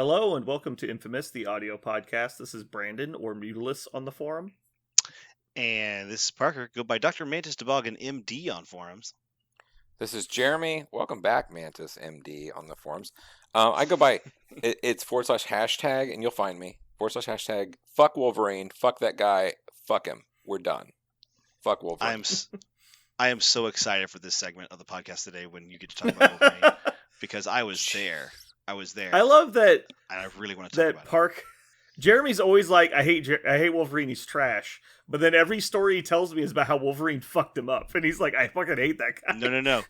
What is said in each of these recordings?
Hello and welcome to Infamous, the audio podcast. This is Brandon, or Mutilus on the forum. And this is Parker. Go by Dr. Mantis Toboggan, MD on forums. This is Jeremy. Welcome back, Mantis MD on the forums. I go by, it's / hashtag, and you'll find me. / hashtag, fuck Wolverine, fuck that guy, fuck him. We're done. Fuck Wolverine. I am so excited for this segment of the podcast today when you get to talk about Wolverine. Because I was there. I love that. And I really want to talk about Park. Jeremy's always like, I hate Wolverine. He's trash. But then every story he tells me is about how Wolverine fucked him up, and he's like, I fucking hate that guy. No.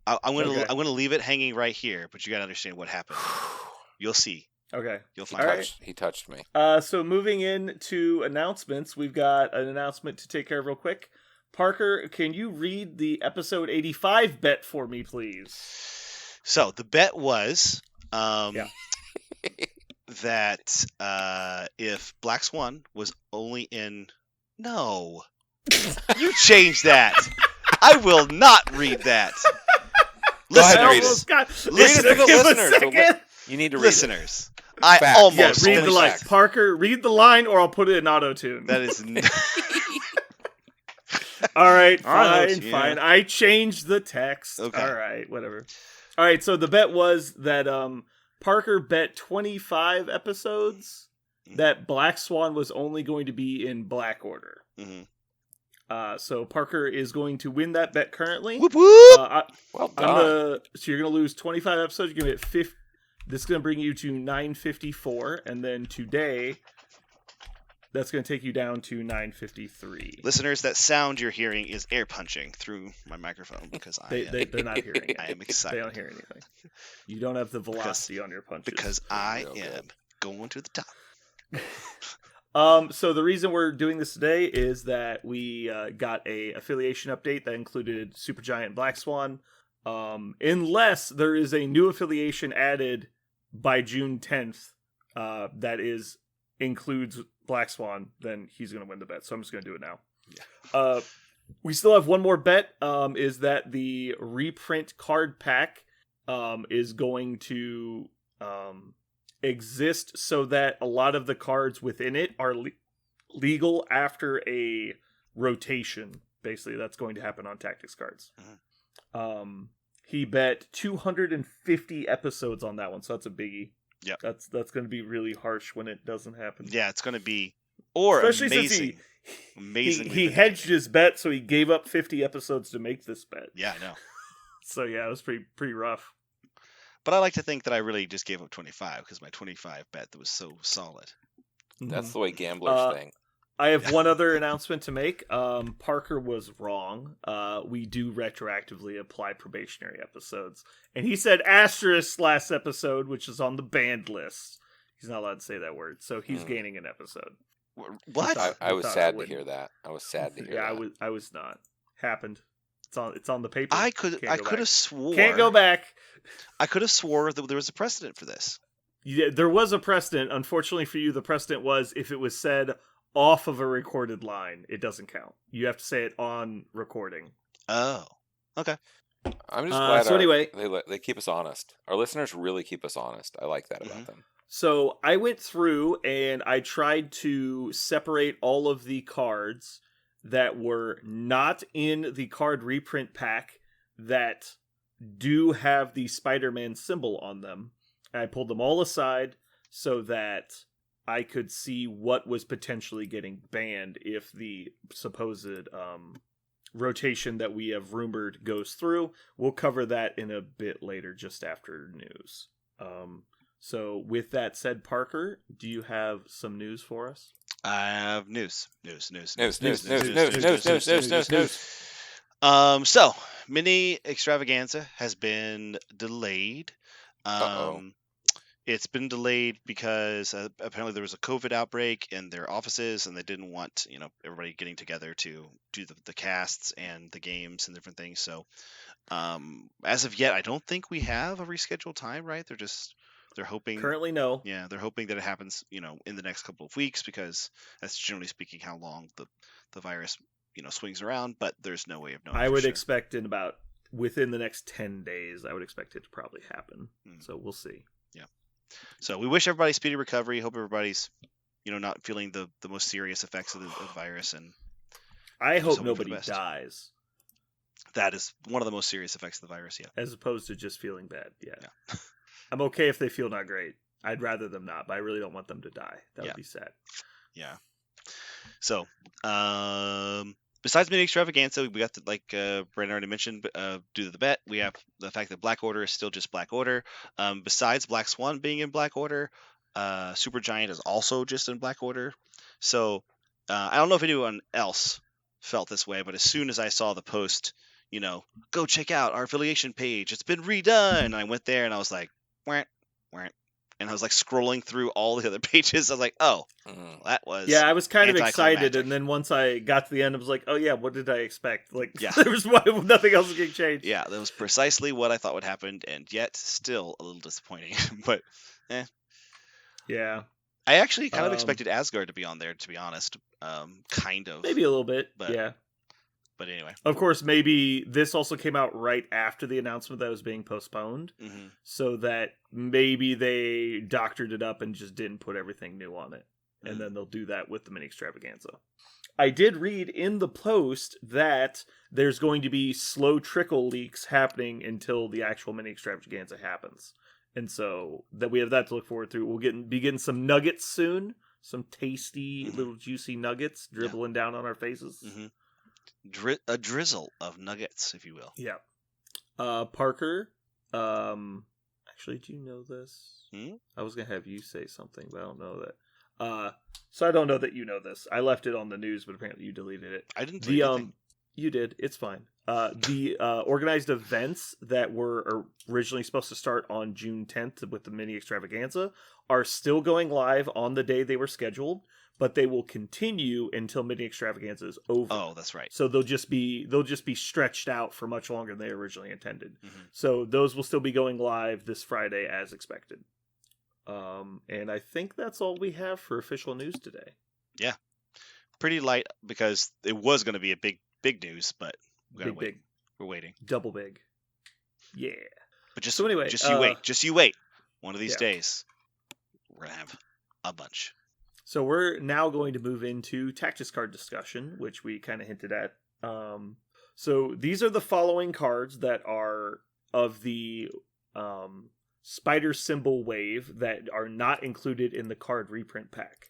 I'm gonna leave it hanging right here, but you gotta understand what happened. You'll see. Okay. You'll find. He touched me. So moving into announcements, we've got an announcement to take care of real quick. Parker, can you read the episode 85 bet for me, please? So the bet was that if Black Swan was only in... No. You changed that. I will not read that. Listeners. Listeners. You need to read Listeners. I almost read the line. Facts. Parker, read the line or I'll put it in auto-tune. That is... All right, Alright, fine. I changed the text. Okay. All right, whatever. All right, so the bet was that Parker bet 25 episodes that Black Swan was only going to be in Black Order. Mm-hmm. So Parker is going to win that bet currently. Whoop whoop! Well done. So you're going to lose 25 episodes. You're going to get 50. This is going to bring you to 954, and then today, that's going to take you down to 953. Listeners, that sound you're hearing is air punching through my microphone because they're not hearing it. I am excited. They don't hear anything. You don't have the velocity on your punches. Because I am going to the top. So the reason we're doing this today is that we got a affiliation update that included Supergiant Black Swan. Unless there is a new affiliation added by June 10th that includes Black Swan, then he's going to win the bet. So I'm just going to do it now. Yeah. We still have one more bet, is that the reprint card pack is going to exist so that a lot of the cards within it are legal after a rotation. Basically, that's going to happen on Tactics cards. Mm-hmm. He bet 250 episodes on that one, so that's a biggie. Yeah, that's going to be really harsh when it doesn't happen. Yeah, it's going to be especially amazing. Amazing. He hedged his bet, so he gave up 50 episodes to make this bet. Yeah, I know. So yeah, it was pretty rough. But I like to think that I really just gave up 25 because my 25 bet that was so solid. That's the way gamblers think. I have one other announcement to make. Parker was wrong. We do retroactively apply probationary episodes. And he said asterisk last episode, which is on the banned list. He's not allowed to say that word, so he's gaining an episode. What? I was sad to hear that. I was sad to hear that. Yeah, I was not. Happened. It's on the paper. I could have swore. Can't go back. I could have swore that there was a precedent for this. Yeah, there was a precedent. Unfortunately for you, the precedent was if it was said off of a recorded line, it doesn't count. You have to say it on recording. Oh, okay. I'm just glad so anyway, they keep us honest. Our listeners really keep us honest. I like that about them. So I went through and I tried to separate all of the cards that were not in the card reprint pack that do have the Spider-Man symbol on them. And I pulled them all aside so that I could see what was potentially getting banned if the supposed rotation that we have rumored goes through. We'll cover that in a bit later, just after news. So with that said, Parker, do you have some news for us? I have news. So, Mini Extravaganza has been delayed. It's been delayed because apparently there was a COVID outbreak in their offices, and they didn't want everybody getting together to do the casts and the games and different things. So, as of yet, I don't think we have a rescheduled time. Right? They're hoping. Currently, no. Yeah, they're hoping that it happens, in the next couple of weeks because that's generally speaking how long the virus, swings around. But there's no way of knowing. I would expect within the next 10 days, I would expect it to probably happen. So we'll see. Yeah. So we wish everybody speedy recovery. Hope everybody's, not feeling the most serious effects of the virus, and I just hope hoping for the nobody best. dies. That is one of the most serious effects of the virus, yeah. As opposed to just feeling bad, yeah. Yeah. I'm okay if they feel not great. I'd rather them not, but I really don't want them to die. That would be sad. Yeah. So, besides mini extravaganza, we got like Brandon already mentioned, due to the bet, we have the fact that Black Order is still just Black Order. Besides Black Swan being in Black Order, Super Giant is also just in Black Order. So, I don't know if anyone else felt this way, but as soon as I saw the post, go check out our affiliation page, it's been redone. And I went there and I was like, wah, wah. And I was like scrolling through all the other pages. I was like, oh, that was I was kind of excited, anticlimactic. and then once I got to the end, I was like, oh yeah, what did I expect? Like, Yeah. there was nothing else was getting changed. Yeah, that was precisely what I thought would happen, and yet still a little disappointing. But, Yeah. I actually kind of expected Asgard to be on there, to be honest. Kind of. Maybe a little bit, but, yeah. But anyway. Of course, maybe this also came out right after the announcement that it was being postponed, so that maybe they doctored it up and just didn't put everything new on it. And then they'll do that with the mini extravaganza. I did read in the post that there's going to be slow trickle leaks happening until the actual mini extravaganza happens. And so that we have that to look forward to. We'll be getting some nuggets soon. Some tasty little juicy nuggets dribbling down on our faces. A drizzle of nuggets, if you will. Yeah. Parker, actually, do you know this? I was going to have you say something, but I don't know that. So I don't know that you know this. I left it on the news, but apparently you deleted it. I didn't delete anything. You did. It's fine. The organized events that were originally supposed to start on June 10th with the mini extravaganza are still going live on the day they were scheduled, but they will continue until mini extravaganza is over. Oh, that's right. So they'll just be stretched out for much longer than they originally intended. So those will still be going live this Friday as expected. And I think that's all we have for official news today. Yeah. Pretty light because it was going to be a big news, but we gotta wait. Big. We're waiting. Double big. Yeah. But just anyway, just you wait. One of these days, we're gonna have a bunch. So we're now going to move into Tactics card discussion, which we kind of hinted at. So these are the following cards that are of the spider symbol wave that are not included in the card reprint pack.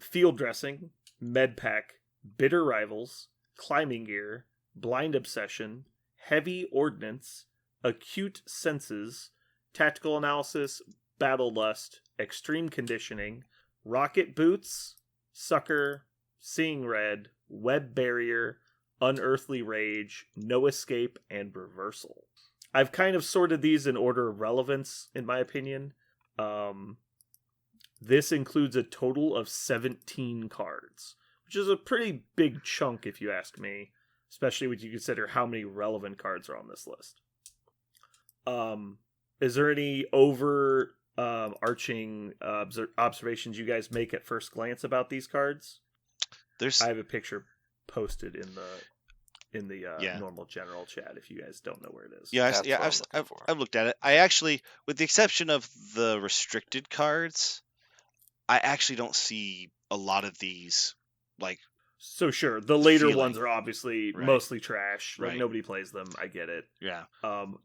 Field Dressing, Med Pack, Bitter Rivals, Climbing Gear, Blind Obsession, Heavy Ordnance, Acute Senses, Tactical Analysis, Battle Lust, Extreme Conditioning, Rocket Boots, Sucker, Seeing Red, Web Barrier, Unearthly Rage, No Escape, and Reversal. I've kind of sorted these in order of relevance, in my opinion. This includes a total of 17 cards, which is a pretty big chunk if you ask me, especially when you consider how many relevant cards are on this list. Is there any arching observations you guys make at first glance about these cards? I have a picture posted in the normal general chat if you guys don't know where it is. I've looked at it. I actually, with the exception of the restricted cards, I actually don't see a lot of these like. So sure, the later ones are obviously mostly trash. Like nobody plays them. I get it. Yeah.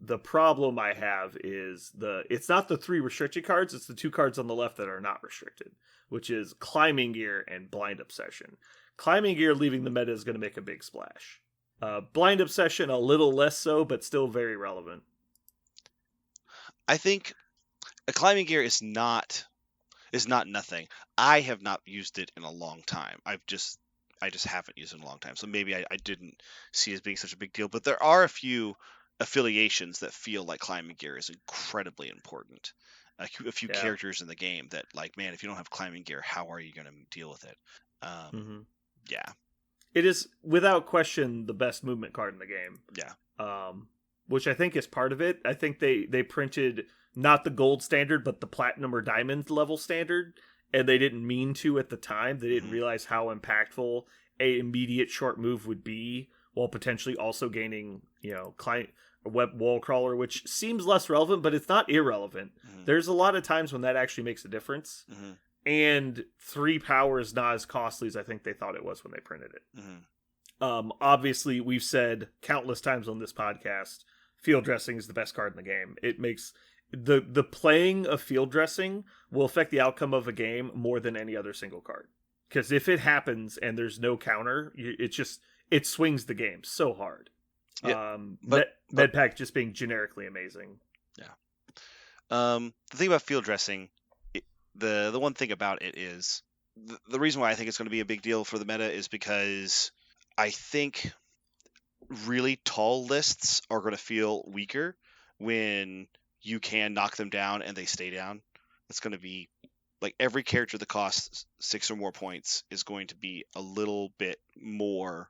The problem I have is it's not the 3 restricted cards, it's the 2 cards on the left that are not restricted, which is Climbing Gear and Blind Obsession. Climbing Gear leaving the meta is going to make a big splash. Blind Obsession a little less so, but still very relevant. I think a Climbing Gear is not nothing. I have not used it in a long time. I just haven't used it in a long time. So maybe I didn't see it as being such a big deal. But there are a few affiliations that feel like Climbing Gear is incredibly important. A few characters in the game that, like, man, if you don't have Climbing Gear, how are you going to deal with it? Yeah. It is, without question, the best movement card in the game. Yeah. Which I think is part of it. I think they printed not the gold standard, but the platinum or diamond level standard. And they didn't mean to at the time. They didn't realize how impactful a immediate short move would be, while potentially also gaining, web wall crawler, which seems less relevant, but it's not irrelevant. Mm-hmm. There's a lot of times when that actually makes a difference. Mm-hmm. And 3 power is not as costly as I think they thought it was when they printed it. Mm-hmm. Obviously, we've said countless times on this podcast, field dressing is the best card in the game. It makes the playing of field dressing will affect the outcome of a game more than any other single card. Because if it happens and there's no counter, it swings the game so hard. Yeah, Medpack just being generically amazing. Yeah. The thing about field dressing, the one thing about it is the reason why I think it's going to be a big deal for the meta is because I think really tall lists are going to feel weaker when you can knock them down and they stay down. It's going to be like every character that costs 6 or more points is going to be a little bit more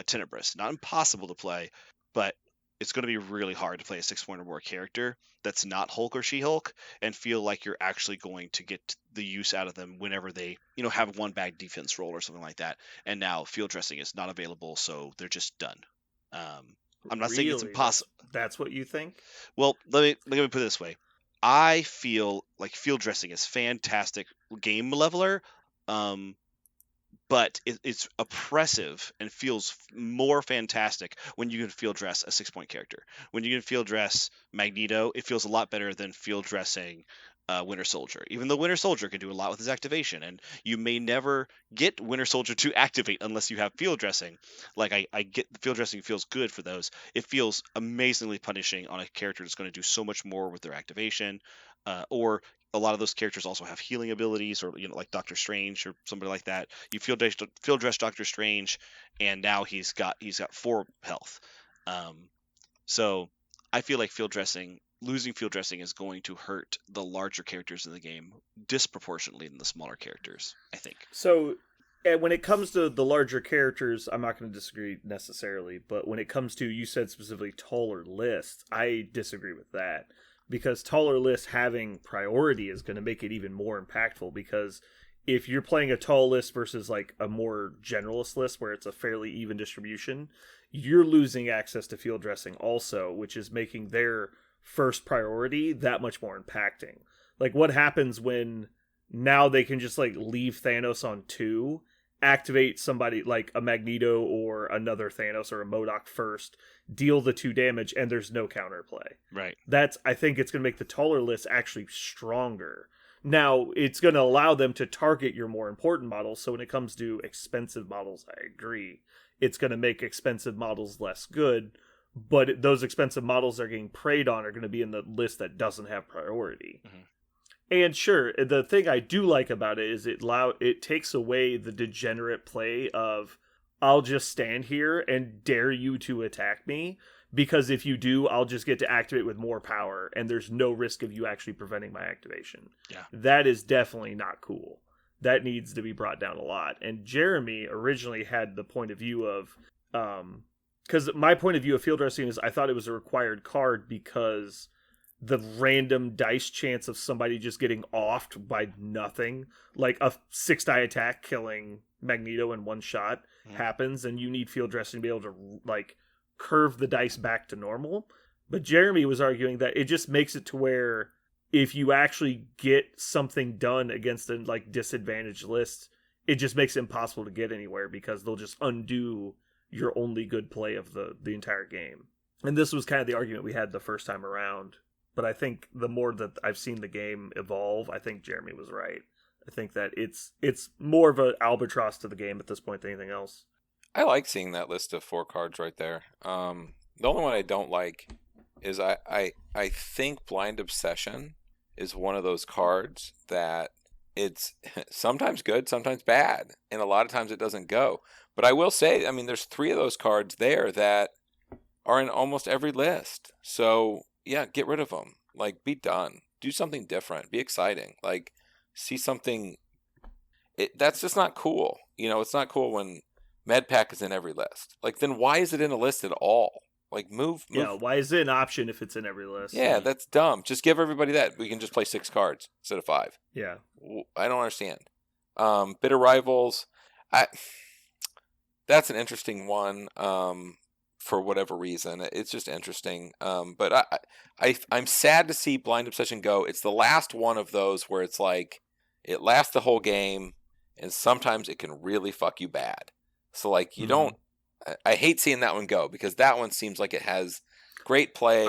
tenebrous. Not impossible to play, but it's going to be really hard to play a 6 point or more character that's not Hulk or She-Hulk and feel like you're actually going to get the use out of them whenever they, have one bag defense roll or something like that. And now field dressing is not available, so they're just done. I'm not saying it's impossible. That's what you think? Well, let me put it this way. I feel like field dressing is fantastic game leveler, but it's oppressive and feels more fantastic when you can field dress a 6 point character. When you can field dress Magneto, it feels a lot better than field dressing Winter Soldier. Even though Winter Soldier can do a lot with his activation, and you may never get Winter Soldier to activate unless you have field dressing. Like I get the field dressing feels good for those. It feels amazingly punishing on a character that's going to do so much more with their activation, or a lot of those characters also have healing abilities, or like Doctor Strange or somebody like that. You field dress Doctor Strange, and now he's got 4 health. So I feel like losing field dressing is going to hurt the larger characters in the game disproportionately than the smaller characters, I think. So when it comes to the larger characters, I'm not going to disagree necessarily, but when it comes to, you said specifically taller lists, I disagree with that. Because taller lists having priority is going to make it even more impactful, because if you're playing a tall list versus like a more generalist list where it's a fairly even distribution, you're losing access to field dressing also, which is making their first priority that much more impacting. Like, what happens when now they can just like leave Thanos on 2, activate somebody like a Magneto or another Thanos or a MODOK first, deal the 2 damage, and there's no counterplay. Right. I think it's going to make the taller list actually stronger. Now, it's going to allow them to target your more important models, so when it comes to expensive models, I agree. It's going to make expensive models less good, but those expensive models that are getting preyed on are going to be in the list that doesn't have priority. Mm-hmm. And sure, the thing I do like about it is it takes away the degenerate play of, I'll just stand here and dare you to attack me, because if you do, I'll just get to activate with more power, and there's no risk of you actually preventing my activation. Yeah. That is definitely not cool. That needs to be brought down a lot. And Jeremy originally had the point of view of, because my point of view of field dressing is I thought it was a required card because the random dice chance of somebody just getting offed by nothing, like a 6-die attack killing Magneto in one shot, happens, and you need field dressing to be able to like curve the dice back to normal. But Jeremy was arguing that it just makes it to where if you actually get something done against a like disadvantaged list, it just makes it impossible to get anywhere, because they'll just undo your only good play of the entire game. And this was kind of the argument we had the first time around. But I think the more that I've seen the game evolve, I think Jeremy was right. I think that it's more of an albatross to the game at this point than anything else. I like seeing that list of 4 cards right there. The only one I don't like is I think Blind Obsession is one of those cards that it's sometimes good, sometimes bad, and a lot of times it doesn't go. But I will say, I mean, there's 3 of those cards there that are in almost every list. So yeah, get rid of them. Like, be done. Do something different. Be exciting. Like, see something. That's just not cool. It's not cool when Medpack is in every list. Like, then why is it in a list at all? Like, move. Yeah, why is it an option if it's in every list? Yeah, that's dumb. Just give everybody that. We can just play 6 cards instead of 5. Yeah. I don't understand. Bitter Rivals. That's an interesting one. for whatever reason. It's just interesting. But I'm sad to see Blind Obsession go. It's the last one of those where it's like it lasts the whole game, and sometimes it can really fuck you bad. So like you don't. I hate seeing that one go because that one seems like it has great play.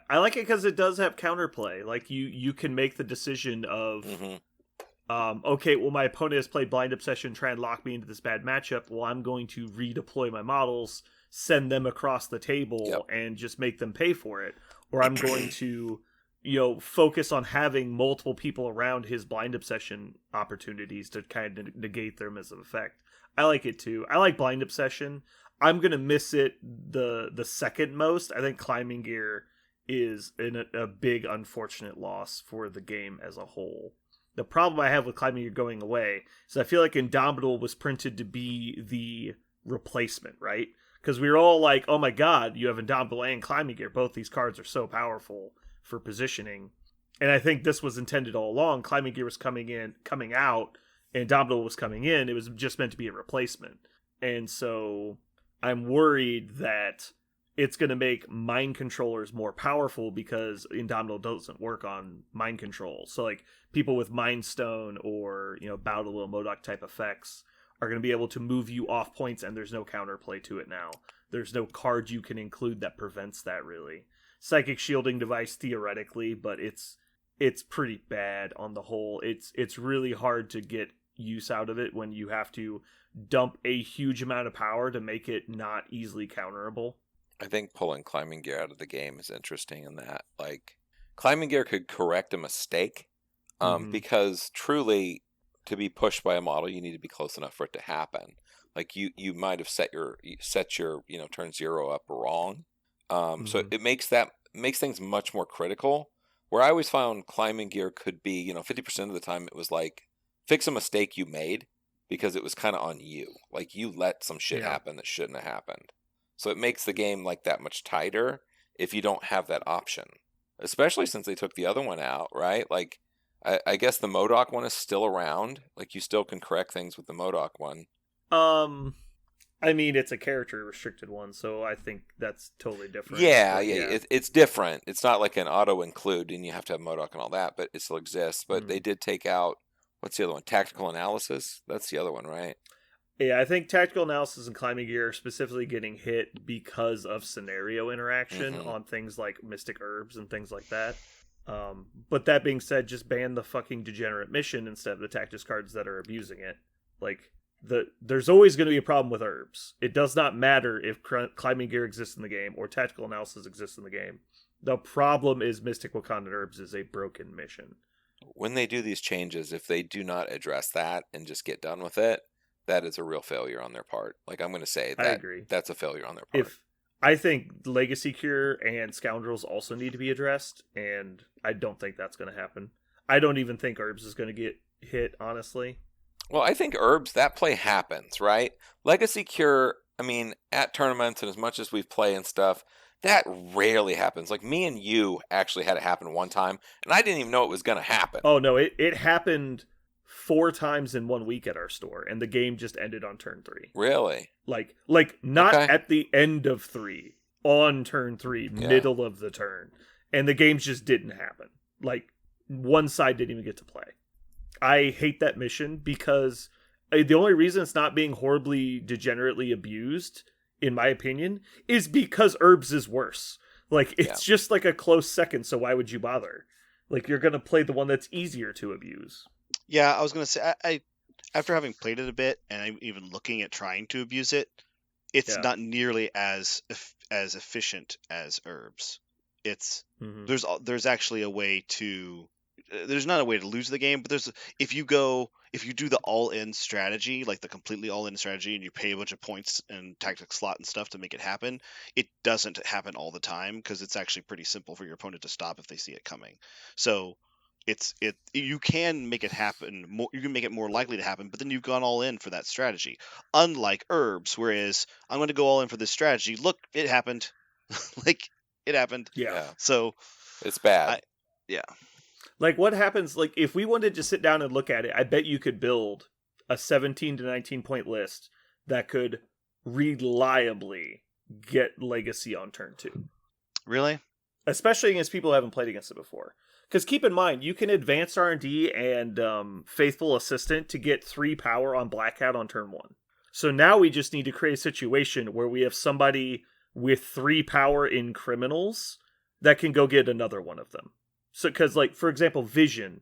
I like it because it does have counterplay. Like you can make the decision of, okay, well my opponent has played Blind Obsession, try and lock me into this bad matchup. Well, I'm going to redeploy my models, send them across the table, and just make them pay for it. Or I'm going to, focus on having multiple people around his Blind Obsession opportunities to kind of negate their missive effect. I like it too. I like Blind Obsession. I'm gonna miss it the second most. I think Climbing Gear is a big unfortunate loss for the game as a whole. The problem I have with Climbing Gear going away is I feel like Indomitable was printed to be the replacement, right? Because we were all like, oh my god, you have Indomitable and Climbing Gear. Both these cards are so powerful for positioning. And I think this was intended all along. Climbing Gear was coming out, and Indomitable was coming in. It was just meant to be a replacement. And so I'm worried that it's going to make mind controllers more powerful because Indomitable doesn't work on mind control. So like people with Mind Stone or, Battle Will Modok type effects are going to be able to move you off points, and there's no counterplay to it now. There's no card you can include that prevents that really. Psychic Shielding Device theoretically, but it's pretty bad on the whole. It's really hard to get use out of it when you have to dump a huge amount of power to make it not easily counterable. I think pulling Climbing Gear out of the game is interesting in that, like, Climbing Gear could correct a mistake, because truly, to be pushed by a model, you need to be close enough for it to happen. Like you might have set your turn 0 up wrong, so it makes things much more critical. Where I always found Climbing Gear could be, 50% of the time it was like fix a mistake you made because it was kind of on you, like you let some shit happen that shouldn't have happened. So it makes the game like that much tighter if you don't have that option, especially since they took the other one out, right? Like, I guess the MODOK one is still around. Like, you still can correct things with the MODOK one. I mean, it's a character restricted one, so I think that's totally different. Yeah. It's different. It's not like an auto include and you have to have MODOK and all that, but it still exists. But they did take out, what's the other one? Tactical Analysis? That's the other one, right? Yeah, I think Tactical Analysis and Climbing Gear are specifically getting hit because of scenario interaction on things like Mystic Herbs and things like that. But that being said, just ban the fucking Degenerate Mission instead of the Tactics cards that are abusing it. Like, there's always going to be a problem with herbs. It does not matter if Climbing Gear exists in the game or Tactical Analysis exists in the game. The problem is Mystic Wakandan Herbs is a broken mission. When they do these changes, if they do not address that and just get done with it, that is a real failure on their part. Like, I'm going to say that I agree. That's a failure on their part. I think Legacy Cure and Scoundrels also need to be addressed, and I don't think that's going to happen. I don't even think Herbs is going to get hit, honestly. Well, I think Herbs, that play happens, right? Legacy Cure, I mean, at tournaments and as much as we've played and stuff, that rarely happens. Like, me and you actually had it happen one time, and I didn't even know it was going to happen. Oh, no, it happened 4 times in 1 week at our store, and the game just ended on turn 3. Really? Like not at the end of 3, on turn 3, middle of the turn. And the games just didn't happen. Like, one side didn't even get to play. I hate that mission because the only reason it's not being horribly degenerately abused, in my opinion, is because Herbs is worse. Like, it's just like a close second, so why would you bother? Like, you're going to play the one that's easier to abuse. Yeah, I was going to say, I after having played it a bit and I'm even looking at trying to abuse it, it's not nearly as efficient as Herbs. It's there's actually a way to there's not a way to lose the game, but if you do the all-in strategy, like the completely all-in strategy, and you pay a bunch of points and tactic slot and stuff to make it happen, it doesn't happen all the time because it's actually pretty simple for your opponent to stop if they see it coming. So you can make it happen more, you can make it more likely to happen, but then you've gone all in for that strategy. Unlike Herbs, whereas I'm going to go all in for this strategy. Look, it happened. Like, it happened. Yeah. So it's bad. Like, what happens, like, if we wanted to sit down and look at it, I bet you could build a 17 to 19 point list that could reliably get Legacy on turn 2. Really? Especially against people who haven't played against it before. Because keep in mind, you can advance R&D and Faithful Assistant to get 3 power on Black Cat on turn 1. So now we just need to create a situation where we have somebody with 3 power in criminals that can go get another one of them. So, because, like, for example, Vision.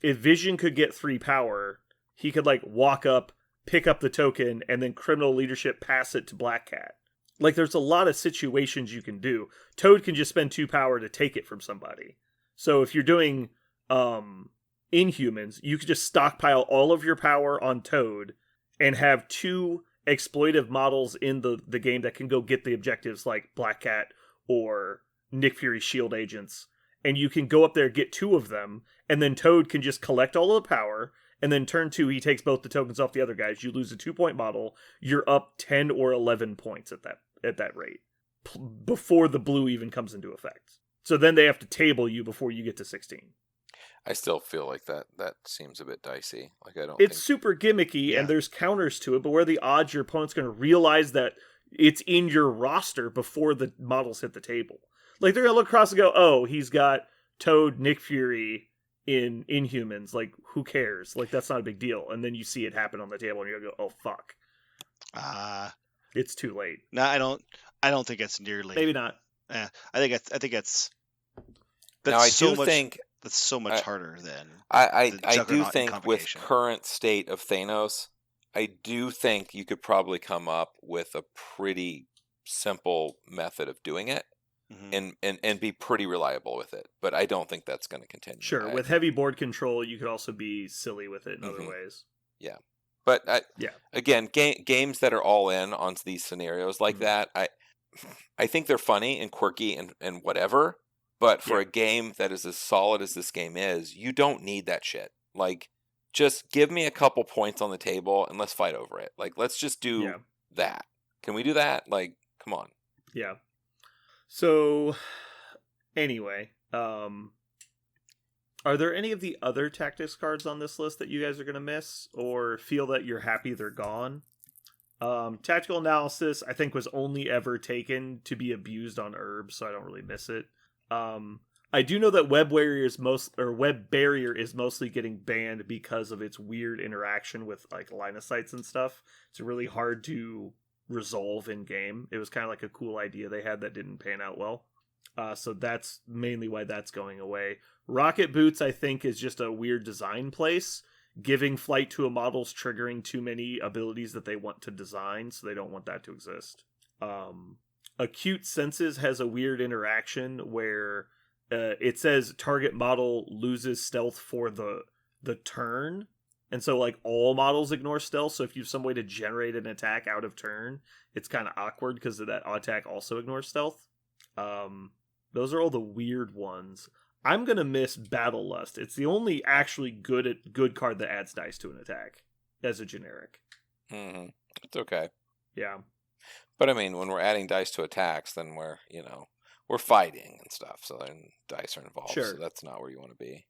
If Vision could get 3 power, he could, like, walk up, pick up the token, and then Criminal Leadership pass it to Black Cat. Like, there's a lot of situations you can do. Toad can just spend 2 power to take it from somebody. So if you're doing Inhumans, you could just stockpile all of your power on Toad and have 2 exploitive models in the game that can go get the objectives like Black Cat or Nick Fury shield agents. And you can go up there, get 2 of them, and then Toad can just collect all of the power, and then turn 2, he takes both the tokens off the other guys. You lose a 2-point model. You're up 10 or 11 points at that rate. Before the blue even comes into effect. So then they have to table you before you get to 16. I still feel like that seems a bit dicey. Like I don't. It's super gimmicky, and there's counters to it. But what are the odds your opponent's going to realize that it's in your roster before the models hit the table? Like they're going to look across and go, "Oh, he's got Toad, Nick Fury in Inhumans. Like who cares? Like that's not a big deal." And then you see it happen on the table, and you go, "Oh fuck." It's too late. No, I don't think it's nearly. Maybe not. Yeah, I think it's. Now I do think that's so much harder than. I do think with current state of Thanos, I do think you could probably come up with a pretty simple method of doing it, and be pretty reliable with it. But I don't think that's going to continue. Sure, with heavy board control, you could also be silly with it in other ways. Yeah. But again, games that are all in on these scenarios like that, I think they're funny and quirky and whatever. But for a game that is as solid as this game is, you don't need that shit. Like, just give me a couple points on the table and let's fight over it. Like, let's just do that. Can we do that? Like, come on. Yeah. So, anyway, are there any of the other tactics cards on this list that you guys are going to miss or feel that you're happy they're gone? Tactical Analysis, I think, was only ever taken to be abused on herbs, so I don't really miss it. I do know that Web Barrier is mostly getting banned because of its weird interaction with like line of sights and stuff. It's really hard to resolve in game. It was kind of like a cool idea they had that didn't pan out well. So that's mainly why that's going away. Rocket Boots, I think, is just a weird design place. Giving flight to a model's triggering too many abilities that they want to design, so they don't want that to exist. Acute Senses has a weird interaction where it says target model loses stealth for the turn. And so, like, all models ignore stealth, so if you have some way to generate an attack out of turn, it's kind of awkward because that attack also ignores stealth. Those are all the weird ones. I'm going to miss Battle Lust. It's the only actually good card that adds dice to an attack as a generic. Mm-hmm. It's okay. Yeah. But I mean, when we're adding dice to attacks, then we're fighting and stuff, so then dice are involved. Sure. So that's not where you want to be.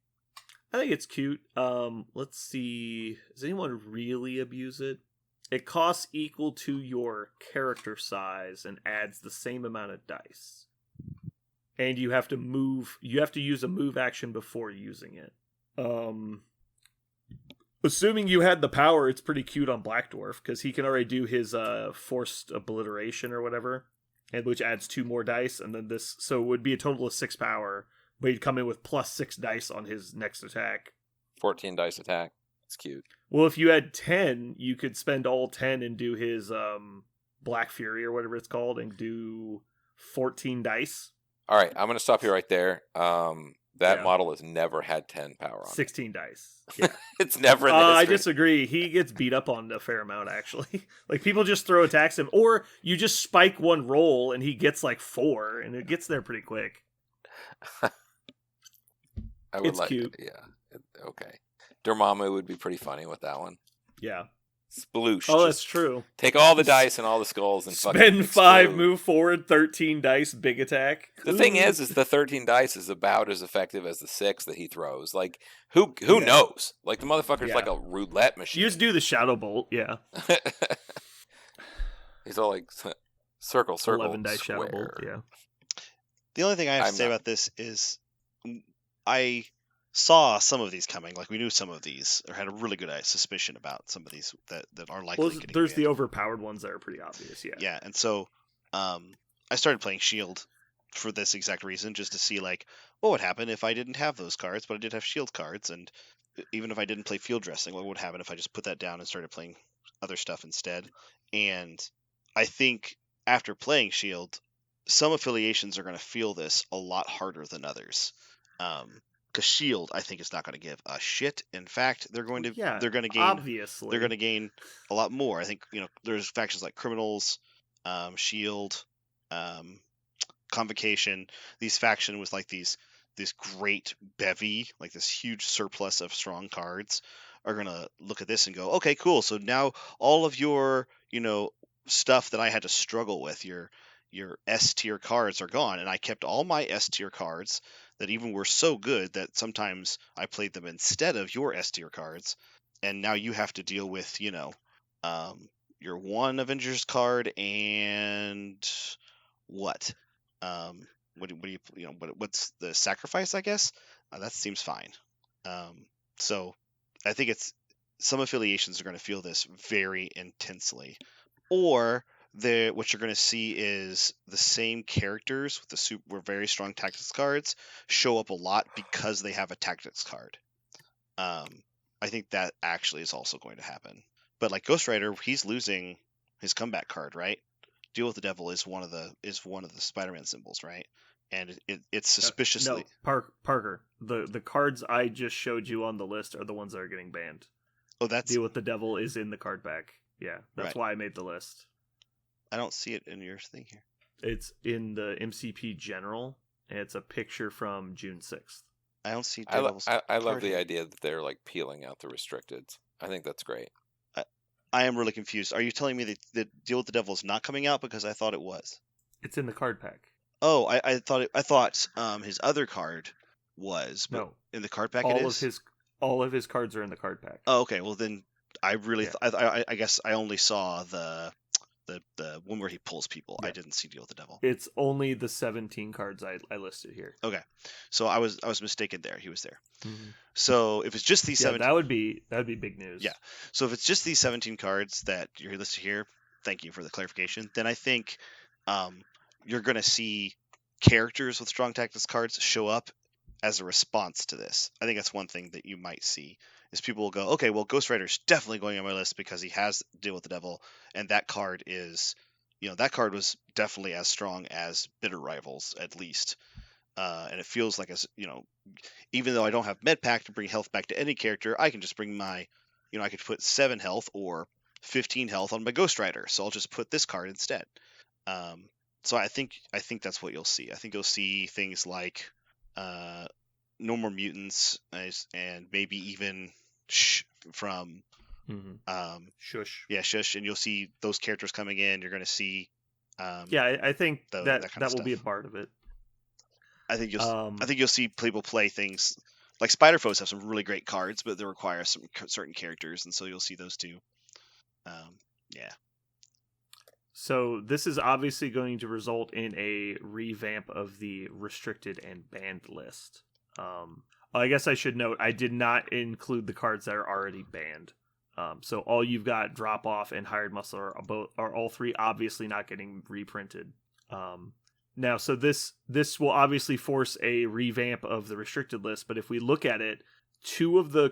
I think it's cute. Let's see. Does anyone really abuse it? It costs equal to your character size and adds the same amount of dice. And you have to use a move action before using it. Assuming you had the power, it's pretty cute on Black Dwarf, because he can already do his forced obliteration or whatever, and which adds 2 more dice, and then so it would be a total of 6 power, but he'd come in with plus 6 dice on his next attack. 14 dice attack. It's cute. Well, if you had 10, you could spend all 10 and do his Black Fury or whatever it's called, and do 14 dice. All right, I'm going to stop you right there. That model has never had 10 power on 16 dice. Yeah. It's never in the history. I disagree. He gets beat up on a fair amount, actually. Like, people just throw attacks at him. Or you just spike one roll, and he gets, like, 4, and it gets there pretty quick. It's cute. Yeah. Okay. Dormammu would be pretty funny with that one. Yeah. Sploosh. Oh, that's true. Take all the dice and all the skulls and spend 5, move forward, 13 dice, big attack. The thing is the 13 dice is about as effective as the 6 that he throws. Like, who knows? Like, the motherfucker's like a roulette machine. You just do the Shadow Bolt, yeah. He's all like, Circle, 11 dice square. shoutable. Yeah. The only thing I have to say about this is I saw some of these coming. Like, we knew some of these, or had a really good suspicion about some of these that are likely getting there's banned. the overpowered ones that are pretty obvious, yeah. Yeah, and so I started playing Shield for this exact reason, just to see, like, what would happen if I didn't have those cards, but I did have Shield cards, and even if I didn't play field dressing, what would happen if I just put that down and started playing other stuff instead? And I think after playing Shield, some affiliations are going to feel this a lot harder than others. Because Shield, I think, is not going to give a shit. In fact, they're going to gain obviously. They're going to gain a lot more. I think, there's factions like Criminals, Shield, Convocation. These faction with like this great bevy, like this huge surplus of strong cards, are gonna look at this and go, okay, cool. So now all of your stuff that I had to struggle with, your S tier cards are gone, and I kept all my S tier cards that even were so good that sometimes I played them instead of your S tier cards, and now you have to deal with your one Avengers card and what what do you what's the sacrifice, I guess. That seems fine. So I think it's some affiliations are going to feel this very intensely, or what you're going to see is the same characters with the very strong tactics cards show up a lot because they have a tactics card. I think that actually is also going to happen. But like Ghost Rider, he's losing his comeback card, right? Deal with the Devil is one of the Spider-Man symbols, right? And it's suspiciously Parker. The cards I just showed you on the list are the ones that are getting banned. Oh, that's Deal with the Devil is in the card back. Yeah, that's right. why I made the list. I don't see it in your thing here. It's in the MCP General, and it's a picture from June 6th. I don't see Devil's I love the idea that they're like peeling out the restricteds. I think that's great. I am really confused. Are you telling me that Deal with the Devil is not coming out? Because I thought it was. It's in the card pack. Oh, I thought his other card was, but no, in the card pack all of his cards are in the card pack. Oh, okay. Well, then I really I guess I only saw the one where he pulls people. Yeah. I didn't see Deal with the Devil. It's only the 17 cards I listed here. Okay, so I was mistaken there. He was there. Mm-hmm. So if it's just these 17, that would be big news. Yeah. So if it's just these 17 cards that you're listed here, thank you for the clarification. Then I think you're going to see characters with strong tactics cards show up as a response to this. I think that's one thing that you might see is people will go, okay, well, Ghost Rider's definitely going on my list because he has Deal with the Devil, and that card is, that card was definitely as strong as Bitter Rivals, at least. And it feels like, even though I don't have med pack to bring health back to any character, I can just bring my, I could put 7 health or 15 health on my Ghost Rider, so I'll just put this card instead. So I think that's what you'll see. I think you'll see things like no more mutants, and maybe even from Shush. Yeah, Shush, and you'll see those characters coming in. You're going to see. I think that will be a part of it. I think you'll see people play things like Spider Foes have some really great cards, but they require some certain characters, and so you'll see those too. Yeah. So this is obviously going to result in a revamp of the restricted and banned list. I guess I should note I did not include the cards that are already banned. So all you've got Drop Off and Hired Muscle are all three obviously not getting reprinted. Now, so this will obviously force a revamp of the restricted list, but if we look at it, two of the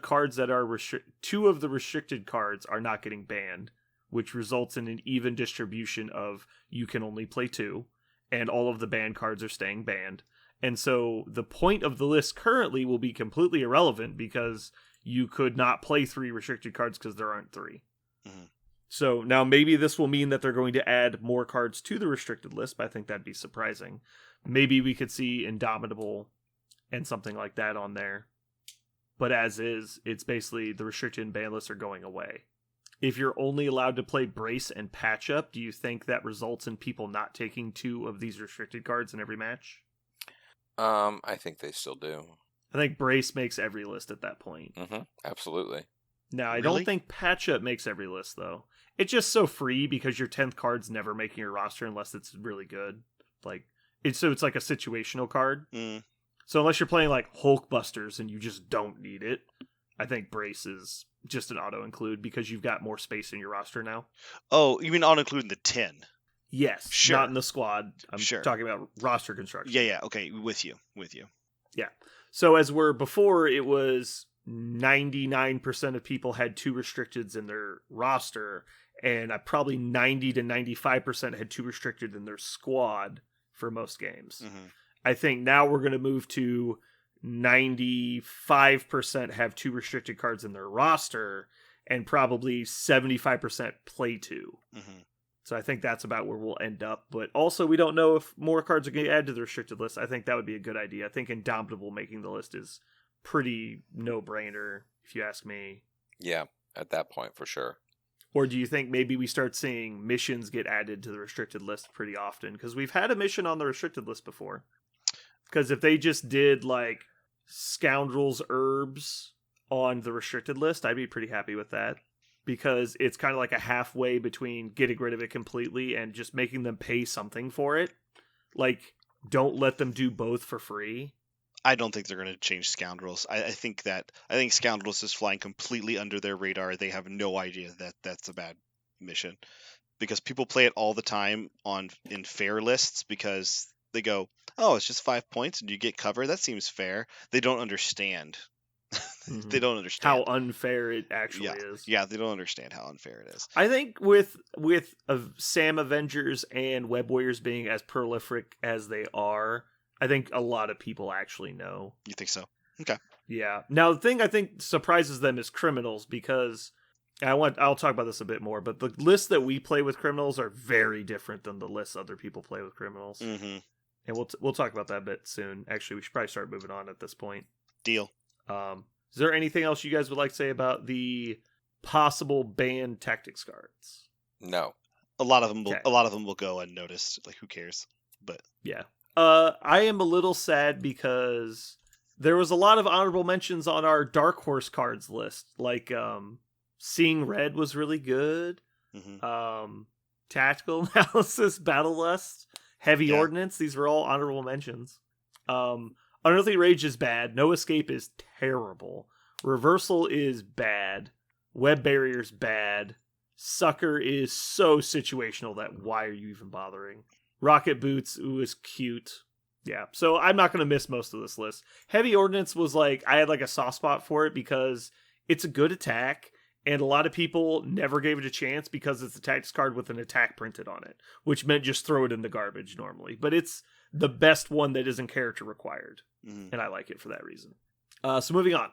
restricted cards are not getting banned, which results in an even distribution of you can only play 2, and all of the banned cards are staying banned. And so the point of the list currently will be completely irrelevant because you could not play 3 restricted cards because there aren't 3. Mm-hmm. So now maybe this will mean that they're going to add more cards to the restricted list, but I think that'd be surprising. Maybe we could see Indomitable and something like that on there. But as is, it's basically the restricted and banned lists are going away. If you're only allowed to play Brace and Patch Up, do you think that results in people not taking 2 of these restricted cards in every match? I think they still do. I think Brace makes every list at that point. Mm-hmm. Absolutely. No, I Really? don't think patch up makes every list though. It's just so free because your 10th card's never making your roster unless it's really good. Like it's like a situational card. Mm. So unless you're playing like Hulkbusters and you just don't need it, I think Brace is just an auto include because you've got more space in your roster now. Oh, you mean auto including the 10? Yes, Sure. not in the squad. I'm Sure. talking about roster construction. Yeah. Okay, with you. Yeah. So as we're before, it was 99% of people had 2 restricteds in their roster, and probably 90 to 95% had 2 restricted in their squad for most games. Mm-hmm. I think now we're going to move to 95% have 2 restricted cards in their roster, and probably 75% play 2. Mm-hmm. So I think that's about where we'll end up. But also, we don't know if more cards are going to add to the restricted list. I think that would be a good idea. I think Indomitable making the list is pretty no-brainer, if you ask me. Yeah, at that point, for sure. Or do you think maybe we start seeing missions get added to the restricted list pretty often? Because we've had a mission on the restricted list before. Because if they just did, like, Scoundrels Herbs on the restricted list, I'd be pretty happy with that. Because it's kind of like a halfway between getting rid of it completely and just making them pay something for it. Like, don't let them do both for free. I don't think they're going to change Scoundrels. I think Scoundrels is flying completely under their radar. They have no idea that that's a bad mission because people play it all the time in fair lists because they go, oh, it's just 5 points and you get cover. That seems fair. They don't understand. Mm-hmm. They don't understand how unfair it actually is. Yeah, they don't understand how unfair it is. I think with Sam Avengers and Web Warriors being as prolific as they are, I think a lot of people actually know. You think so? Okay. Yeah. Now the thing I think surprises them is criminals because I'll talk about this a bit more, but the lists that we play with criminals are very different than the lists other people play with criminals. Mm-hmm. And we'll talk about that a bit soon. Actually, we should probably start moving on at this point. Deal. Is there anything else you guys would like to say about the possible banned tactics cards? No. A lot of them will go unnoticed. Like, who cares? But yeah. I am a little sad because there was a lot of honorable mentions on our Dark Horse cards list. Like, Seeing Red was really good. mm-hmm. Tactical Analysis, Battle Lust, Heavy Ordnance. These were all honorable mentions. Unearthly Rage is bad. No Escape is terrible. Reversal is bad. Web Barrier's bad. Sucker is so situational that why are you even bothering? Rocket Boots is cute. Yeah, so I'm not going to miss most of this list. Heavy Ordnance was like, I had like a soft spot for it because it's a good attack, and a lot of people never gave it a chance because it's a tactics card with an attack printed on it, which meant just throw it in the garbage normally. But it's the best one that isn't character required, and I like it for that reason. So moving on.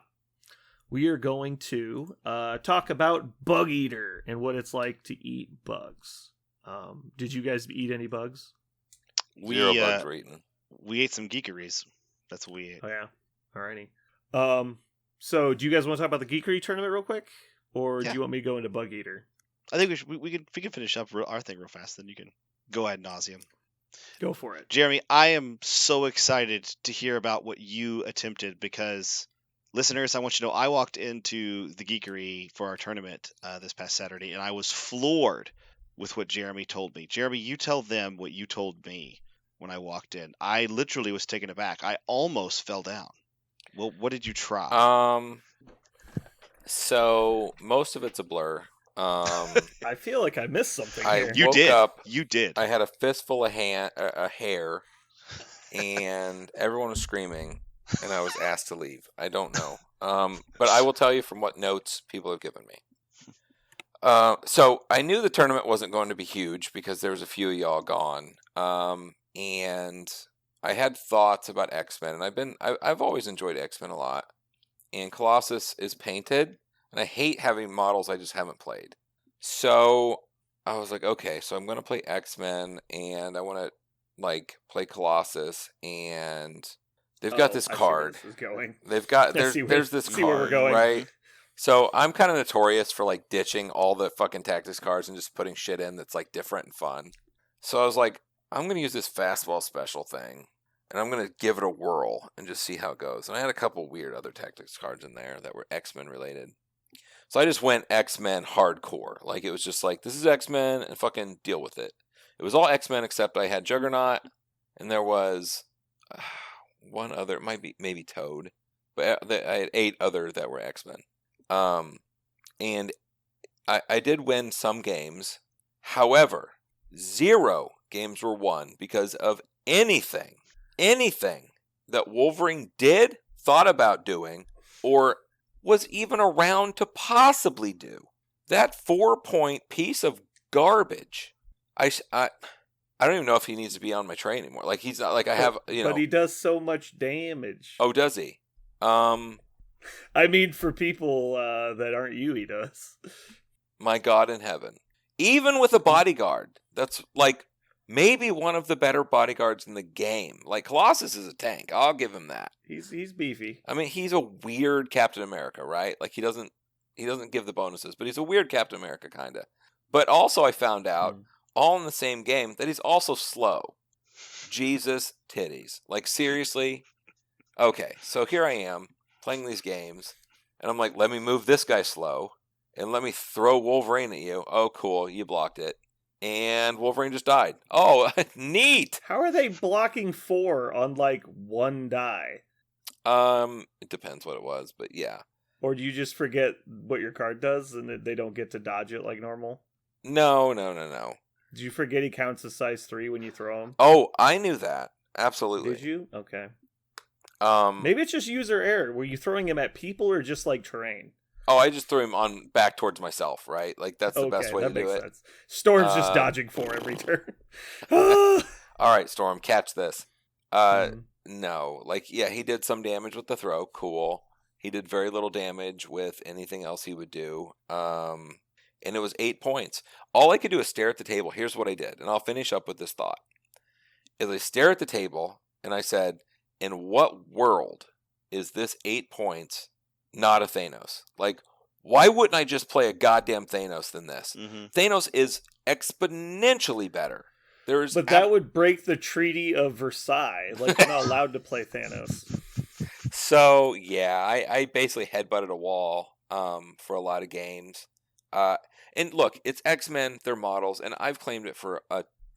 We are going to talk about Bug Eater and what it's like to eat bugs. Did you guys eat any bugs? Zero bugs were eaten. We ate some Geekeries. That's what we ate. Oh, yeah. Alrighty. So do you guys want to talk about the Geekery Tournament real quick? Or do you want me to go into Bug Eater? I think we can finish up our thing real fast, then you can go ad nauseum. Go for it. Jeremy, I am so excited to hear about what you attempted because, listeners, I want you to know I walked into the Geekery for our tournament this past Saturday, and I was floored with what Jeremy told me. Jeremy, you tell them what you told me when I walked in. I literally was taken aback. I almost fell down. Well, what did you try? So most of it's a blur. I feel like I missed something here. You did. I had a fistful of hair, and everyone was screaming, and I was asked to leave. I don't know. But I will tell you from what notes people have given me. So I knew the tournament wasn't going to be huge because there was a few of y'all gone. And I had thoughts about X-Men, and I've always enjoyed X-Men a lot. And Colossus is painted, and I hate having models I just haven't played. So I was like, okay, so I'm going to play X-Men, and I want to like play Colossus, and they've got this card. This is going. They've got there's this card, where we're going. Right? So I'm kind of notorious for like ditching all the fucking tactics cards and just putting shit in that's like different and fun. So I was like, I'm going to use this fastball special thing, and I'm going to give it a whirl and just see how it goes. And I had a couple weird other tactics cards in there that were X-Men related. So I just went X-Men hardcore. Like, it was just like, this is X-Men and fucking deal with it. It was all X-Men except I had Juggernaut and there was one other, it might be maybe Toad, but I had 8 other that were X-Men. And I did win some games. However, 0 games were won because of anything that Wolverine did, thought about doing, or was even around to possibly do. That 4-point piece of garbage. I don't even know if he needs to be on my tray anymore. Like, he's not, like, I have, But he does so much damage. Oh, does he? I mean, for people that aren't you, he does. My God in heaven. Even with a bodyguard, that's like maybe one of the better bodyguards in the game. Like, Colossus is a tank. I'll give him that. He's beefy. I mean, he's a weird Captain America, right? Like, he doesn't give the bonuses, but he's a weird Captain America kind of. But also I found out all in the same game that he's also slow. Jesus titties. Like, seriously? Okay, so here I am playing these games and I'm like, let me move this guy slow and let me throw Wolverine at you. Oh, cool, you blocked it. And Wolverine just died. Oh, neat. How are they blocking 4 on like 1 die? It depends what it was, but yeah. Or do you just forget what your card does and they don't get to dodge it like normal? No. Did you forget he counts as size 3 when you throw him? Oh, I knew that. Absolutely. Did you? Okay. Um, Maybe it's just user error. Were you throwing him at people or just like terrain? Oh, I just threw him on back towards myself, right? Like, that's the best way to do it. Sense. Storm's just dodging 4 every turn. All right, Storm, catch this. No, like, yeah, he did some damage with the throw. Cool. He did very little damage with anything else he would do. And it was 8 points. All I could do is stare at the table. Here's what I did, and I'll finish up with this thought. Is I stare at the table, and I said, in what world is this 8 points not a Thanos? Like, why wouldn't I just play a goddamn Thanos than this? Mm-hmm. Thanos is exponentially better. But that would break the Treaty of Versailles. Like, you're not allowed to play Thanos. So, yeah, I basically headbutted a wall for a lot of games. And look, it's X-Men, they're models, and I've claimed it for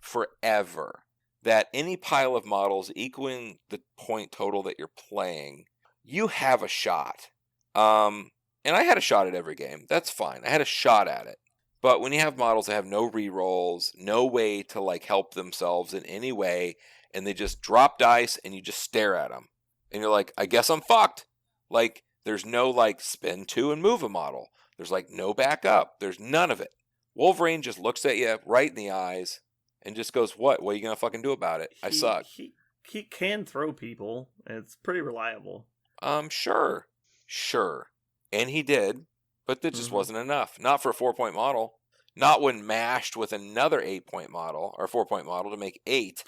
forever that any pile of models equaling the point total that you're playing, you have a shot. And I had a shot at every game. That's fine. I had a shot at it. But when you have models that have no rerolls, no way to like help themselves in any way, and they just drop dice and you just stare at them, and you're like, I guess I'm fucked. Like, there's no like spin 2 and move a model. There's like no backup. There's none of it. Wolverine just looks at you right in the eyes and just goes, what? What are you going to fucking do about it? I suck. He can throw people, and it's pretty reliable. Sure. And he did, but that just wasn't enough. Not for a 4-point model. Not when mashed with another 8-point model, or 4-point model to make 8.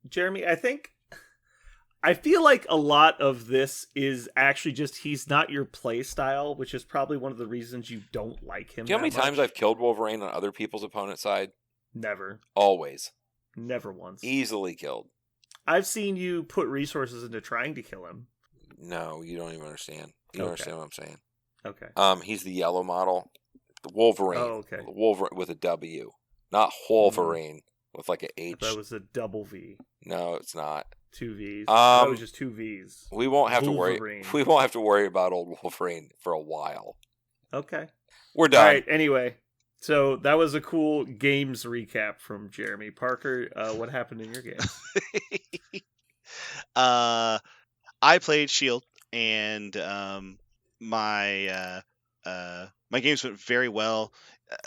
Jeremy, I feel like a lot of this is actually just he's not your play style, which is probably one of the reasons you don't like him. Do you know how many times I've killed Wolverine on other people's opponent's side? Never. Always. Never once. Easily killed. I've seen you put resources into trying to kill him. No, you don't even understand. You don't understand what I'm saying. Okay. He's the yellow model. The Wolverine. Oh, okay. Wolverine with a W. Not Wolverine with like a H. That was a double V. No, it's not. 2 V's. That was just 2 V's. We won't have to worry about old Wolverine for a while. Okay. We're done. All right, anyway. So that was a cool games recap from Jeremy Parker. What happened in your game? I played Shield, and my games went very well.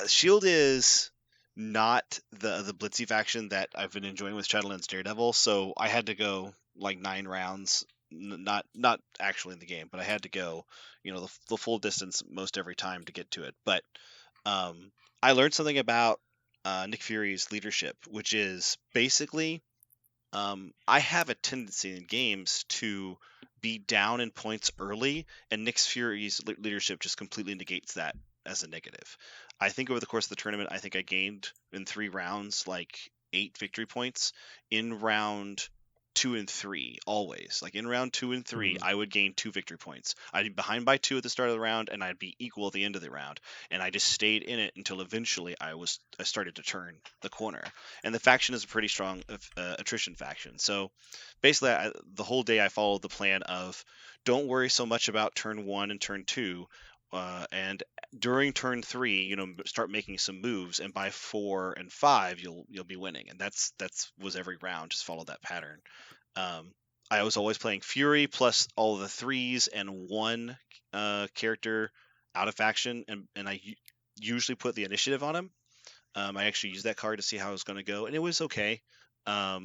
Shield is not the blitzy faction that I've been enjoying with Shadowlands Daredevil, so I had to go like 9 rounds, not actually in the game, but I had to go, the full distance most every time to get to it. But I learned something about Nick Fury's leadership, which is basically I have a tendency in games to be down in points early, and Nick Fury's leadership just completely negates that as a negative. I think over the course of the tournament, I think I gained in 3 rounds like 8 victory points. In round 2 and 3 always. Like in round 2 and 3, I would gain 2 victory points. I'd be behind by 2 at the start of the round, and I'd be equal at the end of the round. And I just stayed in it until eventually I started to turn the corner. And the faction is a pretty strong attrition faction. So basically, the whole day I followed the plan of don't worry so much about turn 1 and turn 2. And during turn 3, start making some moves, and by 4 and 5, you'll be winning. And that's was every round. Just follow that pattern. I was always playing Fury plus all the 3s and 1 character out of faction, and I usually put the initiative on him. I actually used that card to see how it was going to go, and it was okay. So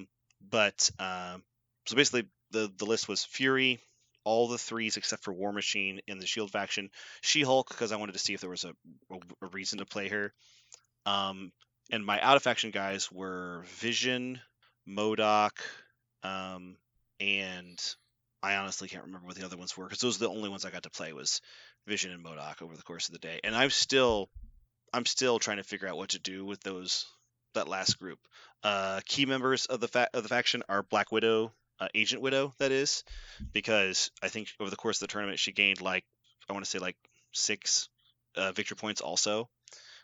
basically, the list was Fury, all the 3s except for War Machine in the Shield faction, She-Hulk because I wanted to see if there was a reason to play her. And my out of faction guys were Vision, MODOK, and I honestly can't remember what the other ones were because those are the only ones I got to play was Vision and MODOK over the course of the day. And I'm still trying to figure out what to do with that last group. Key members of the faction are Black Widow, Agent Widow, that is, because I think over the course of the tournament she gained I want to say 6 victory points also.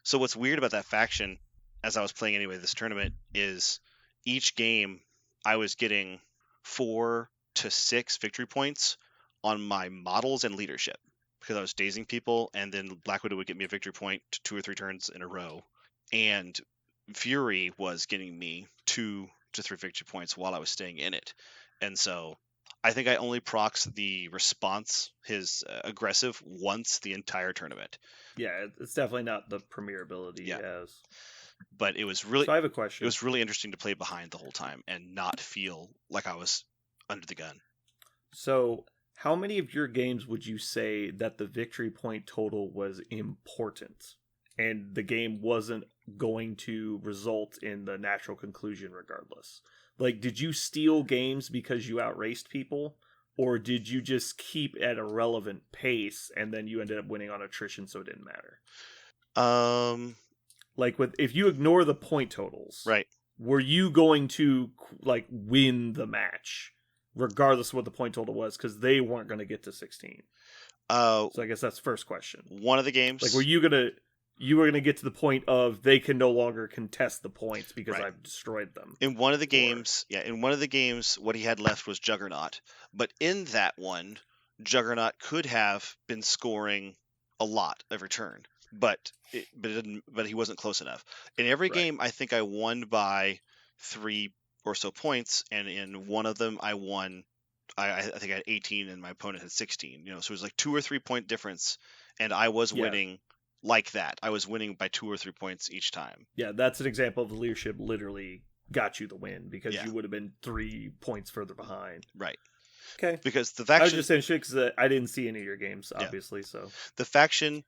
So what's weird about that faction, as I was playing anyway this tournament, is each game I was getting 4 to 6 victory points on my models and leadership because I was dazing people, and then Black Widow would get me a victory point 2 or 3 turns in a row, and Fury was getting me 2 to 3 victory points while I was staying in it. And so I think I only procs the response, his aggressive, once the entire tournament. Yeah, it's definitely not the premier ability he has. But it was really. So I have a question. It was really interesting to play behind the whole time and not feel like I was under the gun. So, how many of your games would you say that the victory point total was important, and the game wasn't going to result in the natural conclusion regardless? Like, did you steal games because you outraced people? Or did you just keep at a relevant pace and then you ended up winning on attrition so it didn't matter? Like, if you ignore the point totals, right? Were you going to win the match regardless of what the point total was, because they weren't going to get to 16? So I guess that's the first question. One of the games, were you were gonna get to the point of they can no longer contest the points because I've destroyed them. In one of the games, what he had left was Juggernaut. But in that one, Juggernaut could have been scoring a lot every turn, but he wasn't close enough. In every game, I think I won by 3 or so points, and in one of them, I won. I think I had 18, and my opponent had 16. So it was 2 or 3 point difference, and I was winning. Like that, I was winning by 2 or 3 points each time. Yeah, that's an example of the leadership literally got you the win because you would have been 3 points further behind. Right. Okay. Because the faction. I was just saying shit because I didn't see any of your games, obviously. So the faction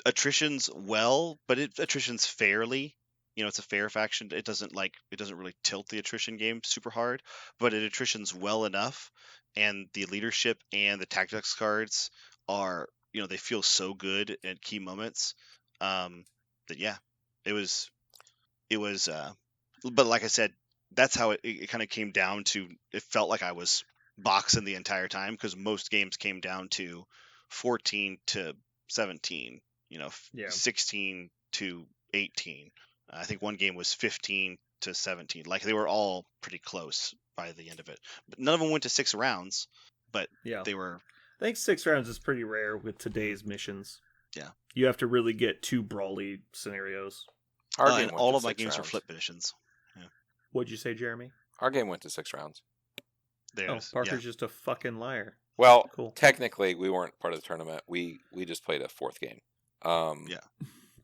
attritions well, but it attritions fairly. It's a fair faction. It doesn't really tilt the attrition game super hard, but it attritions well enough, and the leadership and the tactics cards are. They feel so good at key moments that it was. But like I said, that's how it kind of came down to. It felt like I was boxing the entire time because most games came down to 14 to 17. 16 to 18. I think one game was 15 to 17. They were all pretty close by the end of it. But none of them went to 6 rounds. But they were. I think 6 rounds is pretty rare with today's missions. Yeah. You have to really get 2 brawly scenarios. And all of my games are flip missions. Yeah. What'd you say, Jeremy? Our game went to 6 rounds. Parker's just a fucking liar. Well, technically, we weren't part of the tournament. We just played a 4th game.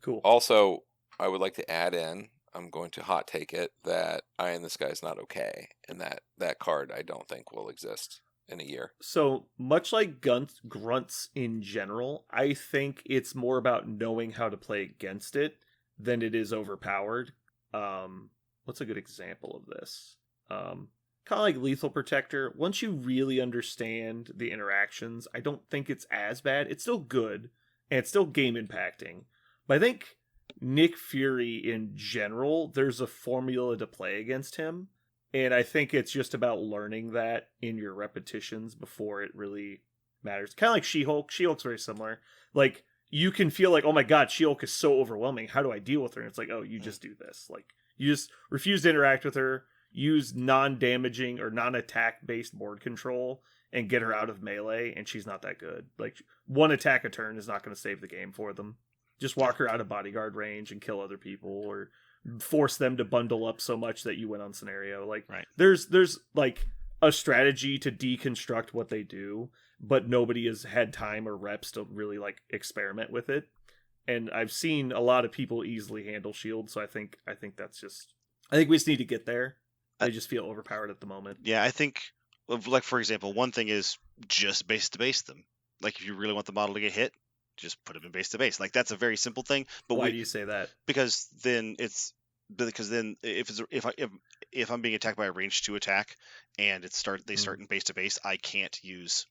Cool. Also, I would like to add in, I'm going to hot take it, that I Am This Guy's Not Okay, and that card I don't think will exist in a year. So much like grunts in general, I think it's more about knowing how to play against it than it is overpowered. What's a good example of this? Kind of like Lethal Protector. Once you really understand the interactions, I don't think it's as bad. It's still good, and it's still game impacting. But I think Nick Fury in general, there's a formula to play against him And I think it's just about learning that in your repetitions before it really matters. Kind of like She-Hulk. She-Hulk's very similar. Like, you can feel like, oh my god, She-Hulk is so overwhelming. How do I deal with her? And it's like, oh, you just do this. Like, you just refuse to interact with her, use non-damaging or non-attack based board control, and get her out of melee, and she's not that good. Like, one attack a turn is not going to save the game for them. Just walk her out of bodyguard range and kill other people, or force them to bundle up so much that you win on scenario. Like, Right. there's like a strategy to deconstruct what they do, but nobody has had time or reps to really like experiment with it. And I've seen a lot of people easily handle shield, so I think that's just, I think we just need to get there. I just feel overpowered at the moment. Yeah, I think, like, for example, one thing is just base to base them. Like, if you really want the model to get hit, just put them in base to base. Like, that's a very simple thing. But why do you say that? Because then if I'm being attacked by a range 2 attack and they start in base to base, I can't use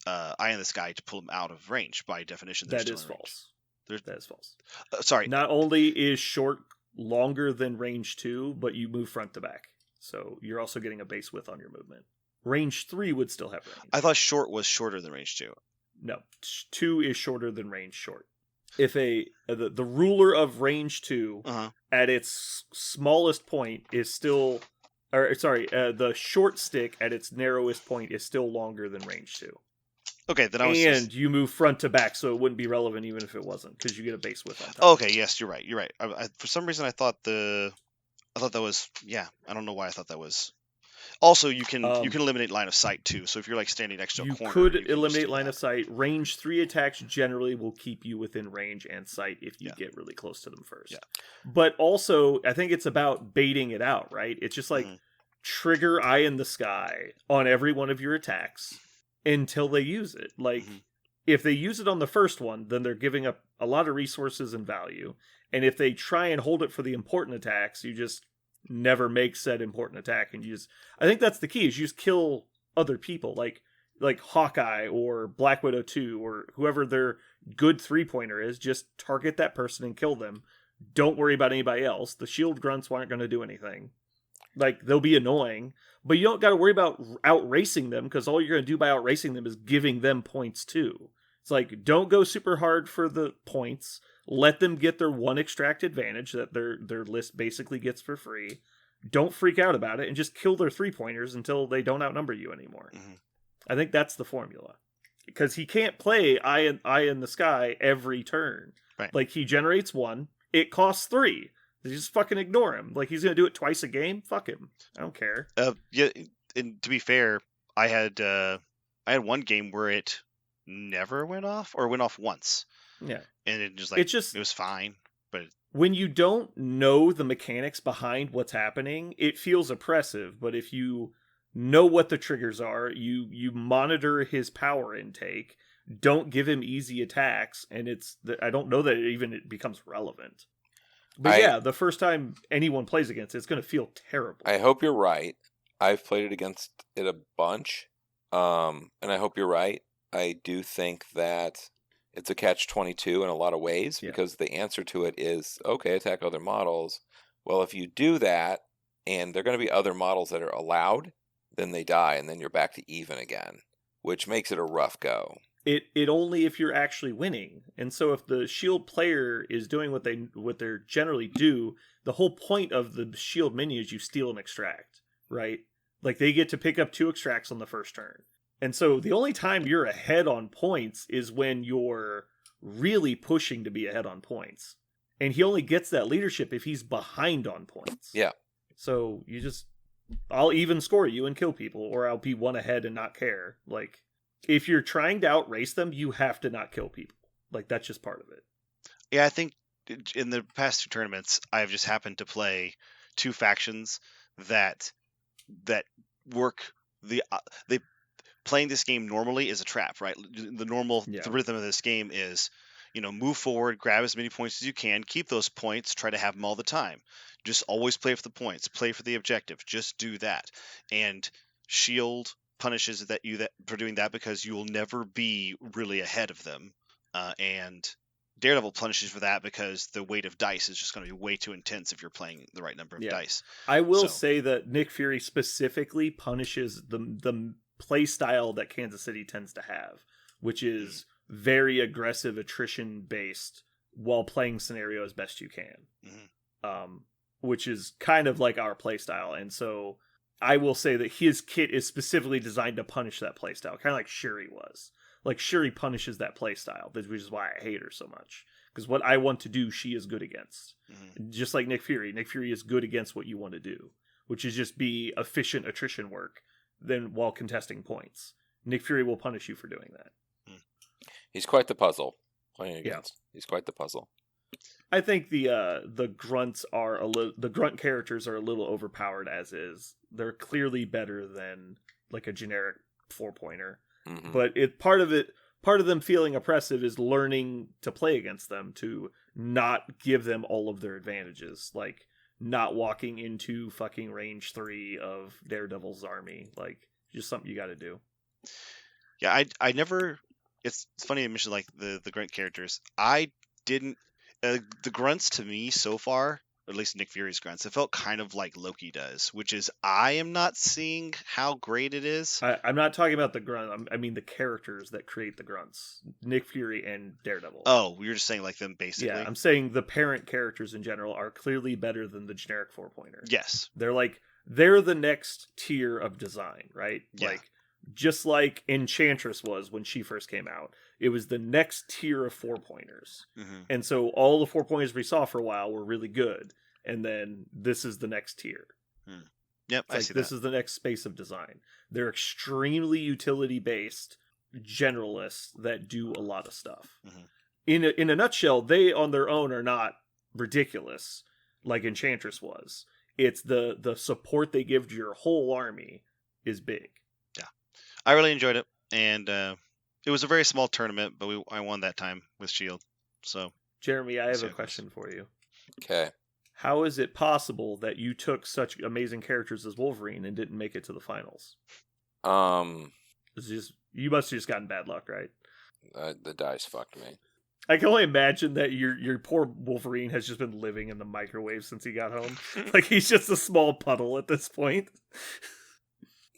Eye in the Sky to pull them out of range. By definition, that is false. That is false. Sorry. Not only is short longer than range 2, but you move front to back. So you're also getting a base width on your movement. Range 3 would still have range. I thought short was shorter than range 2. No, 2 is shorter than range short. If the ruler of range 2 at its smallest point is still, the short stick at its narrowest point is still longer than range 2. Okay, then you move front to back, so it wouldn't be relevant even if it wasn't, because you get a base width on top. Okay, yes, you're right. For some reason, I thought that was, yeah. I don't know why I thought that was. Also, you can eliminate line of sight too. So if you're like standing next to a corner, you could eliminate line of sight. Range 3 attacks generally will keep you within range and sight if you get really close to them first. Yeah. But also, I think it's about baiting it out, right? It's just like trigger Eye in the Sky on every one of your attacks until they use it. Like, if they use it on the first one, then they're giving up a lot of resources and value. And if they try and hold it for the important attacks, you just never make said important attack, and I think that's the key, is you just kill other people, like Hawkeye or Black Widow 2 or whoever their good 3-pointer is. Just target that person and kill them. Don't worry about anybody else. The shield grunts aren't going to do anything. Like, they'll be annoying, but you don't got to worry about outracing them, because all you're going to do by outracing them is giving them points too. It's like, don't go super hard for the points. Let them get their one extract advantage that their list basically gets for free. Don't freak out about it, and just kill their 3-pointers until they don't outnumber you anymore. I think that's the formula. Because he can't play Eye in the Sky every turn. Right. Like, he generates 1, it costs 3. They just fucking ignore him. Like, he's going to do it twice a game? Fuck him. I don't care. Yeah, and to be fair, I had one game where it never went off, or went off once. Yeah. And it was fine. But when you don't know the mechanics behind what's happening, it feels oppressive. But if you know what the triggers are, you monitor his power intake, don't give him easy attacks, and I don't know that it becomes relevant. But the first time anyone plays against it, it's going to feel terrible. I hope you're right. I've played it against it a bunch, and I hope you're right. I do think that it's a catch-22 in a lot of ways, because the answer to it is, okay, attack other models. Well, if you do that, and there are going to be other models that are allowed, then they die, and then you're back to even again, which makes it a rough go. It only if you're actually winning. And so if the shield player is doing what they generally do, the whole point of the shield menu is you steal and extract, right? Like, they get to pick up 2 extracts on the first turn. And so the only time you're ahead on points is when you're really pushing to be ahead on points. And he only gets that leadership if he's behind on points. Yeah. So I'll even score you and kill people, or I'll be 1 ahead and not care. Like, if you're trying to outrace them, you have to not kill people. Like, that's just part of it. Yeah, I think in the past 2 tournaments, I've just happened to play 2 factions that work. Playing this game normally is a trap, right? The rhythm of this game is, move forward, grab as many points as you can, keep those points, try to have them all the time. Just always play for the points, play for the objective. Just do that. And Shield punishes for doing that, because you will never be really ahead of them. And Daredevil punishes for that because the weight of dice is just going to be way too intense if you're playing the right number of dice. I will So- say that Nick Fury specifically punishes the play style that Kansas City tends to have, which is very aggressive attrition based while playing scenario as best you can. Which is kind of like our play style. And so I will say that his kit is specifically designed to punish that play style, kind of like Shuri was. Like Shuri punishes that play style, which is why I hate her so much. Because what I want to do, she is good against. Just like Nick Fury. Nick Fury is good against what you want to do, which is just be efficient attrition work then while contesting points. Nick Fury will punish you for doing that. He's quite the puzzle playing against. He's quite the puzzle. I think the grunts are the grunt characters are a little overpowered as is. They're clearly better than like a generic 4-pointer. But part of them feeling oppressive is learning to play against them, to not give them all of their advantages, like not walking into fucking range 3 of Daredevil's army, like just something you got to do. Yeah, I never. It's funny you mentioned like the grunt characters. I didn't. The grunts to me so far, or at least Nick Fury's grunts, it felt kind of like Loki does, which is I am not seeing how great it is. I'm not talking about the grunt. I mean the characters that create the grunts, Nick Fury and Daredevil. Oh, we were just saying like them basically. Yeah, I'm saying the parent characters in general are clearly better than the generic 4-pointer. Yes, they're the next tier of design, right? Yeah. Like just like Enchantress was when she first came out. It was the next tier of 4-pointers. And so all the 4-pointers we saw for a while were really good. And then this is the next tier. Yep, I see that. This is the next space of design. They're extremely utility-based generalists that do a lot of stuff. In a nutshell, they on their own are not ridiculous like Enchantress was. It's the support they give to your whole army is big. Yeah, I really enjoyed it, and it was a very small tournament, but I won that time with Shield. So, Jeremy, I have a question for you. Okay. How is it possible that you took such amazing characters as Wolverine and didn't make it to the finals? It's just you must have just gotten bad luck, right? The dice fucked me. I can only imagine that your poor Wolverine has just been living in the microwave since he got home. Like he's just a small puddle at this point.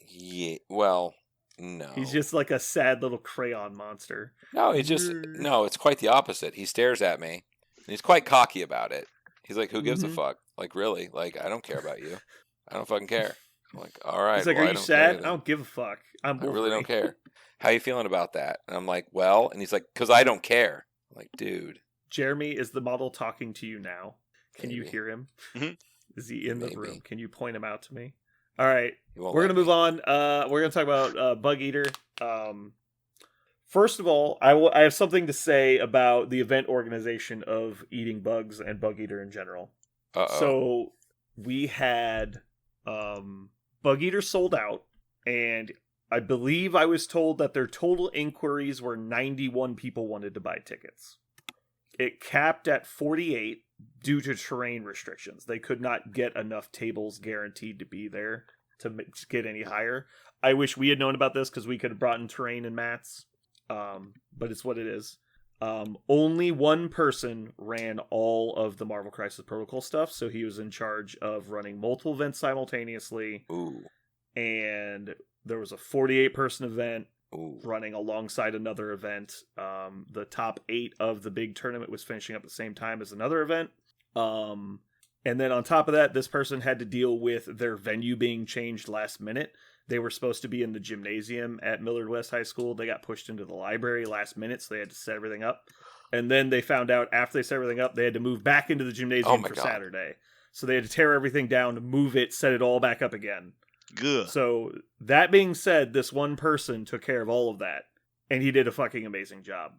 Yeah. Well, no. He's just like a sad little crayon monster. No, it's quite the opposite. He stares at me, and he's quite cocky about it. He's like, who gives a fuck? Like, really? Like, I don't care about you. I don't fucking care. I'm like, all right. He's like, well, are you sad? I don't give a fuck. I really don't care. How you feeling about that? And I'm like, well, and he's like, because I don't care. I'm like, dude. Jeremy, is the model talking to you now? Can you hear him? Is he in the room? Can you point him out to me? All right. We're going to move on. We're going to talk about Bug Eater. First of all, I have something to say about the event organization of eating bugs and Bug Eater in general. So we had Bug Eater sold out, and I believe I was told that their total inquiries were 91 people wanted to buy tickets. It capped at 48 due to terrain restrictions. They could not get enough tables guaranteed to be there to get any higher. I wish we had known about this because we could have brought in terrain and mats. But it's what it is. Only one person ran all of the Marvel Crisis Protocol stuff, so he was in charge of running multiple events simultaneously. Ooh. And there was a 48-person event Ooh. running alongside another event. The top 8 of the big tournament was finishing up at the same time as another event. And then on top of that, this person had to deal with their venue being changed last minute. They were supposed to be in the gymnasium at Millard West High School. They got pushed into the library last minute, so they had to set everything up. And then they found out after they set everything up, they had to move back into the gymnasium for Saturday. So they had to tear everything down, move it, set it all back up again. Good. So that being said, this one person took care of all of that, and he did a fucking amazing job.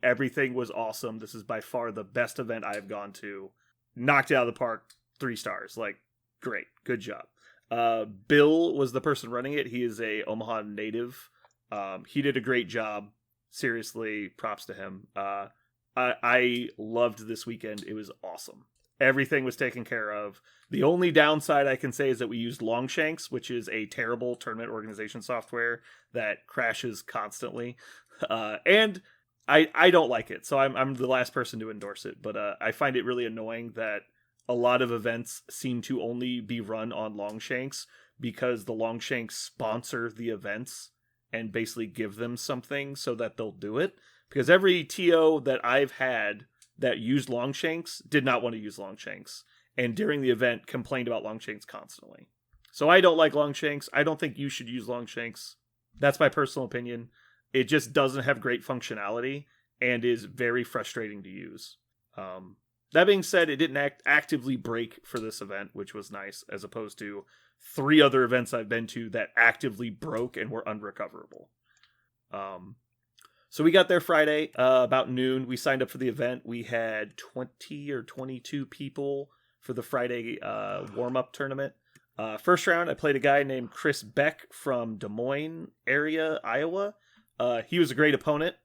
Everything was awesome. This is by far the best event I have gone to. Knocked it out of the park, 3 stars. Like, great. Good job. Bill was the person running it. He is a Omaha native. He did a great job. Seriously, props to him. I loved this weekend. It was awesome. Everything was taken care of. The only downside I can say is that we used Longshanks, which is a terrible tournament organization software that crashes constantly. And I don't like it, so I'm the last person to endorse it. But I find it really annoying that a lot of events seem to only be run on Longshanks because the Longshanks sponsor the events and basically give them something so that they'll do it. Because every TO that I've had that used Longshanks did not want to use Longshanks, and during the event complained about Longshanks constantly. So I don't like Longshanks. I don't think you should use Longshanks. That's my personal opinion. It just doesn't have great functionality and is very frustrating to use. That being said, it didn't actively break for this event, which was nice, as opposed to 3 other events I've been to that actively broke and were unrecoverable. So we got there Friday about noon. We signed up for the event. We had 20 or 22 people for the Friday warm-up tournament. First round, I played a guy named Chris Beck from Des Moines area, Iowa. He was a great opponent.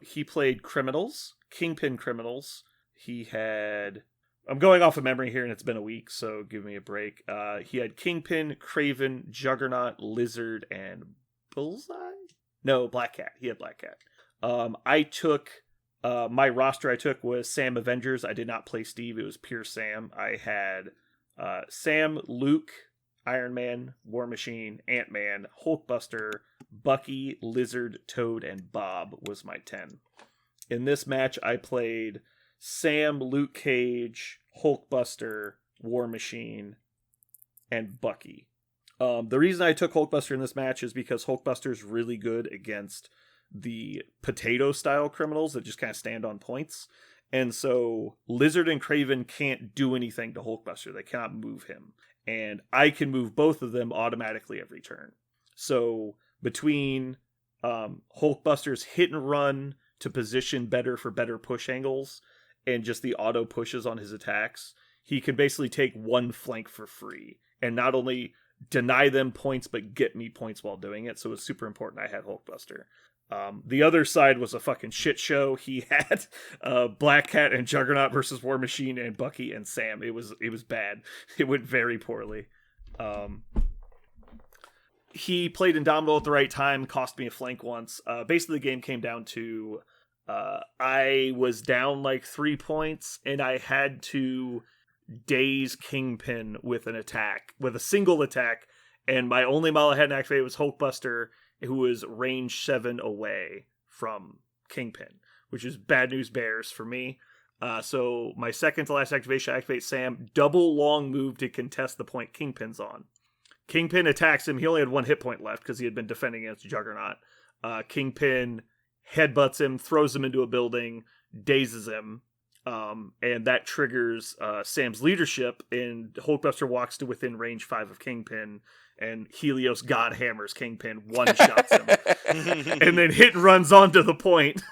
He played Criminals, Kingpin Criminals. He had... I'm going off of memory here, and it's been a week, so give me a break. He had Kingpin, Craven, Juggernaut, Lizard, and Bullseye? No, Black Cat. He had Black Cat. I took... my roster I took was Sam Avengers. I did not play Steve. It was pure Sam. I had Sam, Luke, Iron Man, War Machine, Ant-Man, Hulkbuster, Bucky, Lizard, Toad, and Bob was my 10. In this match, I played Sam, Luke Cage, Hulkbuster, War Machine, and Bucky. The reason I took Hulkbuster in this match is because Hulkbuster's really good against the potato-style criminals that just kind of stand on points. And so Lizard and Craven can't do anything to Hulkbuster. They cannot move him. And I can move both of them automatically every turn. So between Hulkbuster's hit and run to position better for better push angles and just the auto pushes on his attacks, he can basically take one flank for free and not only deny them points but get me points while doing it. So it was super important I had Hulkbuster. The other side was a fucking shit show. He had Black Cat and Juggernaut versus War Machine and Bucky and Sam. It was bad. It went very poorly. He played Indomitable at the right time, cost me a flank once. Basically, the game came down to I was down like 3 points, and I had to daze Kingpin with an attack, with a single attack, and my only model I hadn't activated was Hulkbuster, who was range 7 away from Kingpin, which is bad news bears for me. So my second to last activation, I activate Sam, double long move to contest the point Kingpin's on. Kingpin attacks him. He only had 1 hit point left because he had been defending against Juggernaut. Kingpin headbutts him, throws him into a building, dazes him, and that triggers Sam's leadership, and Hulkbuster walks to within range 5 of Kingpin, and Helios God hammers Kingpin, one-shots him, and then hit and runs onto the point,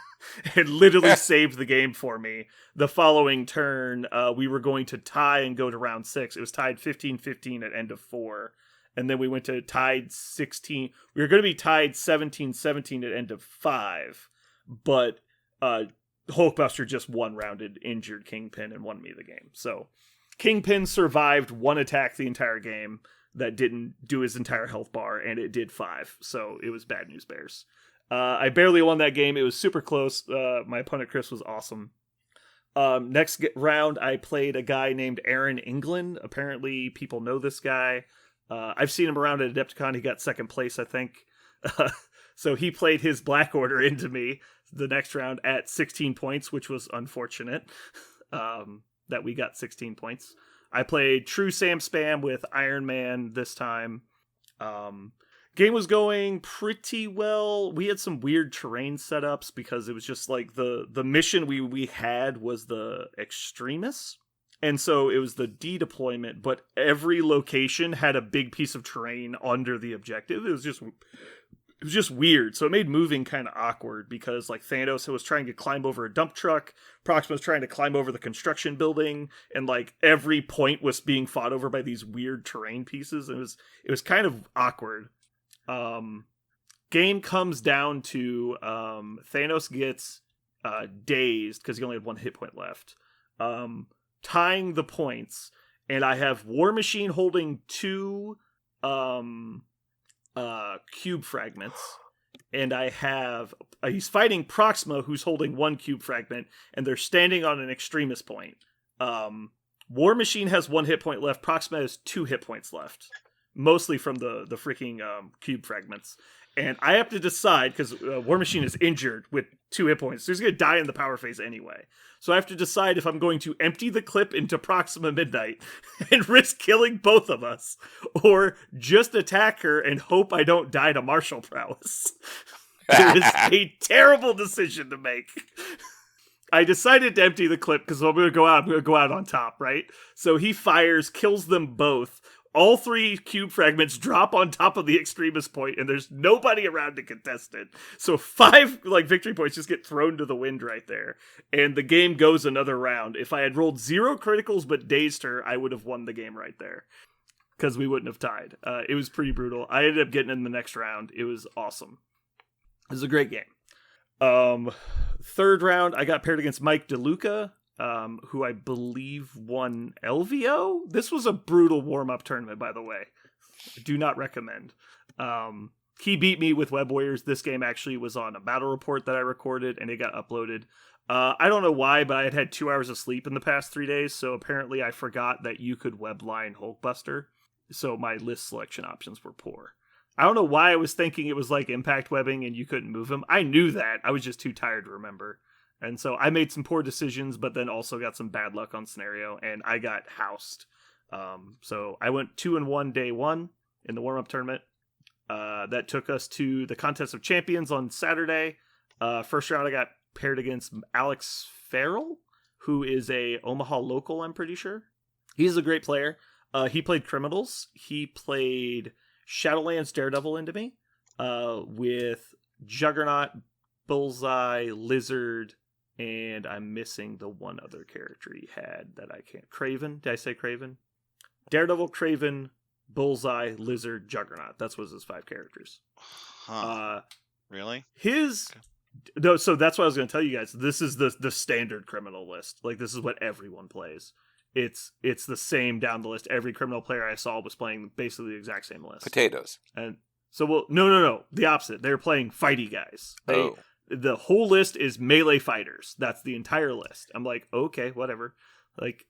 and literally saved the game for me. The following turn, we were going to tie and go to round 6. It was tied 15-15 at end of 4. And then we went to tied 16. We were going to be tied 17-17 at end of 5. But Hulkbuster just one-rounded, injured Kingpin, and won me the game. So Kingpin survived 1 attack the entire game that didn't do his entire health bar, and it did 5. So it was bad news bears. I barely won that game. It was super close. My opponent, Chris, was awesome. Next round, I played a guy named Aaron England. Apparently, people know this guy. I've seen him around at Adepticon. He got second place, I think. So he played his Black Order into me the next round at 16 points, which was unfortunate that we got 16 points. I played True Sam Spam with Iron Man this time. Game was going pretty well. We had some weird terrain setups because it was just like the mission we had was the Extremis. And so it was the D-deployment, but every location had a big piece of terrain under the objective. It was just weird. So it made moving kind of awkward because like Thanos was trying to climb over a dump truck, Proxima was trying to climb over the construction building, and like every point was being fought over by these weird terrain pieces. It was kind of awkward. Game comes down to Thanos gets dazed because he only had 1 hit point left. Tying the points, and I have War Machine holding 2 cube fragments, and he's fighting Proxima, who's holding one cube fragment, and they're standing on an extremist point. War Machine has 1 hit point left. Proxima has 2 hit points left, mostly from the freaking cube fragments. And I have to decide, because War Machine is injured with 2 hit points, so he's going to die in the power phase anyway. So I have to decide if I'm going to empty the clip into Proxima Midnight and risk killing both of us, or just attack her and hope I don't die to martial prowess. It is a terrible decision to make. I decided to empty the clip because I'm going to go out on top, right? So he fires, kills them both. All 3 cube fragments drop on top of the extremist point, and there's nobody around to contest it. So 5 victory points just get thrown to the wind right there, and the game goes another round. If I had rolled 0 criticals but dazed her, I would have won the game right there, because we wouldn't have tied. It was pretty brutal. I ended up getting in the next round. It was awesome. It was a great game. Third round, I got paired against Mike DeLuca, who I believe won LVO. This was a brutal warm-up tournament, by the way. Do not recommend. He beat me with Web Warriors. This game actually was on a battle report that I recorded, and it got uploaded. I don't know why, but I had 2 hours of sleep in the past 3 days, so apparently I forgot that you could webline Hulkbuster, so my list selection options were poor. I don't know why I was thinking it was like impact webbing and you couldn't move him. I knew that. I was just too tired to remember. And so I made some poor decisions, but then also got some bad luck on scenario, and I got housed. So I went 2-1 day 1 in the warm-up tournament. That took us to the Contest of Champions on Saturday. First round, I got paired against Alex Farrell, who is a Omaha local, I'm pretty sure. He's a great player. He played Criminals. He played Shadowlands Daredevil into me, with Juggernaut, Bullseye, Lizard, and I'm missing the one other character he had that I can't. Craven? Did I say Craven? Daredevil, Craven, Bullseye, Lizard, Juggernaut. That's was his 5 characters. Huh. Really? No, so that's what I was going to tell you guys. This is the standard criminal list. Like, this is what everyone plays. It's the same down the list. Every criminal player I saw was playing basically the exact same list. Potatoes. And so, well, no. The opposite. They're playing fighty guys. The whole list is melee fighters. That's the entire list. I'm like, okay, whatever. Like,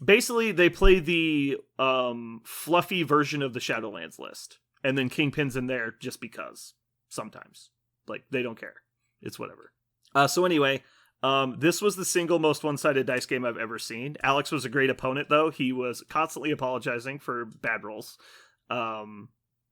basically they play the fluffy version of the Shadowlands list, and then Kingpin's in there just because. Sometimes, like, they don't care. It's whatever. So anyway. This was the single most one-sided dice game I've ever seen. Alex was a great opponent, though. He was constantly apologizing for bad rolls.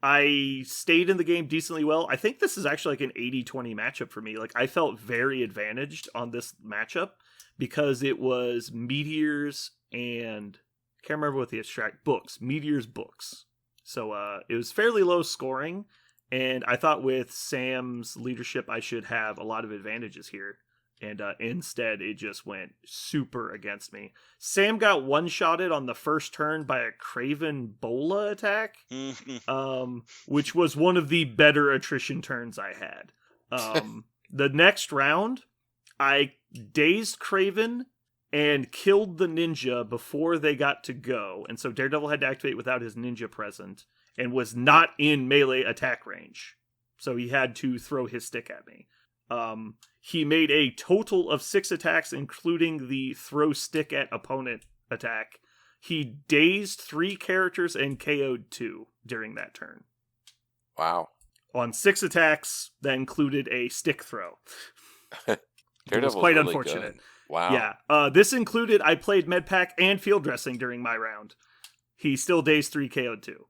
I stayed in the game decently well. I think this is actually like an 80-20 matchup for me. Like, I felt very advantaged on this matchup because it was Meteors and I can't remember what the abstract books. Meteors books. So it was fairly low scoring, and I thought with Sam's leadership I should have a lot of advantages here. And instead, it just went super against me. Sam got one-shotted on the first turn by a Craven Bola attack, which was one of the better attrition turns I had. The next round, I dazed Craven and killed the ninja before they got to go. And so Daredevil had to activate without his ninja present and was not in melee attack range. So he had to throw his stick at me. He made a total of 6 attacks, including the throw stick at opponent attack. He dazed 3 characters and KO'd 2 during that turn. Wow. On 6 attacks, that included a stick throw. It was quite really unfortunate. Good. Wow. Yeah. This included, I played medpack and field dressing during my round. He still dazed 3, KO'd 2.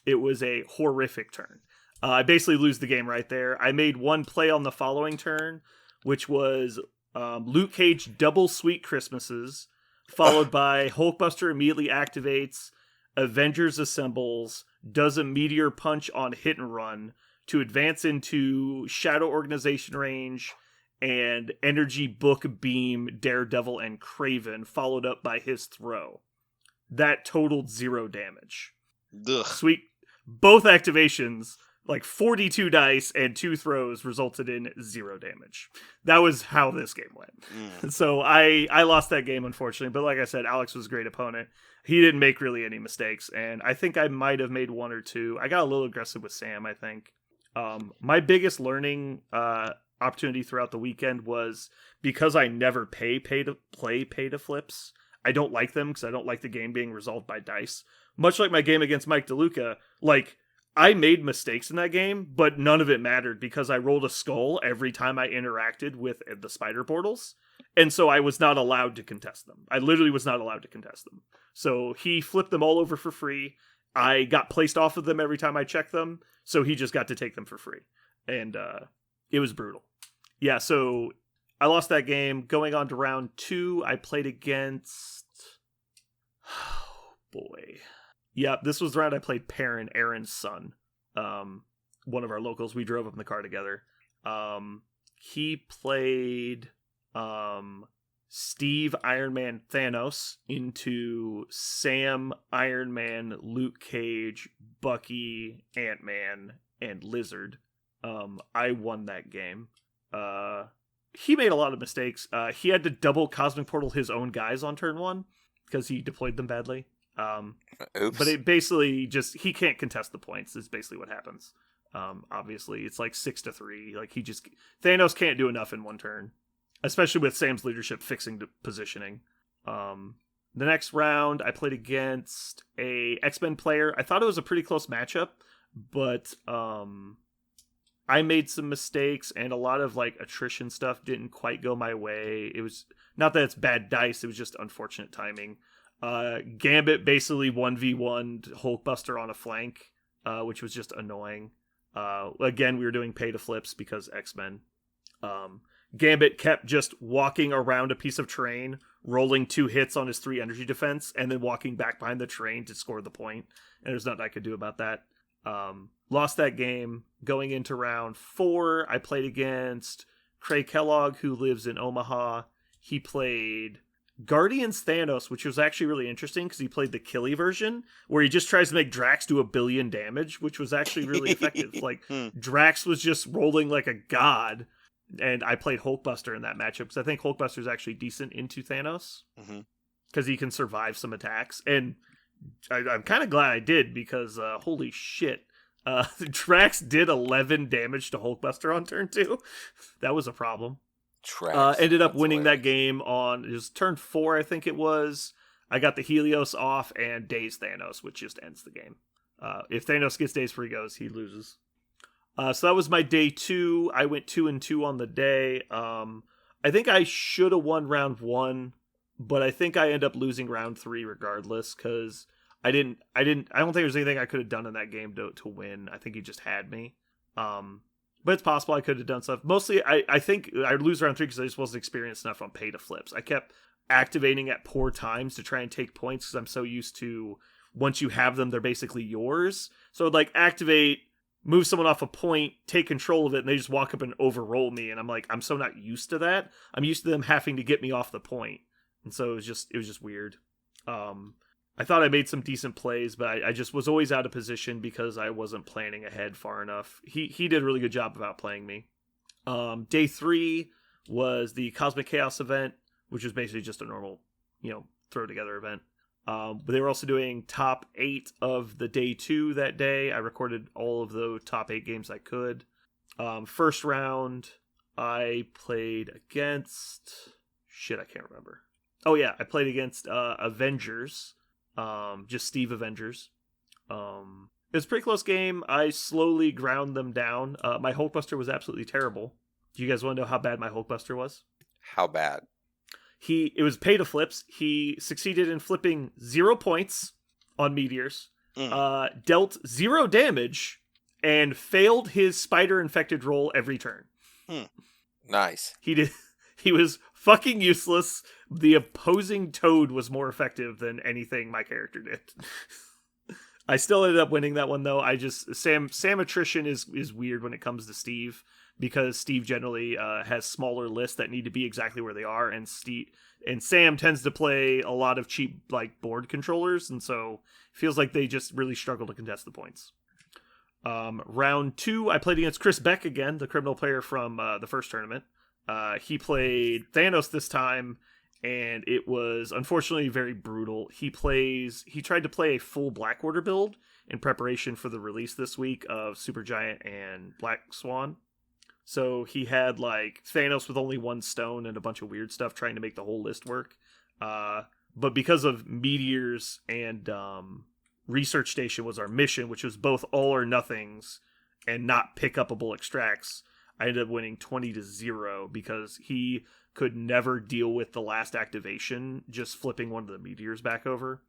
It was a horrific turn. I basically lose the game right there. I made one play on the following turn, which was Luke Cage double Sweet Christmases, followed by Hulkbuster immediately activates, Avengers assembles, does a meteor punch on hit and run to advance into Shadow Organization range, and Energy Book Beam, Daredevil, and Craven, followed up by his throw. That totaled 0 damage. Ugh. Sweet. Both activations, like 42 dice and 2 throws, resulted in 0 damage. That was how this game went. So I lost that game, unfortunately. But like I said, Alex was a great opponent. He didn't make really any mistakes. And I think I might have made 1 or 2. I got a little aggressive with Sam, I think. My biggest learning opportunity throughout the weekend was because I never pay to flips. I don't like them because I don't like the game being resolved by dice. Much like my game against Mike DeLuca, like I made mistakes in that game, but none of it mattered because I rolled a skull every time I interacted with the spider portals. And so I was not allowed to contest them. I literally was not allowed to contest them. So he flipped them all over for free. I got placed off of them every time I checked them. So he just got to take them for free. And it was brutal. Yeah, so I lost that game. Going on to round 2, I played against... Oh, boy. Yeah, this was the round I played Perrin, Aaron's son. One of our locals. We drove up in the car together. He played Steve Iron Man Thanos into Sam Iron Man, Luke Cage, Bucky, Ant-Man, and Lizard. I won that game. He made a lot of mistakes. He had to double Cosmic Portal his own guys on turn 1 because he deployed them badly. Oops. But it basically just, he can't contest the points is basically what happens. Obviously it's like 6-3. Like Thanos can't do enough in one turn, especially with Sam's leadership fixing the positioning. The next round I played against a X-Men player. I thought it was a pretty close matchup, but I made some mistakes and a lot of like attrition stuff didn't quite go my way. It was not that it's bad dice, it was just unfortunate timing. Gambit basically 1v1'd Hulkbuster on a flank, which was just annoying. Again, we were doing pay to flips because X-Men. Gambit kept just walking around a piece of terrain, rolling 2 hits on his 3 energy defense, and then walking back behind the terrain to score the point. And there's nothing I could do about that. Lost that game. Going into round 4, I played against Craig Kellogg, who lives in Omaha. He played Guardians Thanos, which was actually really interesting because he played the Killy version, where he just tries to make Drax do 1 billion damage, which was actually really effective. Like, Drax was just rolling like a god, and I played Hulkbuster in that matchup because I think Hulkbuster is actually decent into Thanos because he can survive some attacks. And I'm kind of glad I did because holy shit. Drax did 11 damage to Hulkbuster on turn 2. That was a problem. Ended up winning that game on his turn 4, I think it was. I got the Helios off and Daze Thanos, which just ends the game. If Thanos gets Daze before he goes, he loses. So that was my day 2. I went 2-2 on the day. I think I should have won round 1, but I think I end up losing round 3 regardless because I don't think there's anything I could have done in that game to win. I think he just had me. But it's possible I could have done stuff. Mostly, I think I'd lose round 3 because I just wasn't experienced enough on pay to flips. I kept activating at poor times to try and take points because I'm so used to once you have them, they're basically yours. So I'd like activate, move someone off a point, take control of it, and they just walk up and overroll me. And I'm like, I'm so not used to that. I'm used to them having to get me off the point. And so it was just weird. I thought I made some decent plays, but I just was always out of position because I wasn't planning ahead far enough. He did a really good job of outplaying me. Day 3 was the Cosmic Chaos event, which was basically just a normal, throw together event. But they were also doing top 8 of the day 2 that day. I recorded all of the top 8 games I could. First round, I played against... Shit, I can't remember. Oh yeah, I played against Avengers. Just Steve Avengers. It was a pretty close game. I slowly ground them down. My Hulkbuster was absolutely terrible. Do you guys want to know how bad my Hulkbuster was? How bad? It was pay to flips. He succeeded in flipping 0 points on meteors, dealt 0 damage, and failed his spider infected roll every turn. Nice. He was fucking useless. The opposing toad was more effective than anything my character did. I still ended up winning that one though. Sam attrition is weird when it comes to Steve because Steve generally has smaller lists that need to be exactly where they are, and Sam tends to play a lot of cheap like board controllers, and so it feels like they just really struggle to contest the points. Round 2, I played against Chris Beck again, the criminal player from the first tournament. He played Thanos this time, and it was unfortunately very brutal. He tried to play a full Blackwater build in preparation for the release this week of Supergiant and Black Swan. So he had like Thanos with only one stone and a bunch of weird stuff trying to make the whole list work. But because of meteors and research station was our mission, which was both all or nothings and not pick upable extracts, I ended up winning 20-0 because he could never deal with the last activation just flipping one of the meteors back over.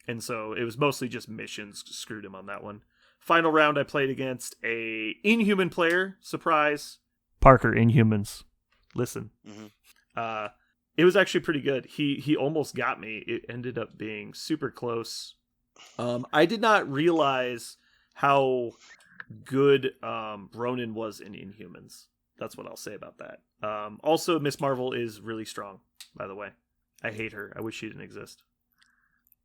And so it was mostly just missions screwed him on that one. Final round I played against a Inhuman player. Surprise. Parker, Inhumans. Listen. Mm-hmm. It was actually pretty good. He almost got me. It ended up being super close. I did not realize how good Ronan was in Inhumans. That's what I'll say about that. Also, Miss Marvel is really strong, by the way. I hate her. I wish she didn't exist.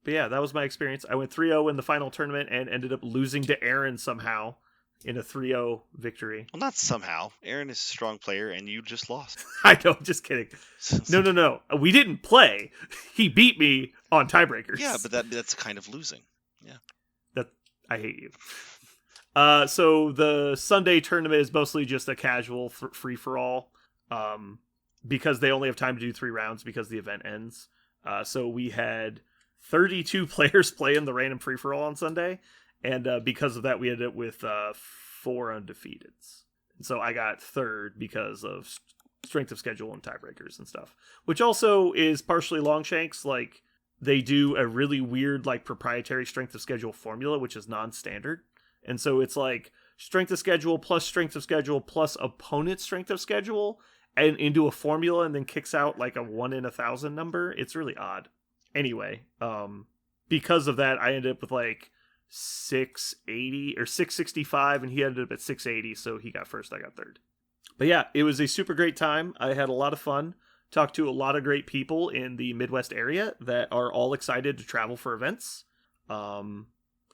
But yeah, that was my experience. I went 3-0 in the final tournament and ended up losing to Aaron somehow in a 3-0 victory. Well, not somehow. Aaron is a strong player, and you just lost. I know, just kidding. No. We didn't play. He beat me on tiebreakers. Yeah, but that's kind of losing. Yeah. I hate you. So the Sunday tournament is mostly just a casual free-for-all because they only have time to do 3 rounds because the event ends. So we had 32 players play in the random free-for-all on Sunday, and because of that, we ended up with 4 undefeateds. And so I got third because of strength of schedule and tiebreakers and stuff, which also is partially Longshanks. Like, they do a really weird, like, proprietary strength of schedule formula, which is non-standard. And so it's like strength of schedule plus opponent strength of schedule and into a formula and then kicks out like a 1 in 1,000 number. It's really odd. Anyway, because of that, I ended up with like 680 or 665 and he ended up at 680. So he got first, I got third. But yeah, it was a super great time. I had a lot of fun. Talked to a lot of great people in the Midwest area that are all excited to travel for events.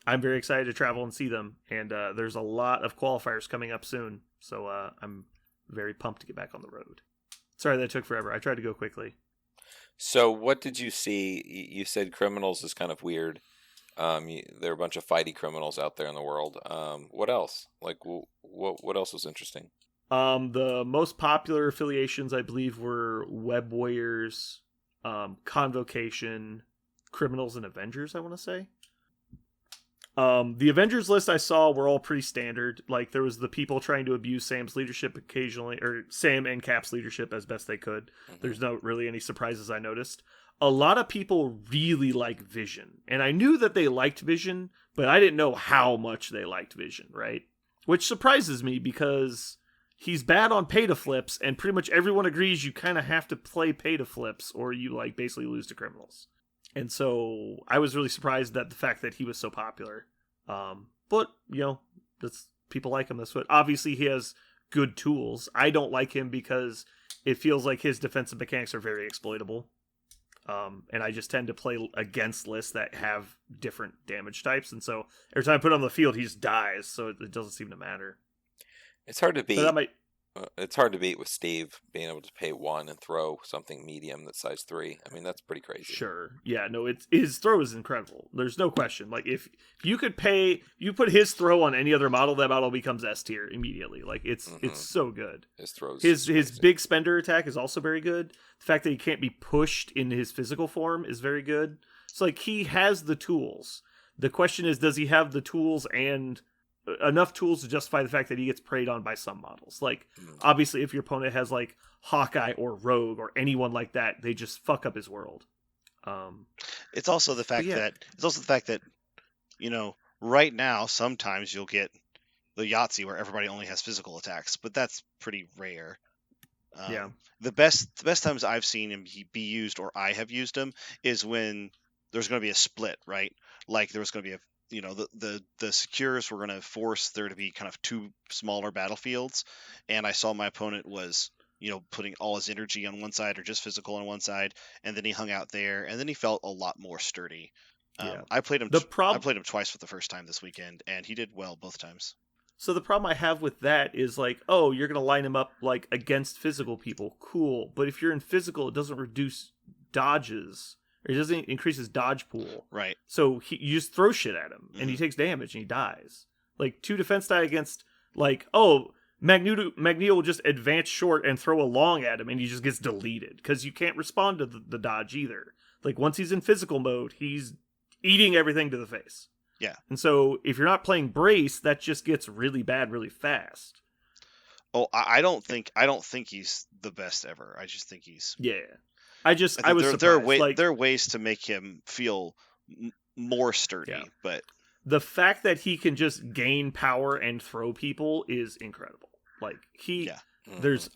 I'm very excited to travel and see them, and there's a lot of qualifiers coming up soon, so I'm very pumped to get back on the road. Sorry that took forever. I tried to go quickly. So what did you see? You said criminals is kind of weird. There are a bunch of fighty criminals out there in the world. What else? Like, what else was interesting? The most popular affiliations, I believe, were Web Warriors, Convocation, Criminals, and Avengers, I want to say. The Avengers list I saw were all pretty standard. Like, there was the people trying to abuse Sam's leadership occasionally, or Sam and Cap's leadership as best they could. Mm-hmm. There's not really any surprises I noticed. A lot of people really like Vision, and I knew that they liked Vision, but I didn't know how much they liked Vision, right? Which surprises me because he's bad on pay-to-flips, and pretty much everyone agrees you kind of have to play pay-to-flips or you like basically lose to criminals. And so I was really surprised at the fact that he was so popular. But, you know, that's, people like him. That's what, obviously he has good tools. I don't like him because it feels like his defensive mechanics are very exploitable. And I just tend to play against lists that have different damage types. And so every time I put him on the field, he just dies. So it doesn't seem to matter. It's hard to beat. So that might... It's hard to beat with Steve being able to pay 1 and throw something medium that's size 3. I mean, that's pretty crazy. Sure. Yeah, no, his throw is incredible. There's no question. Like, if you could you put his throw on any other model, that model becomes S tier immediately. Like, it's so good. His throws. His big spender attack is also very good. The fact that he can't be pushed in his physical form is very good. So, like, he has the tools. The question is, does he have the tools and enough tools to justify the fact that he gets preyed on by some models? Like, obviously, if your opponent has like Hawkeye or Rogue or anyone like that, they just fuck up his world. It's also the fact that you know, right now sometimes you'll get the Yahtzee where everybody only has physical attacks, but that's pretty rare. Yeah. The best times I've seen him be used, or I have used him, is when there's going to be a split, right? Like there was going to be the secures were going to force there to be kind of 2 smaller battlefields, and I saw my opponent was, putting all his energy on one side or just physical on one side, and then he hung out there, and then he felt a lot more sturdy. I played him. I played him twice for the first time this weekend, and he did well both times. So the problem I have with that is like, oh, you're going to line him up like against physical people. Cool. But if you're in physical, it doesn't reduce dodges, or he doesn't increase his dodge pool. Right. So you just throw shit at him, and he takes damage, and he dies. Like, 2 defense die against, like, Magneto will just advance short and throw a long at him, and he just gets deleted, because you can't respond to the dodge either. Like, once he's in physical mode, he's eating everything to the face. Yeah. And so, if you're not playing Brace, that just gets really bad really fast. Oh, I don't think he's the best ever. I just think he's... Yeah. I was surprised. There are ways to make him feel more sturdy, but... The fact that he can just gain power and throw people is incredible. Like,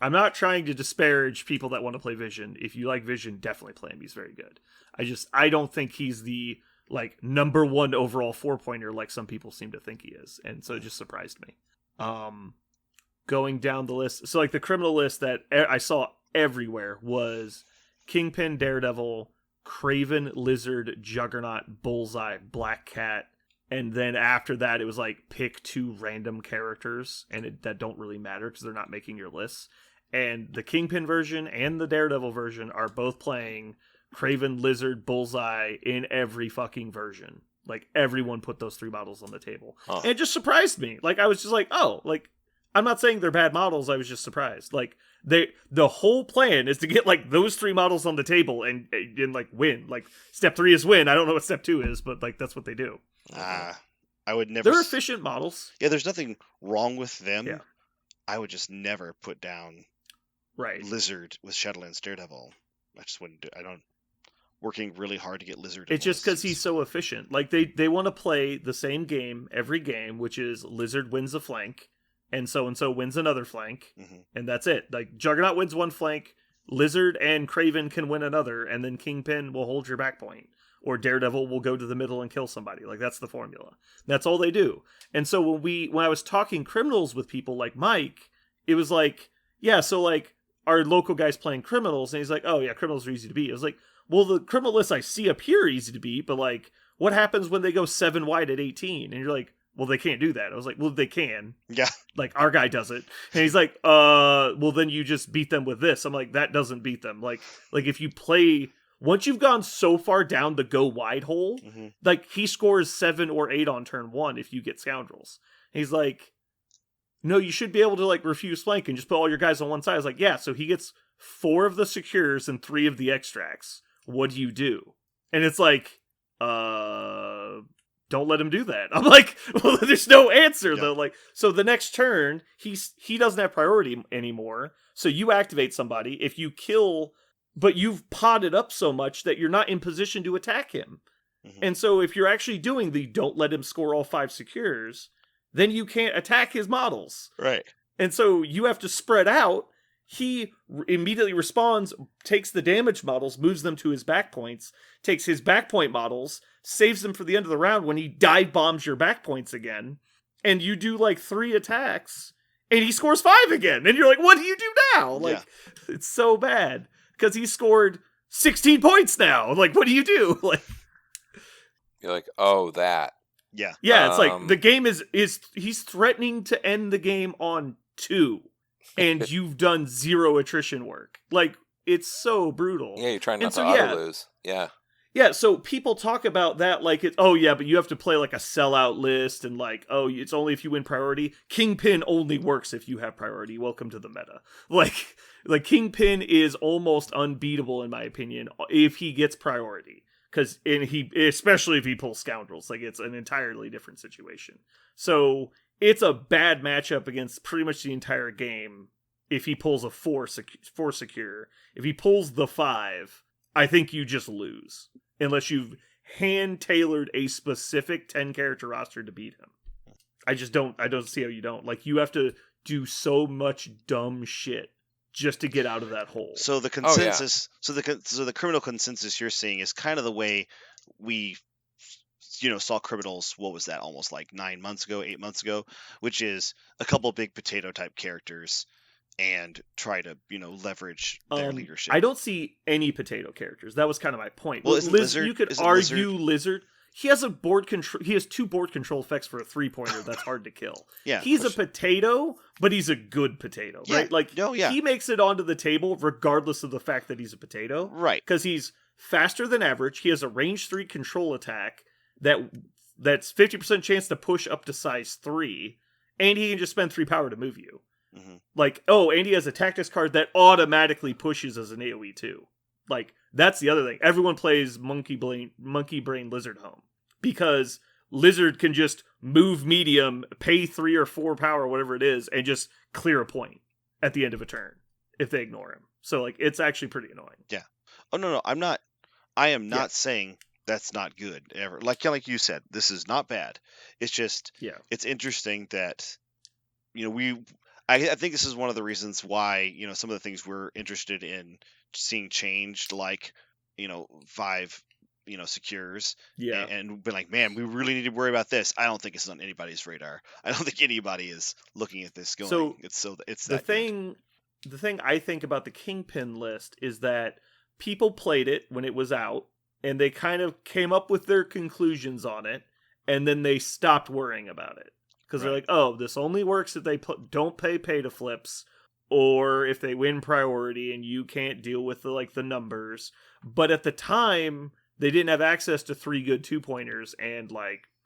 I'm not trying to disparage people that want to play Vision. If you like Vision, definitely play him. He's very good. I don't think he's the, like, number 1 overall 4-pointer like some people seem to think he is. And so it just surprised me. Going down the list. So, like, the criminal list that I saw everywhere was Kingpin, Daredevil, Kraven, Lizard, Juggernaut, Bullseye, Black Cat. And then after that, it was like, pick 2 random characters, and that don't really matter because they're not making your lists. And the Kingpin version and the Daredevil version are both playing Kraven, Lizard, Bullseye in every fucking version. Like, everyone put those 3 models on the table. Huh. And it just surprised me. Like, I was just like, oh, like, I'm not saying they're bad models, I was just surprised. Like, the whole plan is to get, like, those 3 models on the table and like, win. Like, step 3 is win. I don't know what step 2 is, but, like, that's what they do. I would never... They're efficient models. Yeah, there's nothing wrong with them. Yeah. I would just never put down Lizard with Shadowlands Daredevil. I just wouldn't do... working really hard to get Lizard. It's just because he's so efficient. Like, they want to play the same game every game, which is Lizard wins a flank, and so wins another flank, and that's it. Like, Juggernaut wins 1 flank, Lizard and Kraven can win another, and then Kingpin will hold your back point. Or Daredevil will go to the middle and kill somebody. Like, that's the formula. That's all they do. And so when I was talking criminals with people like Mike, it was like, yeah, so, like, our local guy's playing criminals, and he's like, oh yeah, criminals are easy to beat. I was like, well, the criminal lists I see up here are easy to beat, but, like, what happens when they go 7 wide at 18? And you're like, well, they can't do that. I was like, well, they can. Yeah. Like, our guy does it. And he's like, well, then you just beat them with this. I'm like, that doesn't beat them. Like if you play... Once you've gone so far down the go wide hole, like, he scores 7 or 8 on turn 1 if you get Scoundrels. And he's like, no, you should be able to, like, refuse flank and just put all your guys on one side. I was like, yeah, so he gets 4 of the secures and 3 of the extracts. What do you do? And it's like, don't let him do that. I'm like, well, there's no answer though. Like, so the next turn, he doesn't have priority anymore. So you activate somebody. If you kill... But you've potted up so much that you're not in position to attack him. And so if you're actually doing the don't let him score all 5 secures, then you can't attack his models. Right. And so you have to spread out. He immediately responds, takes the damage models, moves them to his back points, takes his back point models, saves them for the end of the round when he dive bombs your back points again. And you do, like, 3 attacks, and he scores 5 again. And you're like, what do you do now? Like, it's so bad. Because he scored 16 points now. Like, what do you do? Like, you're like, oh, that. Yeah. Yeah, it's like, the game is he's threatening to end the game on 2. And you've done 0 attrition work. Like, it's so brutal. Yeah, you're trying not to auto-lose. Yeah. Yeah, so people talk about that like, oh yeah, but you have to play like a sellout list, and like, oh, it's only if you win priority. Kingpin only works if you have priority. Welcome to the meta. Like Kingpin is almost unbeatable in my opinion if he gets priority, especially if he pulls Scoundrels. Like, it's an entirely different situation. So it's a bad matchup against pretty much the entire game if he pulls a 4 secure. If he pulls the 5, I think you just lose. Unless you've hand-tailored a specific 10-character roster to beat him. I don't see how you don't. Like, you have to do so much dumb shit just to get out of that hole. So the consensus, so the criminal consensus you're seeing is kind of the way we, saw criminals. What was that? Almost like 8 months ago, which is a couple big potato type characters and try to, leverage their leadership. I don't see any potato characters. That was kind of my point. Well, Lizard, you could argue Lizard. He has He has 2 board control effects for a 3-pointer that's hard to kill. Yeah, he's a potato, but he's a good potato, right? Like, he makes it onto the table regardless of the fact that he's a potato, right? Because he's faster than average. He has a range 3 control attack that's 50% chance to push up to size 3, and he can just spend 3 power to move you. Mhm. Like, oh, and he has a tactics card that automatically pushes as an AoE too. Like, that's the other thing. Everyone plays Monkey Brain Lizard Home because Lizard can just move medium, pay 3 or 4 power, whatever it is, and just clear a point at the end of a turn if they ignore him. So, like, it's actually pretty annoying. Yeah. Oh no, I am not Yeah. saying that's not good ever. Like you said, this is not bad. It's just it's interesting that I think this is one of the reasons why some of the things we're interested in seeing changed, like Vive secures, and been like, man, we really need to worry about this. I don't think it's on anybody's radar. I don't think anybody is looking at this going, it's the thing I think about the Kingpin list is that people played it when it was out, and they kind of came up with their conclusions on it, and then they stopped worrying about it. Because they're like, oh, this only works if they don't pay to flips, or if they win priority and you can't deal with the numbers. But at the time, they didn't have access to 3 good 2-pointers and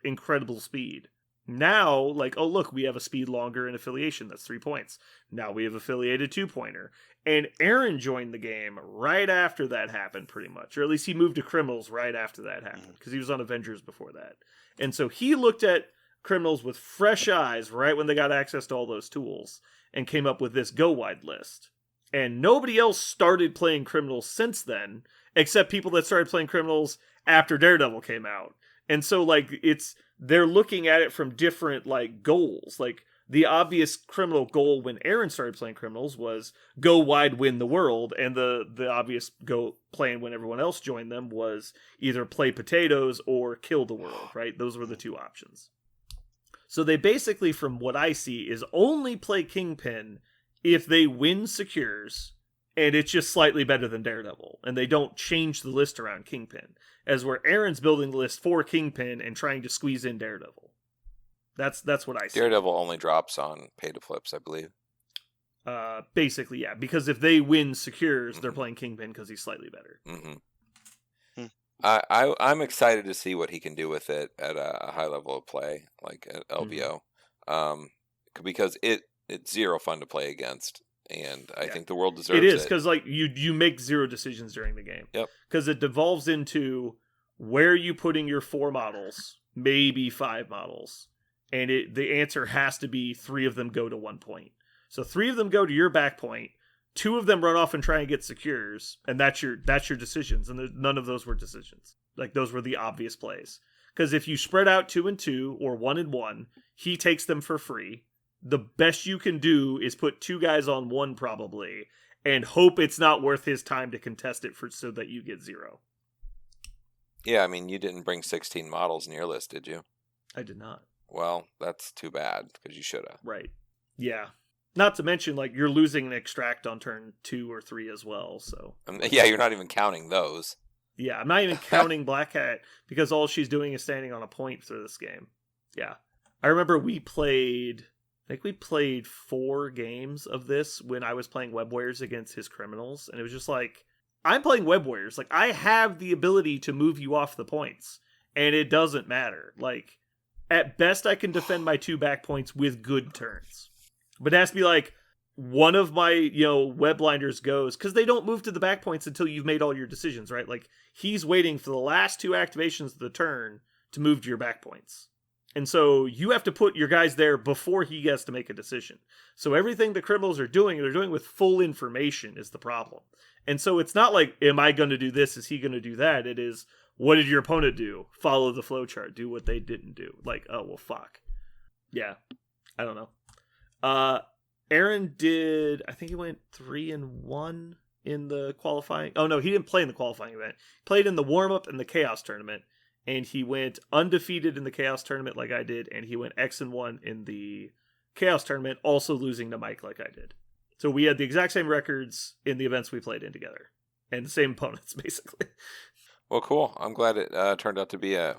incredible speed. Now, oh look, we have a speed longer and affiliation, that's 3 points. Now we have affiliated 2-pointer. And Aaron joined the game right after that happened, pretty much. Or at least he moved to Criminals right after that happened, because he was on Avengers before that. And so he looked at Criminals with fresh eyes right when they got access to all those tools and came up with this go wide list. And nobody else started playing Criminals since then, except people that started playing Criminals after Daredevil came out. And so they're looking at it from different goals. Like, the obvious Criminal goal when Aaron started playing Criminals was go wide, win the world, and the obvious go plan when everyone else joined them was either play potatoes or kill the world, right? Those were the 2 options. So they basically, from what I see, is only play Kingpin if they win secures, and it's just slightly better than Daredevil, and they don't change the list around Kingpin, as where Aaron's building the list for Kingpin and trying to squeeze in Daredevil. That's what I see. Daredevil only drops on pay to flips, I believe. Basically, yeah, because if they win secures, they're playing Kingpin because he's slightly better. Mm-hmm. I'm excited to see what he can do with it at a high level of play, like at LVO, because it's zero fun to play against, and I think the world deserves it. It is, because you make 0 decisions during the game. Yep. Because it devolves into where are you putting your 4 models, maybe 5 models, and the answer has to be 3 of them go to 1 point. So 3 of them go to your back point. 2 of them run off and try and get secures, and that's your decisions. And none of those were decisions. Those were the obvious plays. Because if you spread out 2 and 2 or 1 and 1, he takes them for free. The best you can do is put 2 guys on 1 probably, and hope it's not worth his time to contest it so that you get 0. Yeah, I mean, you didn't bring 16 models in your list, did you? I did not. Well, that's too bad, because you should have. Right. Yeah. Not to mention, you're losing an extract on turn 2 or 3 as well, so... Yeah, you're not even counting those. Yeah, I'm not even counting Black Hat, because all she's doing is standing on a point through this game. Yeah. I remember we played 4 games of this when I was playing Web Warriors against his Criminals, and it was just I'm playing Web Warriors. I have the ability to move you off the points, and it doesn't matter. At best, I can defend my 2 back points with good turns. But it has to be one of my, Webblinders goes, because they don't move to the back points until you've made all your decisions, right? He's waiting for the last 2 activations of the turn to move to your back points. And so you have to put your guys there before he gets to make a decision. So everything the Criminals are doing, they're doing with full information is the problem. And so it's not am I going to do this? Is he going to do that? It is, what did your opponent do? Follow the flowchart. Do what they didn't do. Oh, well, fuck. Yeah. I don't know. Aaron did, I think he went 3-1 in the qualifying. Oh no, he didn't play in the qualifying event. He played in the warm-up and the Chaos Tournament, and he went undefeated in the Chaos Tournament like I did, and he went X-1 in the Chaos Tournament, also losing to Mike like I did. So we had the exact same records in the events we played in together, and the same opponents, basically. Well, cool. I'm glad it turned out to be a,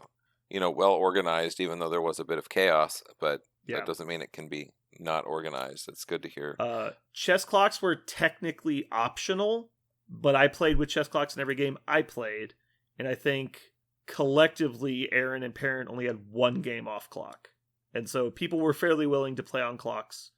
well organized, even though there was a bit of chaos, but that doesn't mean it can be not organized. It's good to hear. Chess clocks were technically optional, but I played with chess clocks in every game I played, and I think collectively Aaron and Parent only had one game off clock. And so people were fairly willing to play on clocks,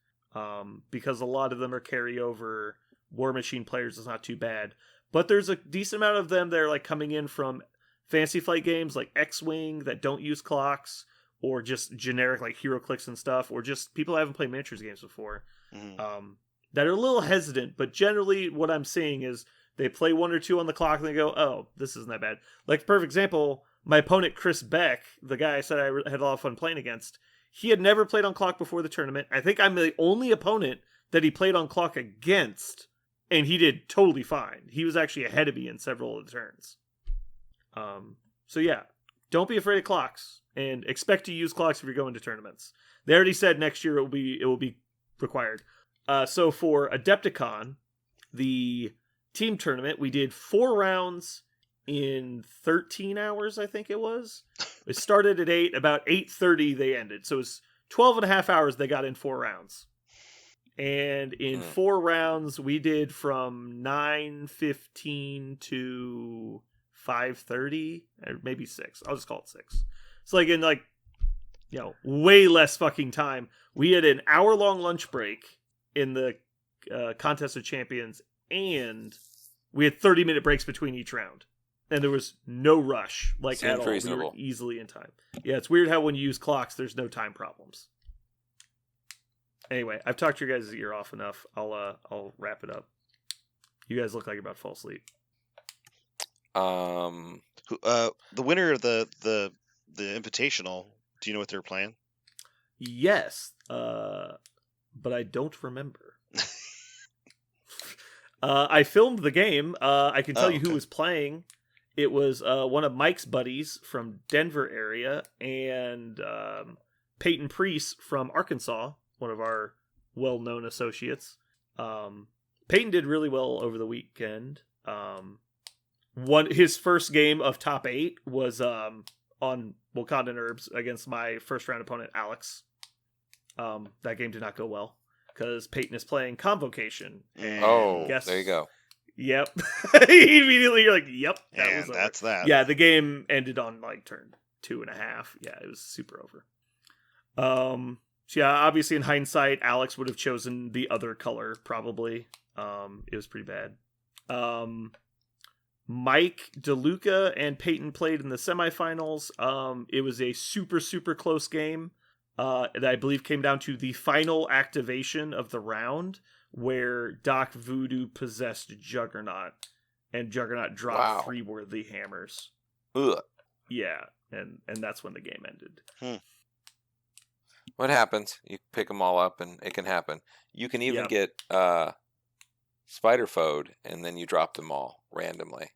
because a lot of them are carryover. War Machine players is not too bad. But there's a decent amount of them that are like coming in from Fantasy Flight games like X-Wing that don't use clocks, or just generic like HeroClix and stuff, or just people who haven't played miniatures games before, that are a little hesitant. But generally what I'm seeing is they play one or two on the clock and they go, oh, this isn't that bad. Like, perfect example, my opponent Chris Beck, the guy I said I had a lot of fun playing against, he had never played on clock before the tournament. I think I'm the only opponent that he played on clock against, and he did totally fine. He was actually ahead of me in several of the turns. So yeah, don't be afraid of clocks, and expect to use clocks if you're going to tournaments. They already said next year it will be required. So for Adepticon, the team tournament, we did 4 rounds in 13 hours, I think it was. It started at 8, about 8:30 they ended. So it was 12 and a half hours they got in 4 rounds. And in 4 rounds, we did from 9:15 to 5:30, or maybe 6. I'll just call it 6. So like in way less fucking time. We had an hour-long lunch break in the Contest of Champions, and we had 30-minute breaks between each round. And there was no rush, Seems at all. reasonable. We were easily in time. Yeah, it's weird how when you use clocks, there's no time problems. Anyway, I've talked your guys' ear off enough. I'll wrap it up. You guys look like you're about to fall asleep. The winner of the Invitational, do you know what they're playing? Yes, but I don't remember. I filmed the game. I can tell you who was playing. It was one of Mike's buddies from Denver area, and Peyton Priest from Arkansas, one of our well-known associates. Peyton did really well over the weekend. His first game of top 8 was on Wakandan Herbs against my first round opponent, Alex. That game did not go well because Peyton is playing Convocation. And there you go. Yep. Immediately you're like, yep, that's that. Yeah, the game ended on like turn 2.5. Yeah, it was super over. So yeah, obviously in hindsight, Alex would have chosen the other color, probably. It was pretty bad. Mike DeLuca and Peyton played in the semifinals. It was a super, super close game. That I believe came down to the final activation of the round, where Doc Voodoo possessed Juggernaut, and Juggernaut dropped 3 worthy hammers. Ugh. Yeah, and that's when the game ended. What happens? You pick them all up, and it can happen. You can even get Spider-Foed, and then you drop them all randomly.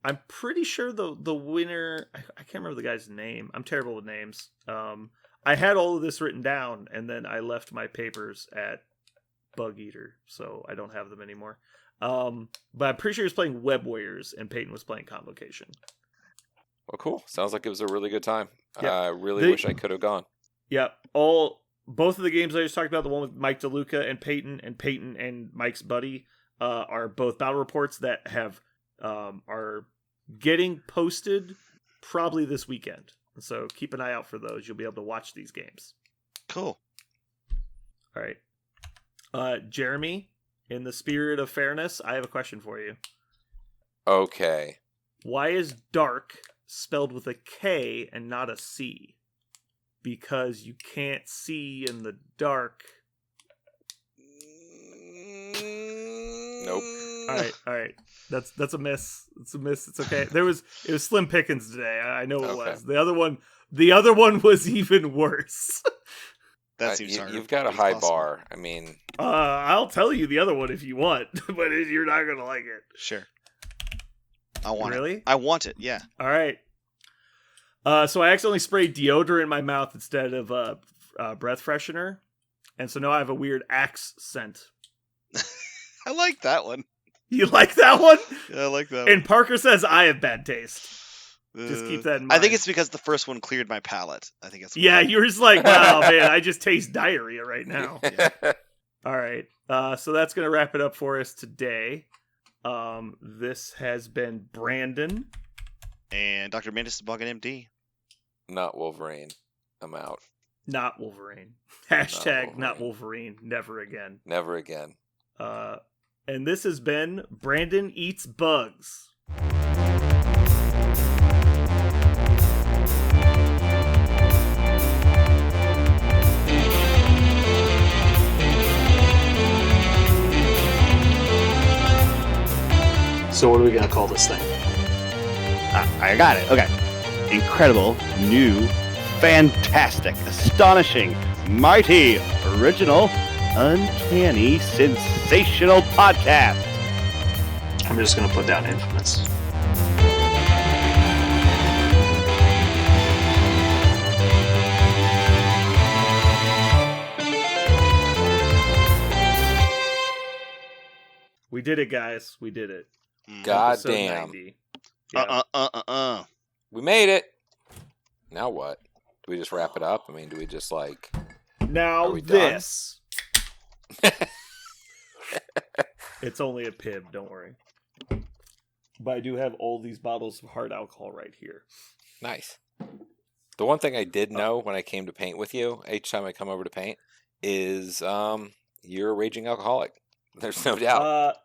I'm pretty sure the winner... I can't remember the guy's name. I'm terrible with names. I had all of this written down, and then I left my papers at Bug Eater, so I don't have them anymore. But I'm pretty sure he was playing Web Warriors, and Peyton was playing Convocation. Well, cool. Sounds like it was a really good time. Yep. I really wish I could have gone. Yeah, both of the games I just talked about, the one with Mike DeLuca and Peyton and Mike's buddy, are both battle reports that are getting posted probably this weekend. So keep an eye out for those. You'll be able to watch these games. Cool. All right. Jeremy, in the spirit of fairness, I have a question for you. Okay. Why is dark spelled with a K and not a C? Because you can't see in the dark. Nope. All right. That's a miss. It's a miss. It's okay. It was slim pickings today. I know it was. The other one was even worse. That seems hard. You've got a high bar. I mean, I'll tell you the other one if you want, but you're not gonna like it. Sure. I want really? it. I want it. Yeah. All right. So I accidentally sprayed deodorant in my mouth instead of breath freshener, and so now I have a weird Axe scent. I like that one. You like that one? Yeah, I like that one. And Parker says I have bad taste. Just keep that in mind. I think it's because the first one cleared my palate. I think it's. Yeah, you were just like, wow, man, I just taste diarrhea right now. Yeah. All right. So that's going to wrap it up for us today. This has been Brandon. And Dr. Mantis is Boggin MD. Not Wolverine. I'm out. Not Wolverine. Hashtag not Wolverine. Never again. Never again. And this has been Brandon Eats Bugs. So what are we going to call this thing? I got it. Okay. Incredible, new, fantastic, astonishing, mighty, original, uncanny, sensational podcast. I'm just going to put down infamous. We did it, guys. We did it. God Episode damn. 90. Yeah. We made it. Now what? Do we just wrap it up? I mean, do we just like... Now Are we done? this. It's only a pib, don't worry. But I do have all these bottles of hard alcohol right here. Nice. The one thing I did know when I came to paint with you, each time I come over to paint, is you're a raging alcoholic. There's no doubt.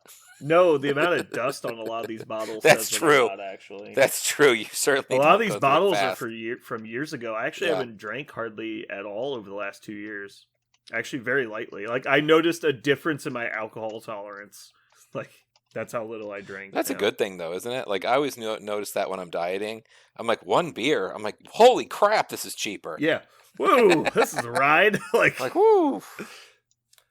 No, the amount of dust on a lot of these bottles. That's says true. A lot, actually. That's true. You certainly a lot of don't these go through it bottles are fast. from years ago. I actually haven't drank hardly at all over the last 2 years. Actually, very lightly. Like, I noticed a difference in my alcohol tolerance. Like, that's how little I drink. That's a good thing, though, isn't it? Like, I always notice that when I'm dieting. I'm like, one beer. I'm like, holy crap, this is cheaper. Yeah. Woo, this is a ride. Like, woo.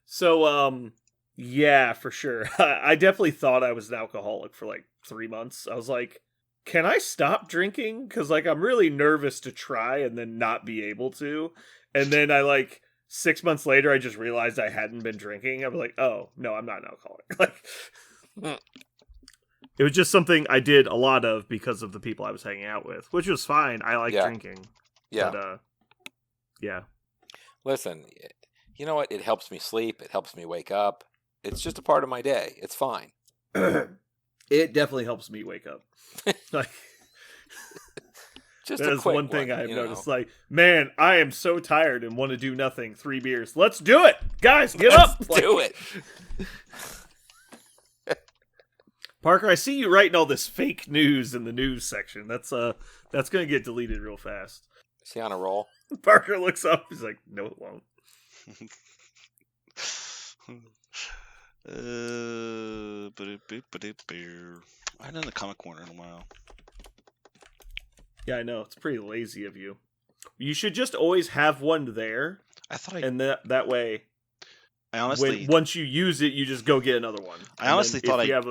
So, yeah, for sure. I definitely thought I was an alcoholic for like 3 months. I was like, can I stop drinking? Because, like, I'm really nervous to try and then not be able to. And then 6 months later, I just realized I hadn't been drinking. I was like, oh, no, I'm not an alcoholic. It was just something I did a lot of because of the people I was hanging out with, which was fine. I like drinking. Yeah. But, yeah. Listen, you know what? It helps me sleep. It helps me wake up. It's just a part of my day. It's fine. It definitely helps me wake up. Like, just that's a quick one thing I have you know. noticed. Like, man, I am so tired and want to do nothing. 3 beers. Let's do it, guys. Get up. Let's do it. Parker, I see you writing all this fake news in the news section. That's gonna get deleted real fast. Is he on a roll? Parker looks up. He's like, no, it won't. I haven't done the comic corner in a while. Yeah, I know. It's pretty lazy of you. You should just always have one there. I thought and that way, I honestly, once you use it, you just go get another one. I honestly thought I have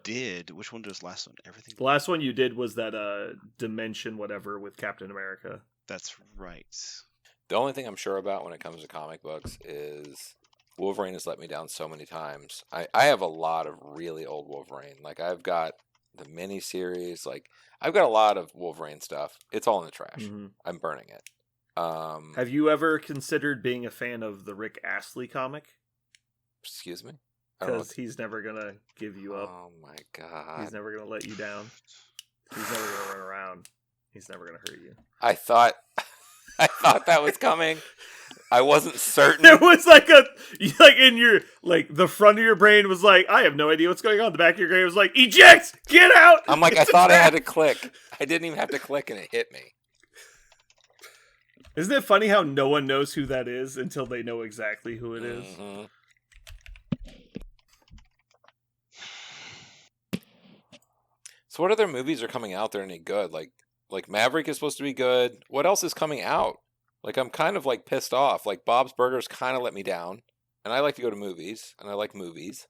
did. Which one was the last one? Everything. The last one you did was that Dimension whatever with Captain America. That's right. The only thing I'm sure about when it comes to comic books is Wolverine has let me down so many times. I have a lot of really old Wolverine. Like, I've got the miniseries. Like, I've got a lot of Wolverine stuff. It's all in the trash. Mm-hmm. I'm burning it. Have you ever considered being a fan of the Rick Astley comic? Excuse me? Because he's never going to give you up. Oh, my God. He's never going to let you down. He's never going to run around. He's never going to hurt you. I thought that was coming. I wasn't certain. There was in your, the front of your brain was like, I have no idea what's going on. The back of your brain was like, eject! Get out! I'm like, I thought I had to click. I didn't even have to click and it hit me. Isn't it funny how no one knows who that is until they know exactly who it is? Mm-hmm. So what other movies are coming out that are any good? Like Maverick is supposed to be good. What else is coming out? Like, I'm kind of pissed off. Like, Bob's Burgers kind of let me down. And I like to go to movies. And I like movies.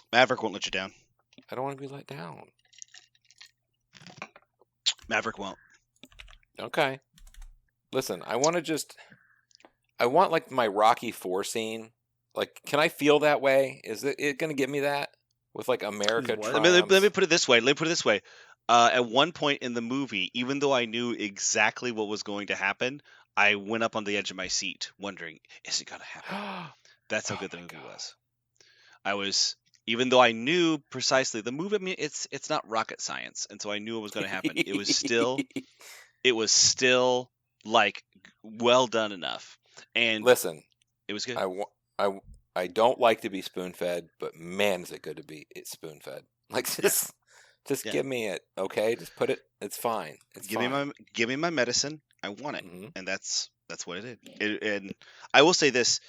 Maverick won't let you down. I don't want to be let down. Maverick won't. Okay. Listen, I want my Rocky 4 scene. Like, can I feel that way? Is it going to give me that? With America triumphs? Let me put it this way. At one point in the movie, even though I knew exactly what was going to happen, I went up on the edge of my seat, wondering, is it going to happen? That's how good the movie was. I was even though I knew precisely the movie. I mean, it's not rocket science, and so I knew it was going to happen. It was still like well done enough, and Listen, it was good. I don't like to be spoon fed, but man, is it good to be spoon fed. Like just Yeah. give me it, okay? Just put it. It's fine. It's Give fine. me my medicine. I want it, Mhm. and that's what it is. And I will say this: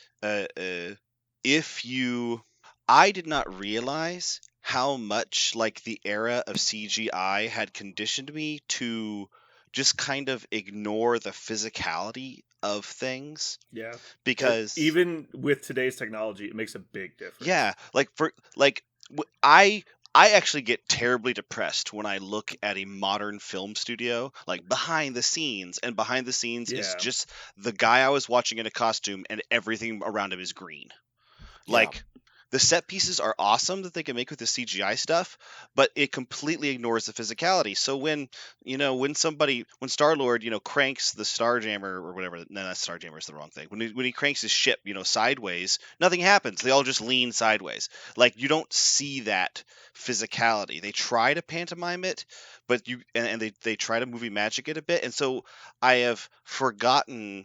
if you, I did not realize how much like the era of CGI had conditioned me to just kind of ignore the physicality of things Yeah. because Even with today's technology, it makes a big difference. yeah, like I actually get terribly depressed when I look at a modern film studio, like behind the scenes, and behind the scenes is Yeah. just the guy I was watching in a costume, and everything around him is green. Yeah. Like the set pieces are awesome that they can make with the CGI stuff, but it completely ignores the physicality. So when when Star-Lord cranks the Starjammer or whatever, no, not Starjammer is the wrong thing. When he cranks his ship sideways, nothing happens. They all just lean sideways. Like you don't see that physicality. They try to pantomime it, but they try to movie magic it a bit, and so I have forgotten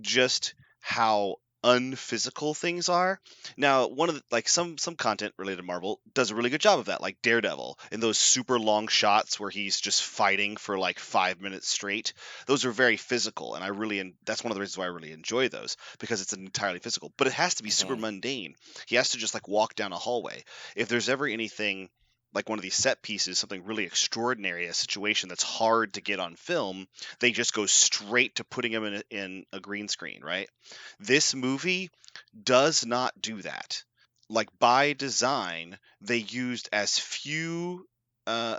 just how unphysical things are. Now, one of the, like some content related to Marvel does a really good job of that, like Daredevil in those super long shots where he's just fighting for like 5 minutes straight. Those are very physical, and that's one of the reasons why I really enjoy those because it's entirely physical. But it has to be super Mhm. mundane. He has to just like walk down a hallway. If there's ever anything like one of these set pieces, something really extraordinary, a situation that's hard to get on film, they just go straight to putting him in a green screen, right? This movie does not do that. Like by design, they used as few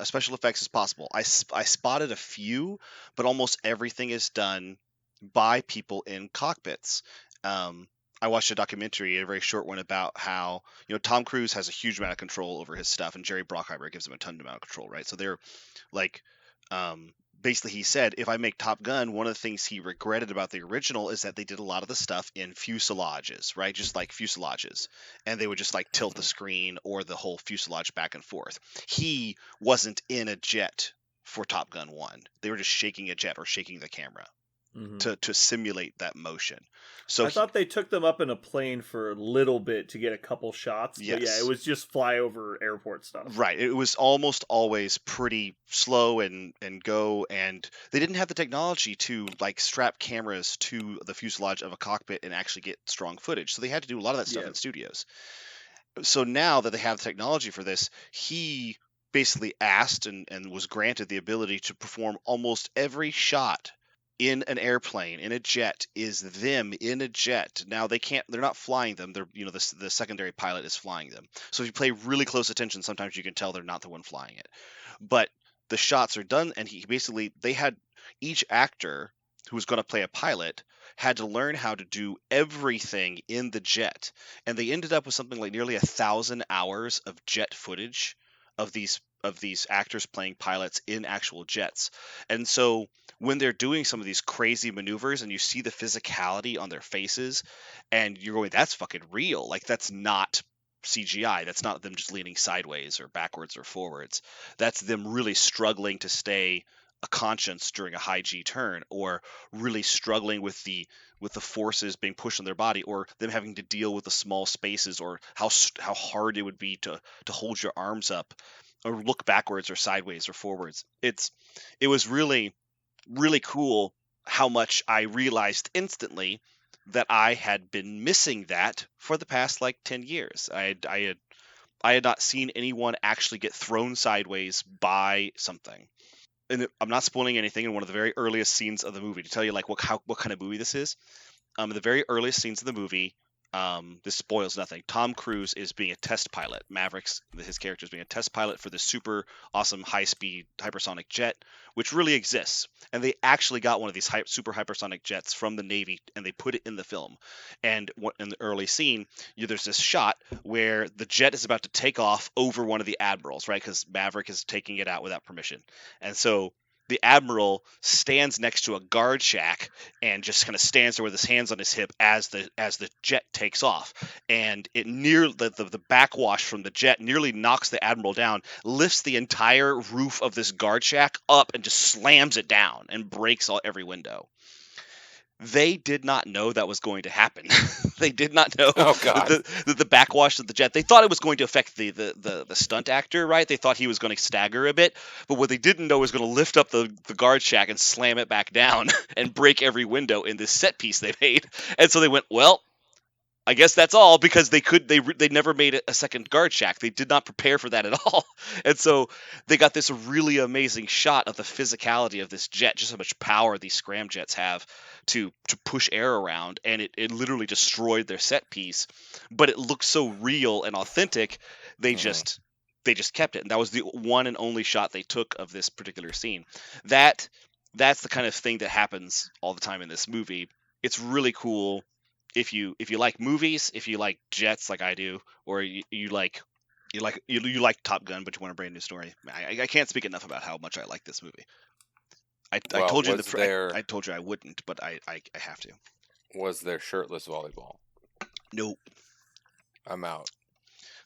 special effects as possible. I spotted a few, but almost everything is done by people in cockpits. I watched a documentary, a very short one, about how Tom Cruise has a huge amount of control over his stuff, and Jerry Bruckheimer gives him a ton amount of control, right? So they're like, basically, he said, if I make Top Gun, one of the things he regretted about the original is that they did a lot of the stuff in fuselages, right? Just like fuselages, and they would just like tilt the screen or the whole fuselage back and forth. He wasn't in a jet for Top Gun 1. They were just shaking a jet or shaking the camera to simulate that motion. So I thought they took them up in a plane for a little bit to get a couple shots. But yeah, yes. it was just flyover airport stuff. Right. It was almost always pretty slow and go, and they didn't have the technology to like strap cameras to the fuselage of a cockpit and actually get strong footage. So they had to do a lot of that stuff Yeah. in studios. So now that they have the technology for this, he basically asked and was granted the ability to perform almost every shot in an airplane, in a jet, is them in a jet. Now they're not flying them. They're the secondary pilot is flying them. So if you pay really close attention, sometimes you can tell they're not the one flying it. But the shots are done, and they had each actor who was going to play a pilot had to learn how to do everything in the jet, and they ended up with something like nearly 1,000 hours of jet footage of these actors playing pilots in actual jets. And so when they're doing some of these crazy maneuvers and you see the physicality on their faces and you're going, that's fucking real, like that's not CGI. That's not them just leaning sideways or backwards or forwards. That's them really struggling to stay a conscience during a high G turn, or really struggling with the forces being pushed on their body, or them having to deal with the small spaces, or how hard it would be to hold your arms up or look backwards or sideways or forwards. It was really cool how much I realized instantly that I had been missing that for the past like 10 years. I had not seen anyone actually get thrown sideways by something. And I'm not spoiling anything in one of the very earliest scenes of the movie to tell you like what kind of movie this is. In the very earliest scenes of the movie, this spoils nothing. Tom Cruise is being a test pilot. His character is being a test pilot for this super awesome high-speed hypersonic jet, which really exists. And they actually got one of these super hypersonic jets from the Navy, and they put it in the film. And in the early scene, there's this shot where the jet is about to take off over one of the admirals, right? Because Maverick is taking it out without permission. And so the Admiral stands next to a guard shack and just kind of stands there with his hands on his hip as the jet takes off. And it the backwash from the jet nearly knocks the Admiral down, lifts the entire roof of this guard shack up and just slams it down and breaks every window. They did not know that was going to happen. They did not know God. the backwash of the jet. They thought it was going to affect the stunt actor, right? They thought he was going to stagger a bit. But what they didn't know was going to lift up the guard shack and slam it back down and break every window in this set piece they made. And so they went, well, I guess that's all, because they never made a second guard shack. They did not prepare for that at all. And so they got this really amazing shot of the physicality of this jet, just how much power these scramjets have to push air around, and it literally destroyed their set piece. But it looked so real and authentic, they just kept it. And that was the one and only shot they took of this particular scene. That's the kind of thing that happens all the time in this movie. It's really cool. If you like movies, if you like jets like I do, or you like Top Gun, but you want a brand new story, I can't speak enough about how much I like this movie. I told you I told you I wouldn't, but I have to. Was there shirtless volleyball? Nope. I'm out.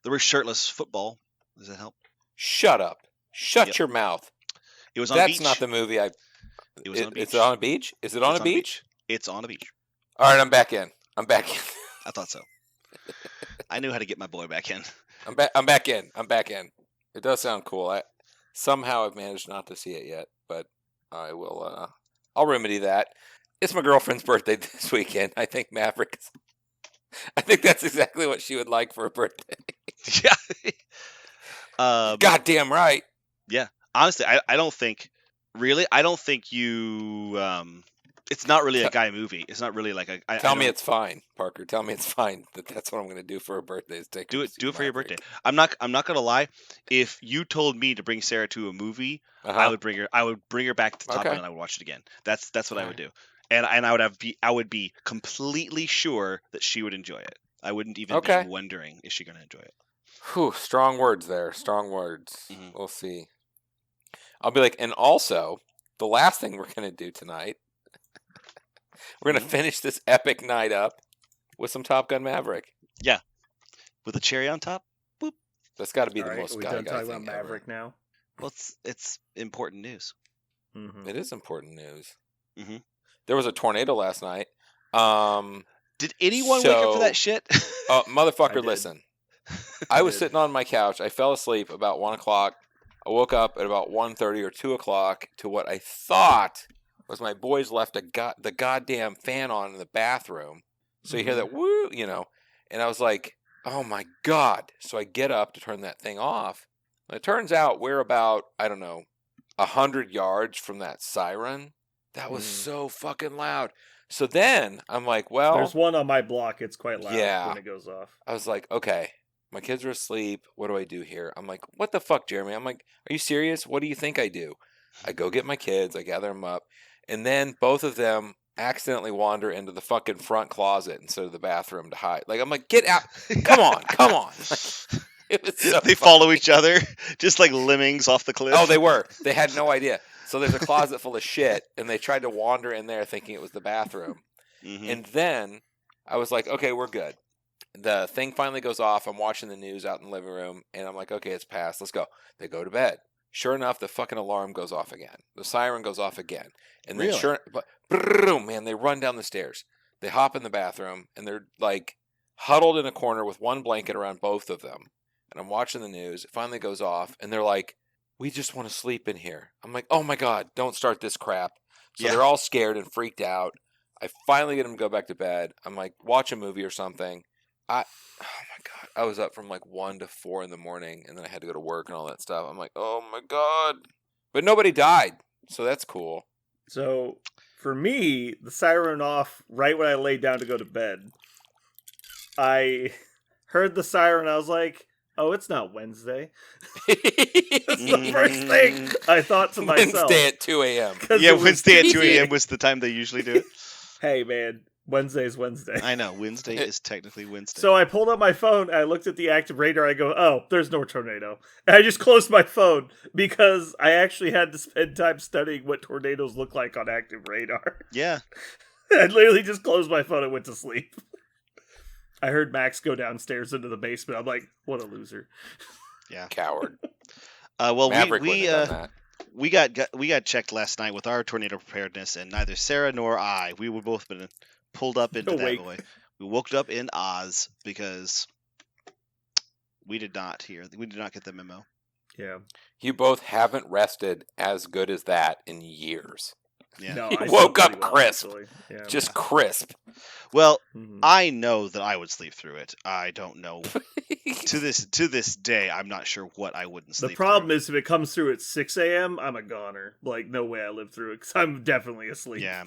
There was shirtless football. Does that help? Shut up. Shut your mouth. It was on a beach. That's not the movie It was on a beach. It's on a beach? Is it on a beach? It's on a beach. All right, I'm back in. I thought so. I knew how to get my boy back in. I'm back in. It does sound cool. Somehow I've managed not to see it yet, but I will. I'll remedy that. It's my girlfriend's birthday this weekend. I think I think that's exactly what she would like for a birthday. Yeah. Goddamn right. Yeah. Honestly, I don't think you. It's not really a guy movie. It's not really like a. Tell me it's fine, Parker. Tell me it's fine. That's what I'm going to do for her birthday. Is do it for your birthday. I'm not gonna lie. If you told me to bring Sarah to a movie, I would bring her back to Top Gun and I would watch it again. That's what I would do. And I would be completely sure that she would enjoy it. I wouldn't even be wondering, is she going to enjoy it? Whew, strong words there. Strong words. Mm-hmm. We'll see. I'll be like, and also the last thing we're going to do tonight. We're going to finish this epic night up with some Top Gun Maverick. Yeah. With a cherry on top? Boop. That's got to be All the right, most we guy done talking thing about Maverick ever. now? Well, it's important news. Mm-hmm. It is important news. Mm-hmm. There was a tornado last night. Did anyone wake up for that shit? Motherfucker, listen. I was sitting on my couch. I fell asleep about 1 o'clock. I woke up at about 1:30 or 2 o'clock to what I thought was my boys left the goddamn fan on in the bathroom. So you hear that woo, and I was like, oh my God. So I get up to turn that thing off. And it turns out we're about, 100 yards from that siren. That was so fucking loud. So then I'm like, well, there's one on my block. It's quite loud when it goes off. I was like, okay, my kids are asleep. What do I do here? I'm like, what the fuck, Jeremy? I'm like, are you serious? What do you think I do? I go get my kids. I gather them up. And then both of them accidentally wander into the fucking front closet instead of the bathroom to hide. Like, I'm like, get out. Come on. Like, it was so they follow each other, just like lemmings off the cliff. Oh, they were. They had no idea. So there's a closet full of shit, and they tried to wander in there thinking it was the bathroom. Mm-hmm. And then I was like, okay, we're good. The thing finally goes off. I'm watching the news out in the living room, and I'm like, okay, it's past. Let's go. They go to bed. Sure enough, the fucking alarm goes off again. The siren goes off again. And then man, they run down the stairs. They hop in the bathroom, and they're like huddled in a corner with one blanket around both of them. And I'm watching the news. It finally goes off, and they're like, we just want to sleep in here. I'm like, oh my God, don't start this crap. So they're all scared and freaked out. I finally get them to go back to bed. I'm like, watch a movie or something. Oh my God, I was up from like 1 to 4 in the morning, and then I had to go to work and all that stuff. I'm like, oh my God. But nobody died, so that's cool. So for me, the siren off right when I laid down to go to bed. I heard the siren. I was like, oh, it's not Wednesday. That's the first thing I thought to myself. Wednesday at 2 a.m. Yeah, Wednesday at 2 a.m. was the time they usually do it. Hey, man, Wednesday's Wednesday. I know Wednesday is technically Wednesday. So I pulled up my phone, I looked at the active radar, I go, oh, there's no tornado. And I just closed my phone because I actually had to spend time studying what tornadoes look like on active radar. Yeah. I literally just closed my phone and went to sleep. I heard Max go downstairs into the basement. I'm like, what a loser. Yeah. Coward. Well, Maverick wouldn't have done that. we got checked last night with our tornado preparedness, and neither Sarah nor I, we were both been pulled up into that Awake. boy. We woke up in Oz because we did not get the memo. Yeah. You both haven't rested as good as that in years. Yeah. No, You I woke slept up pretty well, crisp. actually. Yeah. Just crisp. Well, Mhm. I know that I would sleep through it. I don't know. to this day, I'm not sure what I wouldn't The sleep problem through. is if it comes through at 6 a.m., I'm a goner. Like, no way I live through it because I'm definitely asleep. Yeah.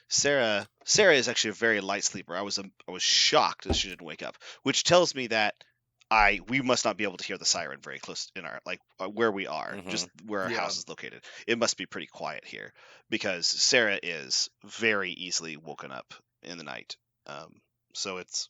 Sarah is actually a very light sleeper. I was shocked that she didn't wake up, which tells me that we must not be able to hear the siren very close in our where we are, Mhm. just where our Yeah. house is located. It must be pretty quiet here because Sarah is very easily woken up in the night. So it's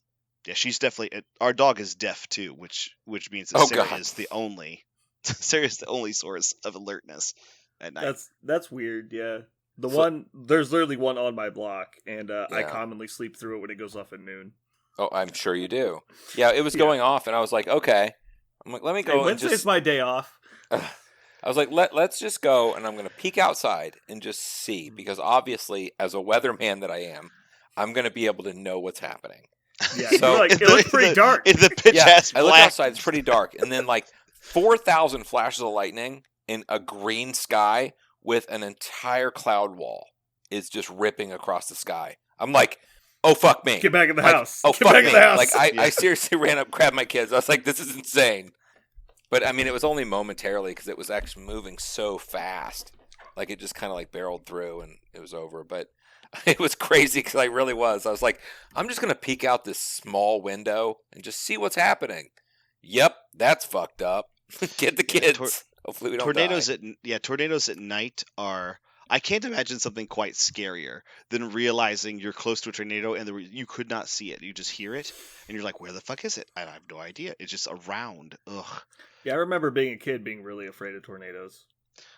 she's definitely our dog is deaf too, which means that Oh, Sarah God. is the only Sarah's the only source of alertness at night. That's weird, yeah. So- There's literally one on my block, and I Yeah. commonly sleep through it when it goes off at noon. Oh, I'm sure you do. Yeah, it was Yeah. going off, and I was like, okay. I'm like, let me Hey, go and Wednesday's just. my day off. I was like, let's just go, and I'm going to peek outside and just see, because obviously, as a weatherman that I am, I'm going to be able to know what's happening. Yeah, So- you're like, it looks pretty dark. In the pitch ass I look black. outside; it's pretty dark, and then like 4,000 flashes of lightning in a green sky with an entire cloud wall is just ripping across the sky. I'm like, oh fuck me! Get back in the Like, house. oh Get fuck back me! in the house. Like I Yeah. seriously ran up, grabbed my kids. I was like, this is insane. But I mean, it was only momentarily because it was actually moving so fast. Like it just kind of like barreled through and it was over. But it was crazy because I really was. I was like, I'm just gonna peek out this small window and just see what's happening. Yep, that's fucked up. Get the Yeah, kids. Hopefully we don't tornadoes die. tornadoes at night are. I can't imagine something quite scarier than realizing you're close to a tornado and you could not see it. You just hear it and you're like, where the fuck is it? I have no idea. It's just around. Ugh. Yeah, I remember being a kid being really afraid of tornadoes.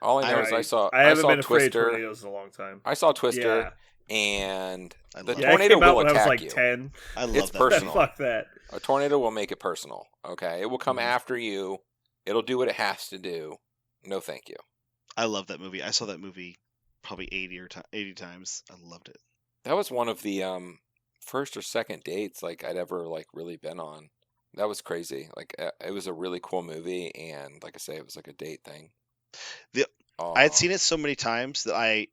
All I know is I haven't saw been afraid of Twister. tornadoes in a long time. I saw Twister, Yeah. and I the love Yeah, tornado it came out will when I was attack like you. 10. I love It's that. personal. Fuck that. A tornado will make it personal. Okay, it will come Mhm. after you. It'll do what it has to do. No, thank you. I love that movie. I saw that movie probably 80 times. I loved it. That was one of the first or second dates like I'd ever like really been on. That was crazy. Like it was a really cool movie, and like I say, it was like a date thing. The- I had seen it so many times that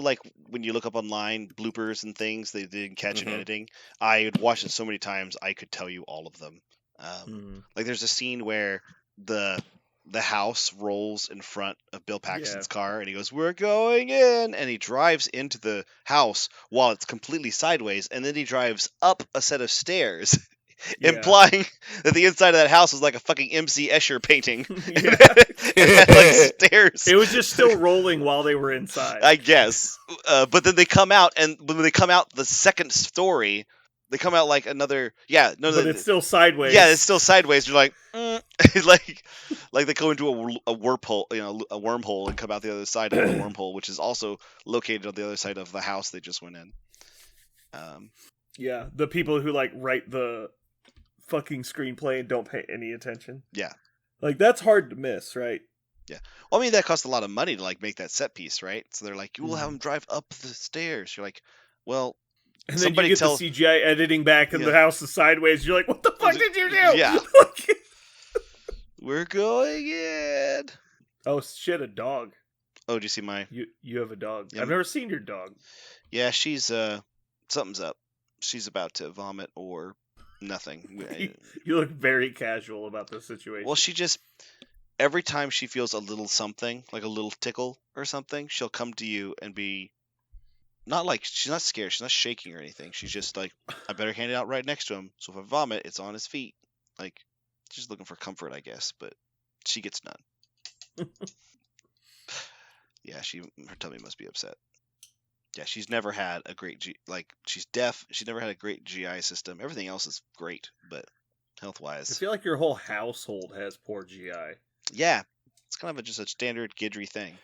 like when you look up online bloopers and things they didn't catch in Mhm. editing, I had watched it so many times I could tell you all of them. Mhm. Like there's a scene where the house rolls in front of Bill Paxton's car and he goes, "We're going in," and he drives into the house while it's completely sideways, and then he drives up a set of stairs, Yeah. implying that the inside of that house was like a fucking MC Escher painting. Yeah. It had like stairs. It was just still rolling while they were inside. I guess. But then they come out, and when they come out the second story, they come out like another. Yeah, no, but it's still sideways. yeah, it's still sideways. You're like, like they go into a wormhole, a wormhole, and come out the other side of the wormhole, which is also located on the other side of the house they just went in. Yeah, the people who like write the fucking screenplay and don't pay any attention. Yeah. Like that's hard to miss, right? Well, I mean, that cost a lot of money to like make that set piece, right? So they're like, you will have them drive up the stairs. You're like, well, And then somebody you get tell. the CGI editing back and the Yeah. house is sideways. You're like, what the fuck did you do? Yeah. We're going in. Oh shit, a dog. Oh, do you see my? You have a dog. Yeah. I've never seen your dog. Yeah, she's something's up. She's about to vomit or nothing. You look very casual about the situation. Well, she just every time she feels a little something, like a little tickle or something, she'll come to you and be not like she's not scared, she's not shaking or anything. She's just like, I better hand it out right next to him, so if I vomit, it's on his feet. Like she's looking for comfort, I guess, but she gets none. Yeah, her tummy must be upset. Yeah, she's never had a great she's deaf. She's never had a great GI system. Everything else is great, but health I wise, feel like your whole household has poor GI. yeah, it's kind of just a standard Geekery thing.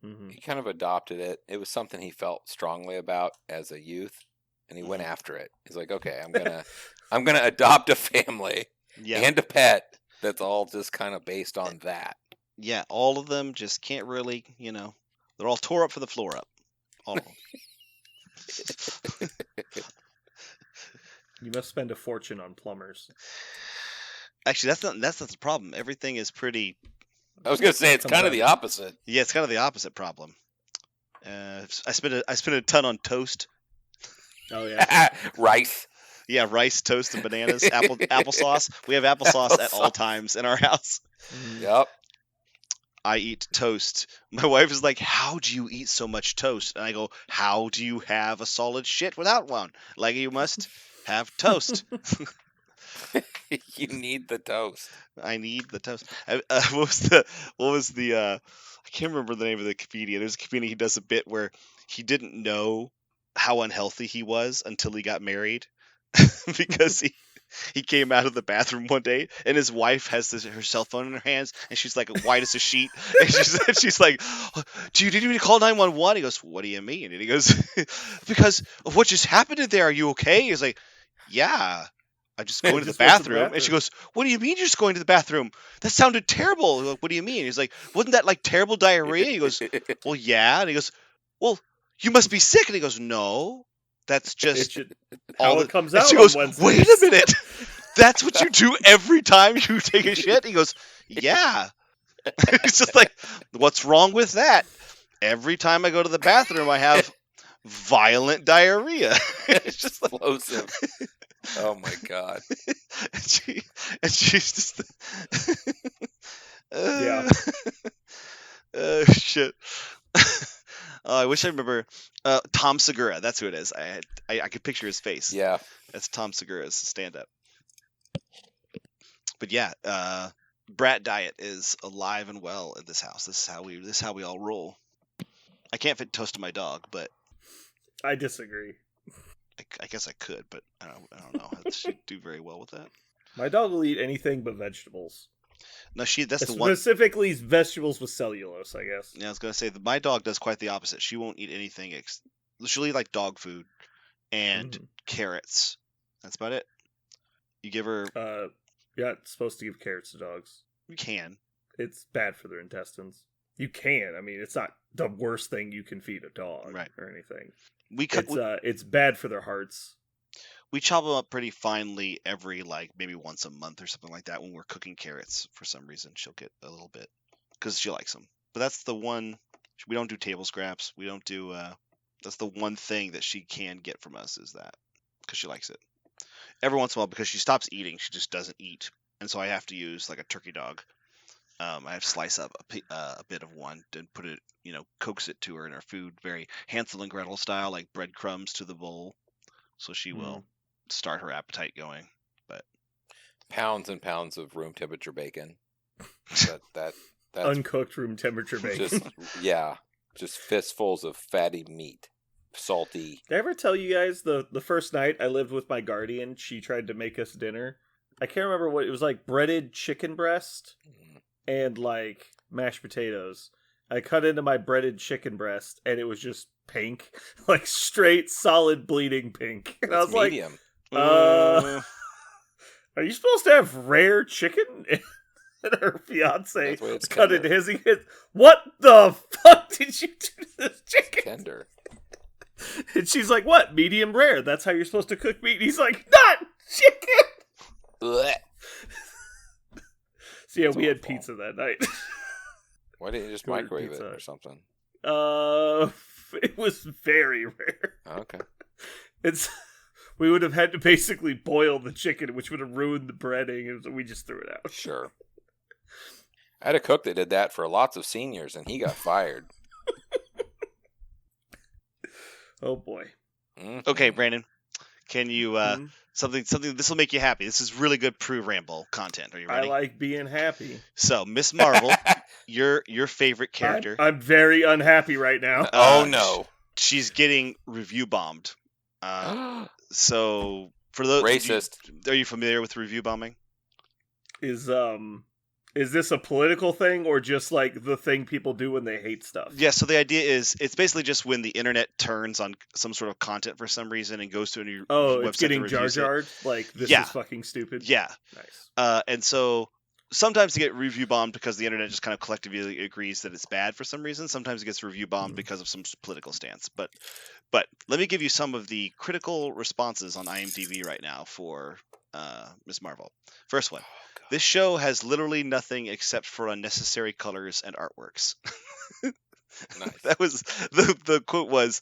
Mm-hmm. He kind of adopted it. It was something he felt strongly about as a youth, and he went after it. He's like, okay, I'm gonna adopt a family Yeah, and a pet that's all just kind of based on that. yeah, all of them just can't really, they're all tore up for the floor up. All of them. You must spend a fortune on plumbers. Actually, that's not the problem. Everything is pretty. I was gonna say it's Comes kind out. of the opposite. Yeah, it's kind of the opposite problem. I spent a ton on toast. Oh yeah. Rice. Yeah, rice, toast, and bananas. Applesauce. We have applesauce at all times in our house. Yep. I eat toast. My wife is like, "How do you eat so much toast?" And I go, "How do you have a solid shit without one? Like you must have toast." You need the toast. I need the toast. What was the? I can't remember the name of the comedian. There's a comedian who does a bit where he didn't know how unhealthy he was until he got married, because he came out of the bathroom one day and his wife has her cell phone in her hands and she's like white as a sheet and she's like, "Do you need me to call 911?" He goes, "What do you mean?" And he goes, "Because of what just happened in there. Are you okay?" He's like, "Yeah, I just going to the Just went to the bathroom." And she bathroom. goes, "What do you mean you're just going to the bathroom? That sounded terrible." Like, "What do you mean?" He's like, "Wasn't that like terrible diarrhea?" He goes, "Well, yeah." And he goes, "Well, you must be sick." And he goes, "No, that's It just should, all how the." it comes And out she on goes, Wednesdays. "Wait a minute, that's what you do every time you take a shit?" He goes, "Yeah." It's just like, what's wrong with that? Every time I go to the bathroom, I have violent diarrhea. It's just like, Explosive. Oh my god. and she's just, Yeah. shit. I wish I remember Tom Segura. That's who it is. I could picture his face. Yeah. That's Tom Segura's stand-up. But yeah, brat diet is alive and well in this house. This is how we all roll. I can't fit toast to my dog, but I disagree. I guess I could, but I don't know. She'd do very well with that. My dog will eat anything but vegetables. No, that's the one. Specifically, vegetables with cellulose, I guess. Yeah, I was gonna say that my dog does quite the opposite. She won't eat anything. She'll eat like dog food and carrots. That's about it. You give her. You're not supposed to give carrots to dogs. You can. It's bad for their intestines. You can. I mean, it's not the worst thing you can feed a dog, Right. or anything. We It's bad for their hearts. we chop them up pretty finely every maybe once a month or something like that when we're cooking carrots. For some reason, she'll get a little bit because she likes them. But that's the one. We don't do table scraps. We don't do. That's the one thing that she can get from us is that because she likes it. Every once in a while, because she stops eating, she just doesn't eat, and so I have to use like a turkey dog. I have to slice up a bit of one and put it, coax it to her in her food, very Hansel and Gretel style, like breadcrumbs to the bowl, so she will start her appetite going. But Pounds and pounds of room temperature bacon. That's Uncooked room temperature bacon. just fistfuls of fatty meat, salty. Did I ever tell you guys the first night I lived with my guardian, she tried to make us dinner? I can't remember what it was, like breaded chicken breast and like mashed potatoes. I cut into my breaded chicken breast and it was just pink, like straight solid bleeding pink. And I was medium. like, are you supposed to have rare chicken? And her fiance That's why it's cut tender. into his. He goes, "What the fuck did you do to this chicken?" Tender. And she's like, "What? Medium rare. That's how you're supposed to cook meat." And he's like, "Not chicken." Blech. So yeah, That's we had awful. pizza that night. Why didn't you just Ordered microwave pizza. it or something? It was very rare. Okay. We would have had to basically boil the chicken, which would have ruined the breading, and so we just threw it out. Sure. I had a cook that did that for lots of seniors, and he got fired. Oh boy. Mhm. okay, Brandon, can you something? This will make you happy. This is really good Prue Ramble content. Are you I ready? like being happy. So, Miss Marvel, your favorite character. I'm very unhappy right now. Oh no. she's getting review bombed. So for those Racist. are you familiar with review bombing? Is this a political thing or just like the thing people do when they hate stuff? Yeah, so the idea is it's basically just when the internet turns on some sort of content for some reason and goes to a new website it's getting that Jar reviews it. Jarred? Like, this Yeah. is fucking stupid? Yeah. Nice. And so sometimes they get review bombed because the internet just kind of collectively agrees that it's bad for some reason. Sometimes it gets review bombed because of some political stance. But let me give you some of the critical responses on IMDb right now for Ms. Marvel. First one. This show has literally nothing except for unnecessary colors and artworks. Nice. That was the quote was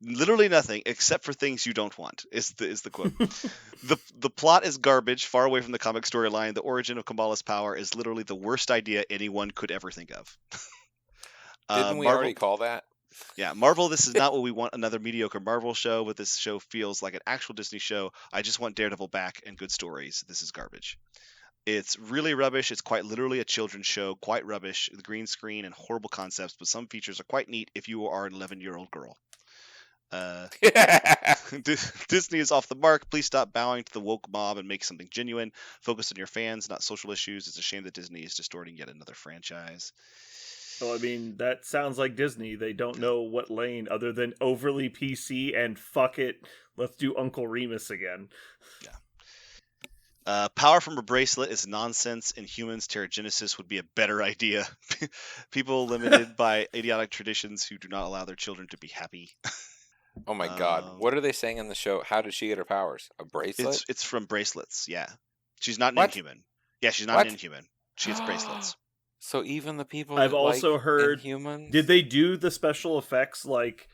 literally nothing except for things you don't want is the quote. The plot is garbage, far away from the comic storyline. The origin of Kamala's power is literally the worst idea anyone could ever think of. Didn't we Marvel, already call that? Yeah, Marvel, this is not what we want, another mediocre Marvel show, but this show feels like an actual Disney show. I just want Daredevil back and good stories. This is garbage. It's really rubbish. It's quite literally a children's show, quite rubbish. The green screen and horrible concepts, but some features are quite neat if you are an 11-year-old girl. Disney is off the mark. Please stop bowing to the woke mob and make something genuine. Focus on your fans, not social issues. It's a shame that Disney is distorting yet another franchise. Well, I mean, that sounds like Disney. They don't know what lane other than overly PC and fuck it, let's do Uncle Remus again. Yeah. Power from a bracelet is nonsense. In humans, Terrigenesis would be a better idea. People limited by idiotic traditions who do not allow their children to be happy. Oh my god. What are they saying in the show? How did she get her powers? A bracelet? It's from bracelets, yeah. She's not an What? Inhuman. Yeah, she's not What? an Inhuman. She has bracelets. So even the people I've that also like heard. Inhumans? Did they do the special effects like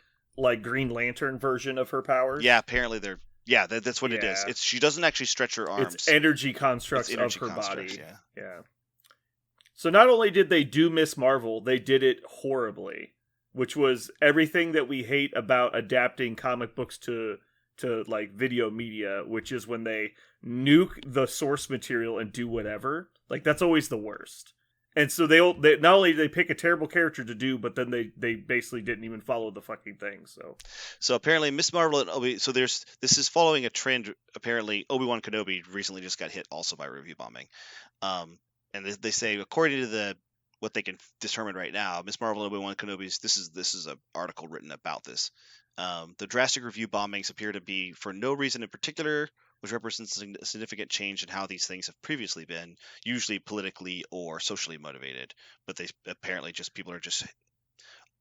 Green Lantern version of her powers? Yeah, apparently they're... Yeah, that's what it is. Yeah. She doesn't actually stretch her arms. It's energy constructs It's energy of her constructs, body. yeah. So not only did they do Miss Marvel, they did it horribly, which was everything that we hate about adapting comic books to like video media, which is when they nuke the source material and do whatever. Like, that's always the worst. And so they not only did they pick a terrible character to do, but then they basically didn't even follow the fucking thing. So apparently Miss Marvel and Obi. So this is following a trend. Apparently Obi-Wan Kenobi recently just got hit also by review bombing, and they say according to what they can determine right now, Miss Marvel and Obi-Wan Kenobi's. This is an article written about this. The drastic review bombings appear to be for no reason in particular, which represents a significant change in how these things have previously been, usually politically or socially motivated. But they apparently people are just...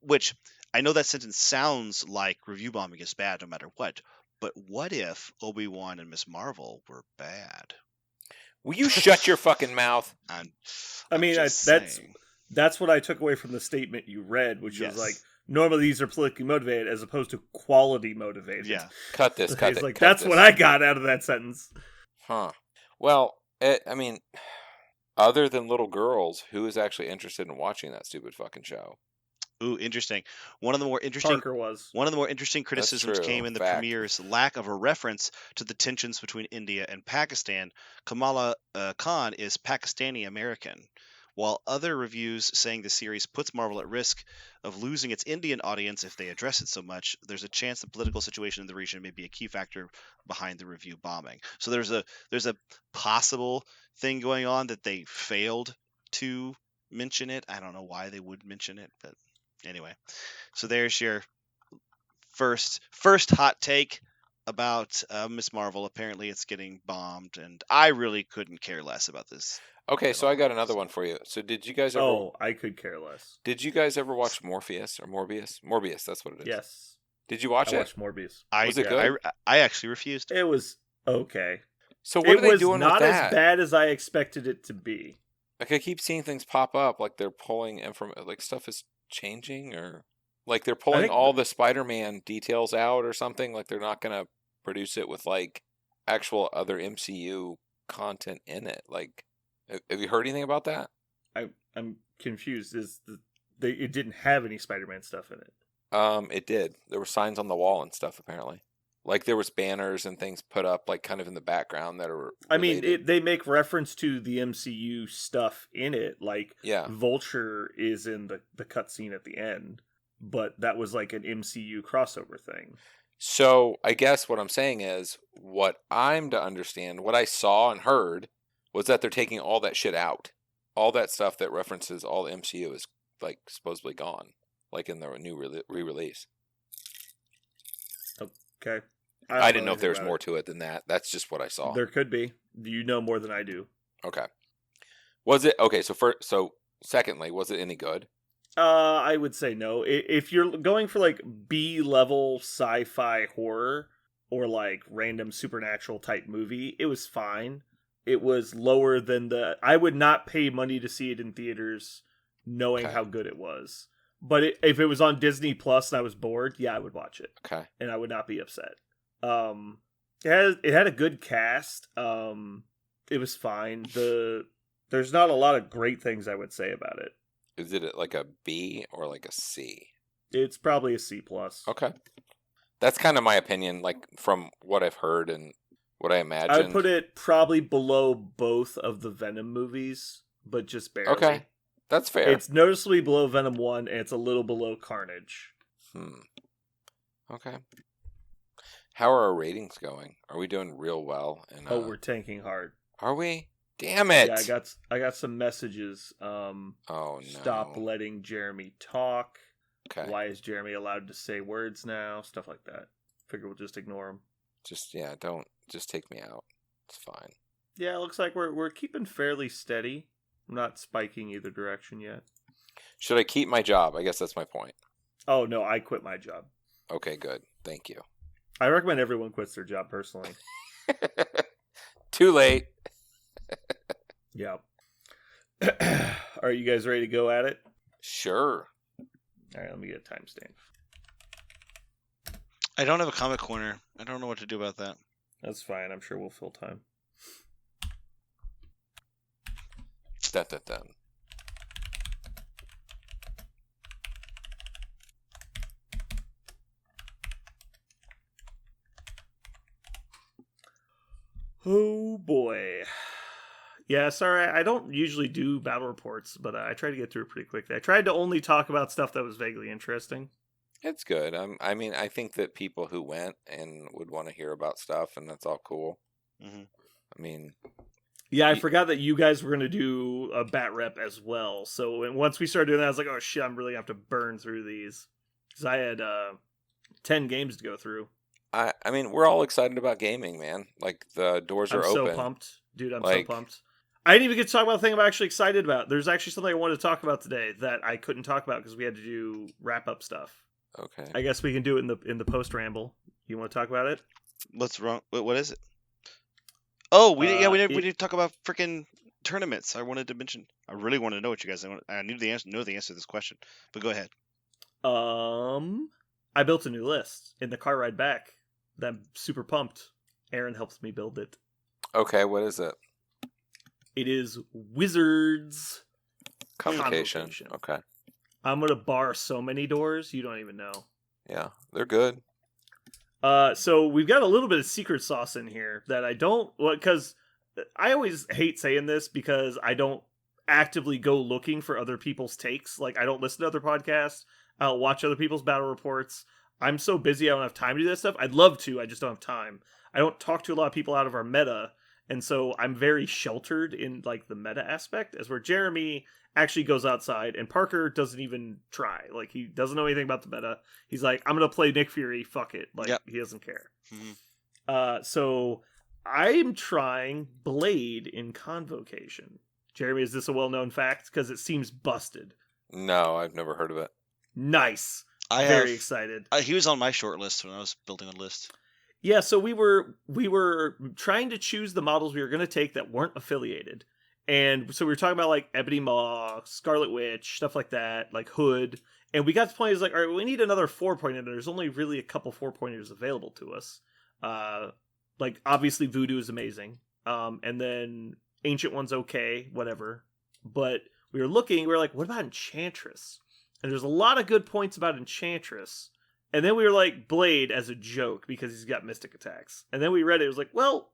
Which, I know that sentence sounds like review bombing is bad no matter what, but what if Obi-Wan and Miss Marvel were bad? Will you shut your fucking mouth? That's what I took away from the statement you read, which Yes. was like, normally these are politically motivated as opposed to quality motivated. Yeah. Cut this. Cut It's it. like, cut that's this. what I got out of that sentence. Huh. Well, I mean, other than little girls, who is actually interested in watching that stupid fucking show? Ooh, interesting. One of the more interesting Parker was. One of the more interesting criticisms true. came in the Fact. premiere's lack of a reference to the tensions between India and Pakistan. Kamala Khan is Pakistani American, while other reviews saying the series puts Marvel at risk of losing its Indian audience if they address it so much. There's a chance the political situation in the region may be a key factor behind the review bombing. So there's a possible thing going on that they failed to mention it. I don't know why they would mention it, but anyway. So there's your first hot take about Miss Marvel. Apparently it's getting bombed, and I really couldn't care less about this. Okay, so I got another one for you. So did you guys ever? Oh, I could care less. Did you guys ever watch Morpheus or Morbius? Morbius, that's what it is. Yes. Did you watch I it? watched Morbius. Was it good? I actually refused. It was okay. So what are they was doing not with that? as bad as I expected it to be. Like, I keep seeing things pop up, like they're pulling like stuff is changing, or like they're pulling think- all the Spider-Man details out or something. Like they're not gonna produce it with like actual other MCU content in it. Like, have you heard anything about that? I'm confused. It didn't have any Spider-Man stuff in it. It did. There were signs on the wall and stuff, apparently. Like there was banners and things put up, like kind of in the background that are. I mean, related. they make reference to the MCU stuff in it. Like, Yeah. Vulture is in the cutscene at the end, but that was like an MCU crossover thing. So I guess what I'm saying is, what I'm to understand, what I saw and heard, was that they're taking all that shit out. All that stuff that references all the MCU is like supposedly gone, like in the new re-release. Okay. I didn't know if there was more to it than that. That's just what I saw. There could be. You know more than I do. Okay. Was it okay? So secondly, was it any good? I would say no. If you're going for like B-level sci-fi horror or like random supernatural type movie, it was fine. It was lower than I would not pay money to see it in theaters knowing how good it was. But if it was on Disney Plus and I was bored, yeah, I would watch it. Okay. And I would not be upset. It had a good cast. It was fine. There's not a lot of great things I would say about it. Is it like a B or like a C? It's probably a C+. Okay. That's kind of my opinion, like from what I've heard and what I imagine. I would put it probably below both of the Venom movies, but just barely. Okay. That's fair. It's noticeably below Venom 1, and it's a little below Carnage. Okay. How are our ratings going? Are we doing real well? We're tanking hard. Are we? Damn it! Yeah, I got some messages. Oh no! Stop letting Jeremy talk. Okay. Why is Jeremy allowed to say words now? Stuff like that. Figure we'll just ignore him. Don't take me out. It's fine. Yeah, it looks like we're keeping fairly steady. I'm not spiking either direction yet. Should I keep my job? I guess that's my point. Oh no, I quit my job. Okay, good. Thank you. I recommend everyone quits their job personally. Too late. Yeah. Are you guys ready to go at it? Sure. All right, let me get a timestamp. I don't have a comic corner. I don't know what to do about that. That's fine. I'm sure we'll fill time. Dun, dun, dun. Oh boy. Yeah, sorry, I don't usually do battle reports, but I tried to get through it pretty quickly. I tried to only talk about stuff that was vaguely interesting. It's good. I mean, I think that people who went and would want to hear about stuff, and that's all cool. Mm-hmm. I mean... Yeah, I forgot that you guys were going to do a bat rep as well. So once we started doing that, I was like, oh shit, I'm really going to have to burn through these. Because I had 10 games to go through. I mean, we're all excited about gaming, man. Like, the doors are open. I'm so pumped. Dude, I'm so pumped. I didn't even get to talk about the thing I'm actually excited about. There's actually something I wanted to talk about today that I couldn't talk about because we had to do wrap-up stuff. Okay. I guess we can do it in the post-ramble. You want to talk about it? What's wrong? What is it? Oh, we didn't talk about freaking tournaments. I wanted to mention. I really wanted to know what you guys. I knew the answer. Know the answer to this question, but go ahead. I built a new list in the car ride back. I'm super pumped. Aaron helps me build it. Okay, what is it? It is Wizards Convocation. Okay. I'm gonna bar so many doors you don't even know. Yeah, they're good. So we've got a little bit of secret sauce in here that I don't, because I always hate saying this because I don't actively go looking for other people's takes. Like, I don't listen to other podcasts. I'll watch other people's battle reports. I'm so busy, I don't have time to do that stuff. I'd love to, I just don't have time. I don't talk to a lot of people out of our meta, and so I'm very sheltered in, like, the meta aspect, as where Jeremy actually goes outside, and Parker doesn't even try. Like, he doesn't know anything about the meta. He's like, I'm gonna play Nick Fury, fuck it. Like, He doesn't care. Mm-hmm. So I'm trying Blade in Convocation. Jeremy, is this a well-known fact? Because it seems busted. No, I've never heard of it. Nice. Very excited. He was on my short list when I was building a list. Yeah, so we were trying to choose the models we were going to take that weren't affiliated. And so we were talking about, like, Ebony Maw, Scarlet Witch, stuff like that, like Hood. And we got to the point, it's like, all right, we need another 4-pointer. There's only really a couple 4-pointers available to us. Like, obviously, Voodoo is amazing. And then Ancient One's okay, whatever. But we were looking, we were like, what about Enchantress? And there's a lot of good points about Enchantress. And then we were like, Blade as a joke, because he's got mystic attacks. And then we read it, it was like, well,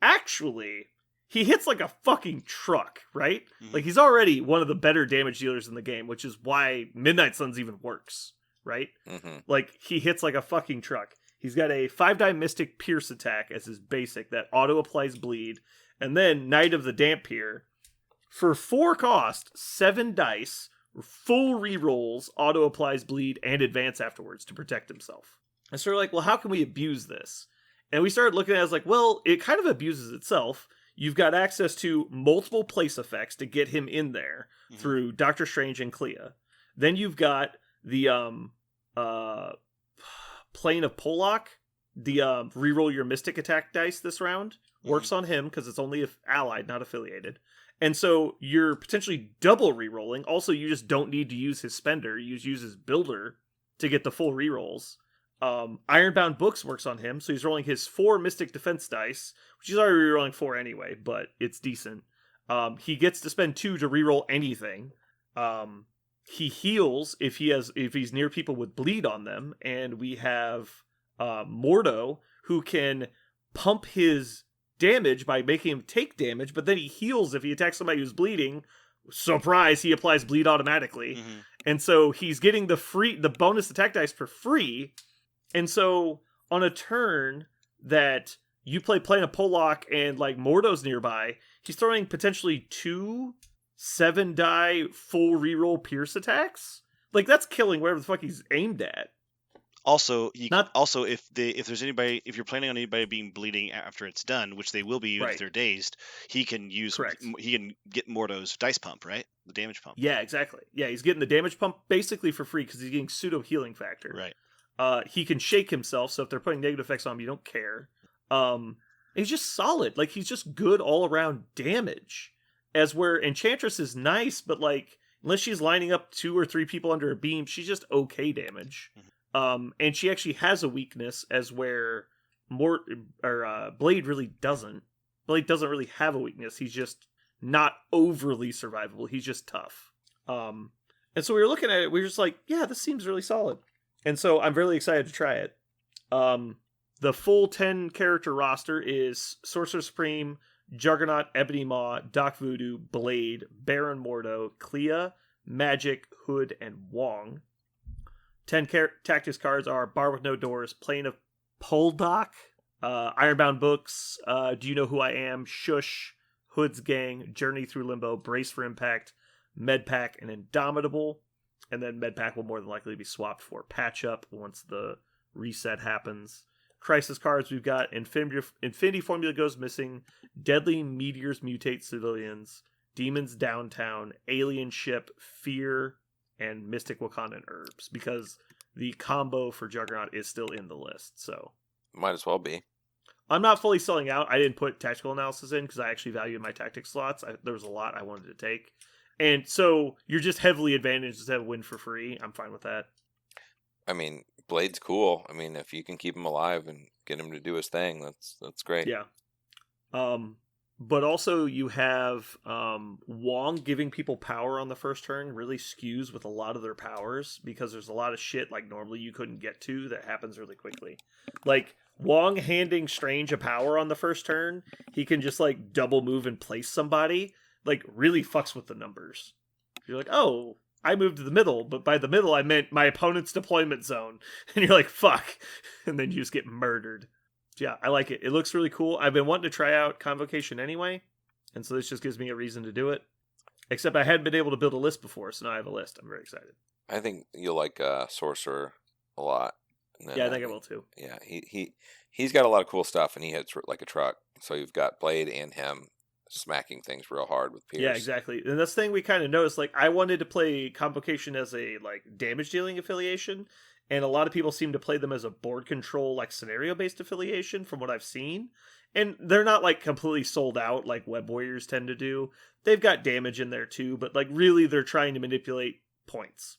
actually, he hits like a fucking truck, right? Mm-hmm. Like, he's already one of the better damage dealers in the game, which is why Midnight Suns even works, right? Mm-hmm. Like, he hits like a fucking truck. He's got a 5-die Mystic Pierce attack as his basic that auto-applies bleed. And then Knight of the Dampier. For 4 cost, 7 dice, full rerolls, auto-applies bleed, and advance afterwards to protect himself. And so we're like, well, how can we abuse this? And we started looking at it as like, well, it kind of abuses itself. You've got access to multiple place effects to get him in there through Doctor Strange and Clea. Then you've got the Plane of Pollock, the reroll your Mystic attack dice this round. Works on him because it's only allied, not affiliated. And so you're potentially double rerolling. Also, you just don't need to use his spender. You use his builder to get the full rerolls. Ironbound Books works on him, so he's rolling his 4 Mystic Defense dice, which he's already rerolling 4 anyway, but it's decent. He gets to spend 2 to reroll anything. He heals if he's near people with bleed on them, and we have Mordo, who can pump his damage by making him take damage, but then he heals if he attacks somebody who's bleeding. Surprise, he applies bleed automatically. And so he's getting the bonus attack dice for free. And so on a turn that you play Plane of Pollock and like Mordo's nearby, he's throwing potentially 2 7-die full reroll Pierce attacks. Like, that's killing whatever the fuck he's aimed at. Also, if there's anybody, if you're planning on anybody being bleeding after it's done, which they will be even if they're dazed, he can get Mordo's dice pump, right? The damage pump. Yeah, exactly. Yeah, he's getting the damage pump basically for free because he's getting pseudo healing factor. Right. He can shake himself, so if they're putting negative effects on him, you don't care. He's just solid. Like, he's just good all around damage. As where Enchantress is nice, but like, unless she's lining up 2 or 3 people under a beam, she's just okay damage. And she actually has a weakness, as where Blade really doesn't. Blade doesn't really have a weakness. He's just not overly survivable. He's just tough. And so we were looking at it. We were just like, yeah, this seems really solid. And so I'm really excited to try it. The full 10 character roster is Sorcerer Supreme, Juggernaut, Ebony Maw, Doc Voodoo, Blade, Baron Mordo, Clea, Magic, Hood, and Wong. 10 tactics cards are Bar with No Doors, Plane of Poldock, Ironbound Books, Do You Know Who I Am, Shush, Hood's Gang, Journey Through Limbo, Brace for Impact, Medpack, and Indomitable. And then Medpack will more than likely be swapped for Patch Up once the reset happens. Crisis cards, we've got Infinity Formula Goes Missing, Deadly Meteors Mutate Civilians, Demons Downtown, Alien Ship, Fear, and Mystic Wakandan Herbs, because the combo for Juggernaut is still in the list, so. Might as well be. I'm not fully selling out. I didn't put tactical analysis in because I actually valued my tactic slots. There was a lot I wanted to take. And so you're just heavily advantaged to have a win for free. I'm fine with that. I mean, Blade's cool. I mean, if you can keep him alive and get him to do his thing, that's great. Yeah. But also you have Wong giving people power on the first turn really skews with a lot of their powers because there's a lot of shit like normally you couldn't get to that happens really quickly. Like Wong handing Strange a power on the first turn, he can just like double move and place somebody, like really fucks with the numbers. You're like, oh, I moved to the middle, but by the middle I meant my opponent's deployment zone. And you're like, fuck. And then you just get murdered. Yeah, I like it. It looks really cool. I've been wanting to try out Convocation anyway, and so this just gives me a reason to do it. Except I hadn't been able to build a list before, so now I have a list. I'm very excited. I think you'll like Sorcerer a lot. Yeah, I think I will too. Yeah, he's got a lot of cool stuff, and he hits like a truck. So you've got Blade and him smacking things real hard with Pierce. Yeah, exactly. And that's the thing we kind of noticed. Like, I wanted to play Convocation as a like damage dealing affiliation, and a lot of people seem to play them as a board control, like scenario based affiliation, from what I've seen. And they're not like completely sold out like Web Warriors tend to do. They've got damage in there too, but like really they're trying to manipulate points.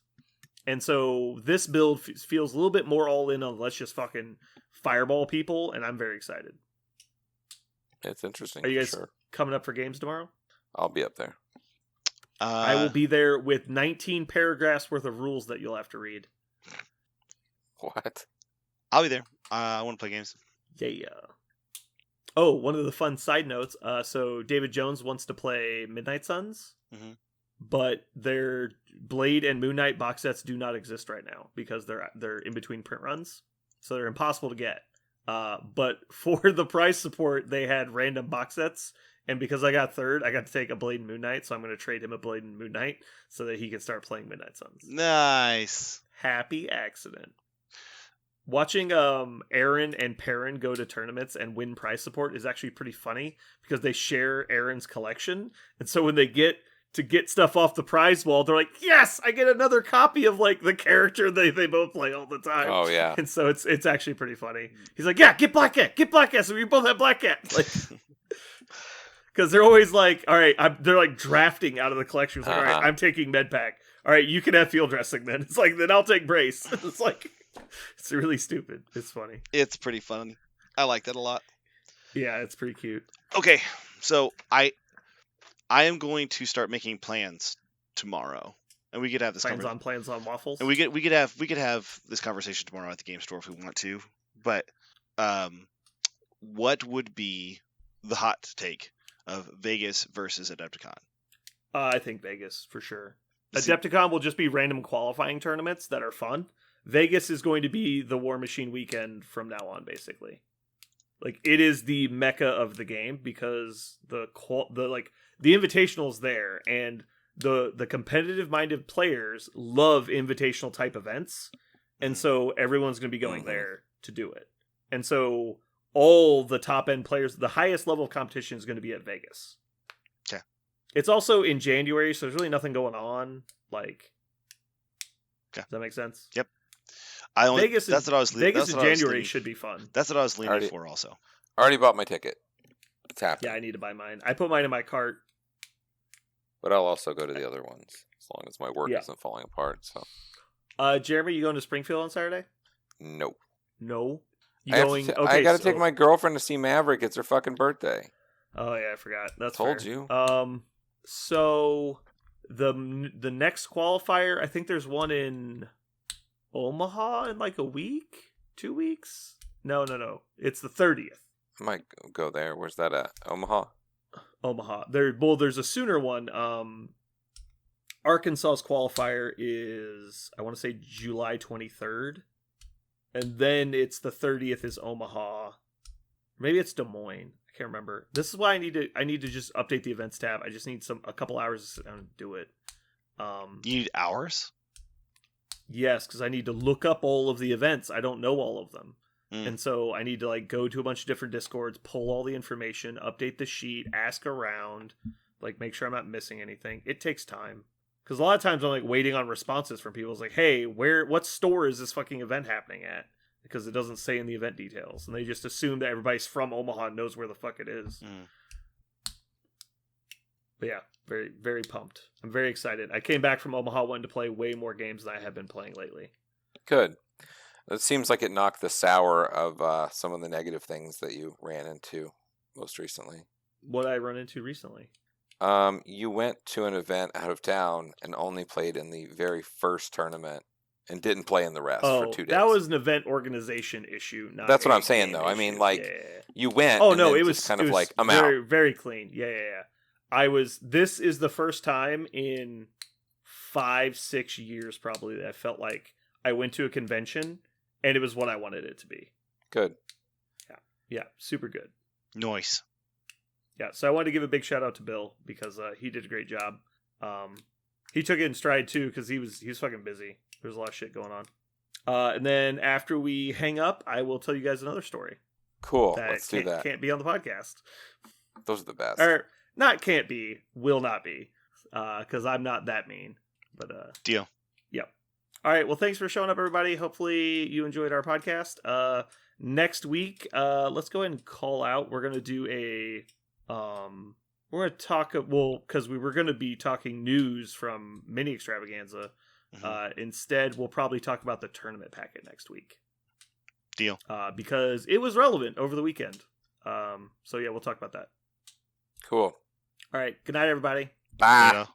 And so this build feels a little bit more all in on let's just fucking fireball people, and I'm very excited. It's interesting. Are you guys coming up for games tomorrow? I'll be up there. I will be there with 19 paragraphs worth of rules that you'll have to read. What? I'll be there. I want to play games. Yeah. Oh, one of the fun side notes. So David Jones wants to play Midnight Suns, but their Blade and Moon Knight box sets do not exist right now because they're in between print runs, so they're impossible to get. But for the prize support, they had random box sets, and because I got third, I got to take a Blade and Moon Knight, so I'm going to trade him a Blade and Moon Knight so that he can start playing Midnight Suns. Nice. Happy accident. Watching Aaron and Perrin go to tournaments and win prize support is actually pretty funny because they share Aaron's collection, and so when they get stuff off the prize wall, they're like, yes, I get another copy of like the character they both play all the time. Oh yeah. And so it's actually pretty funny. He's like, yeah, get Black Cat, so we both have Black Cat. Like, because they're always like, all right, they're like drafting out of the collection. It's like, all right, I'm taking Medpack. All right, you can have field dressing then. It's like, then I'll take Brace. It's like, it's really stupid. It's funny. It's pretty fun. I like that a lot. Yeah, it's pretty cute. Okay, so I am going to start making plans tomorrow, and we could have this Plans on waffles. And we could have this conversation tomorrow at the game store if we want to. But what would be the hot take of Vegas versus Adepticon? I think Vegas for sure. Adepticon will just be random qualifying tournaments that are fun. Vegas is going to be the War Machine weekend from now on, basically. Like, it is the mecca of the game because the invitational's there, and the competitive minded players love invitational type events, and so everyone's going to be going there to do it. And so all the top end players, the highest level of competition is going to be at Vegas. Okay. It's also in January, so there's really nothing going on. Like, does that make sense? Yep. Vegas in January leaning, should be fun. That's what I was leaning for also. I already bought my ticket. It's happening. Yeah, I need to buy mine. I put mine in my cart. But I'll also go to the other ones as long as my work isn't falling apart. So, Jeremy, you going to Springfield on Saturday? Nope. No. I got to take my girlfriend to see Maverick. It's her fucking birthday. Oh yeah, I forgot. That's told fair. you. So the next qualifier, I think there's one in Omaha in like a week, 2 weeks. No. It's the 30th. I might go there. Where's that at? Omaha. There's a sooner one. Arkansas's qualifier is, I want to say, July 23rd, and then it's the 30th is Omaha. Maybe it's Des Moines. I can't remember. This is why I need to just update the events tab. I just need a couple hours to sit down and do it. You need hours? Yes, because I need to look up all of the events. I don't know all of them. And so I need to like go to a bunch of different Discords, pull all the information, update the sheet, ask around, like make sure I'm not missing anything. It takes time. Because a lot of times I'm like waiting on responses from people. It's like, hey, what store is this fucking event happening at? Because it doesn't say in the event details. And they just assume that everybody's from Omaha and knows where the fuck it is. But yeah, very, very pumped. I'm very excited. I came back from Omaha wanting to play way more games than I have been playing lately. Good. It seems like it knocked the sour of some of the negative things that you ran into most recently. What did I run into recently? You went to an event out of town and only played in the very first tournament and didn't play in the rest for 2 days. That was an event organization issue. Not That's what I'm saying, though. Issue. I mean, like, you went. Oh no, it was kind of like I'm very, out. very clean. Yeah. This is the first time in 5-6 years probably that I felt like I went to a convention and it was what I wanted it to be. Good. Yeah, super good. Nice. Yeah, so I wanted to give a big shout out to Bill because he did a great job. He took it in stride too because he was fucking busy. There's a lot of shit going on. And then after we hang up, I will tell you guys another story. Cool. Let's do that. Can't be on the podcast. Those are the best. Or not can't be, will not be, because I'm not that mean. But deal. Yep. All right. Well, thanks for showing up, everybody. Hopefully you enjoyed our podcast. Next week, let's go ahead and call out. We're gonna do a we're gonna talk. Well, because we were gonna be talking news from Mini Extravaganza. Instead, we'll probably talk about the tournament packet next week. Deal. Because it was relevant over the weekend. So yeah, we'll talk about that. Cool. All right. Good night, everybody. Bye. Yeah.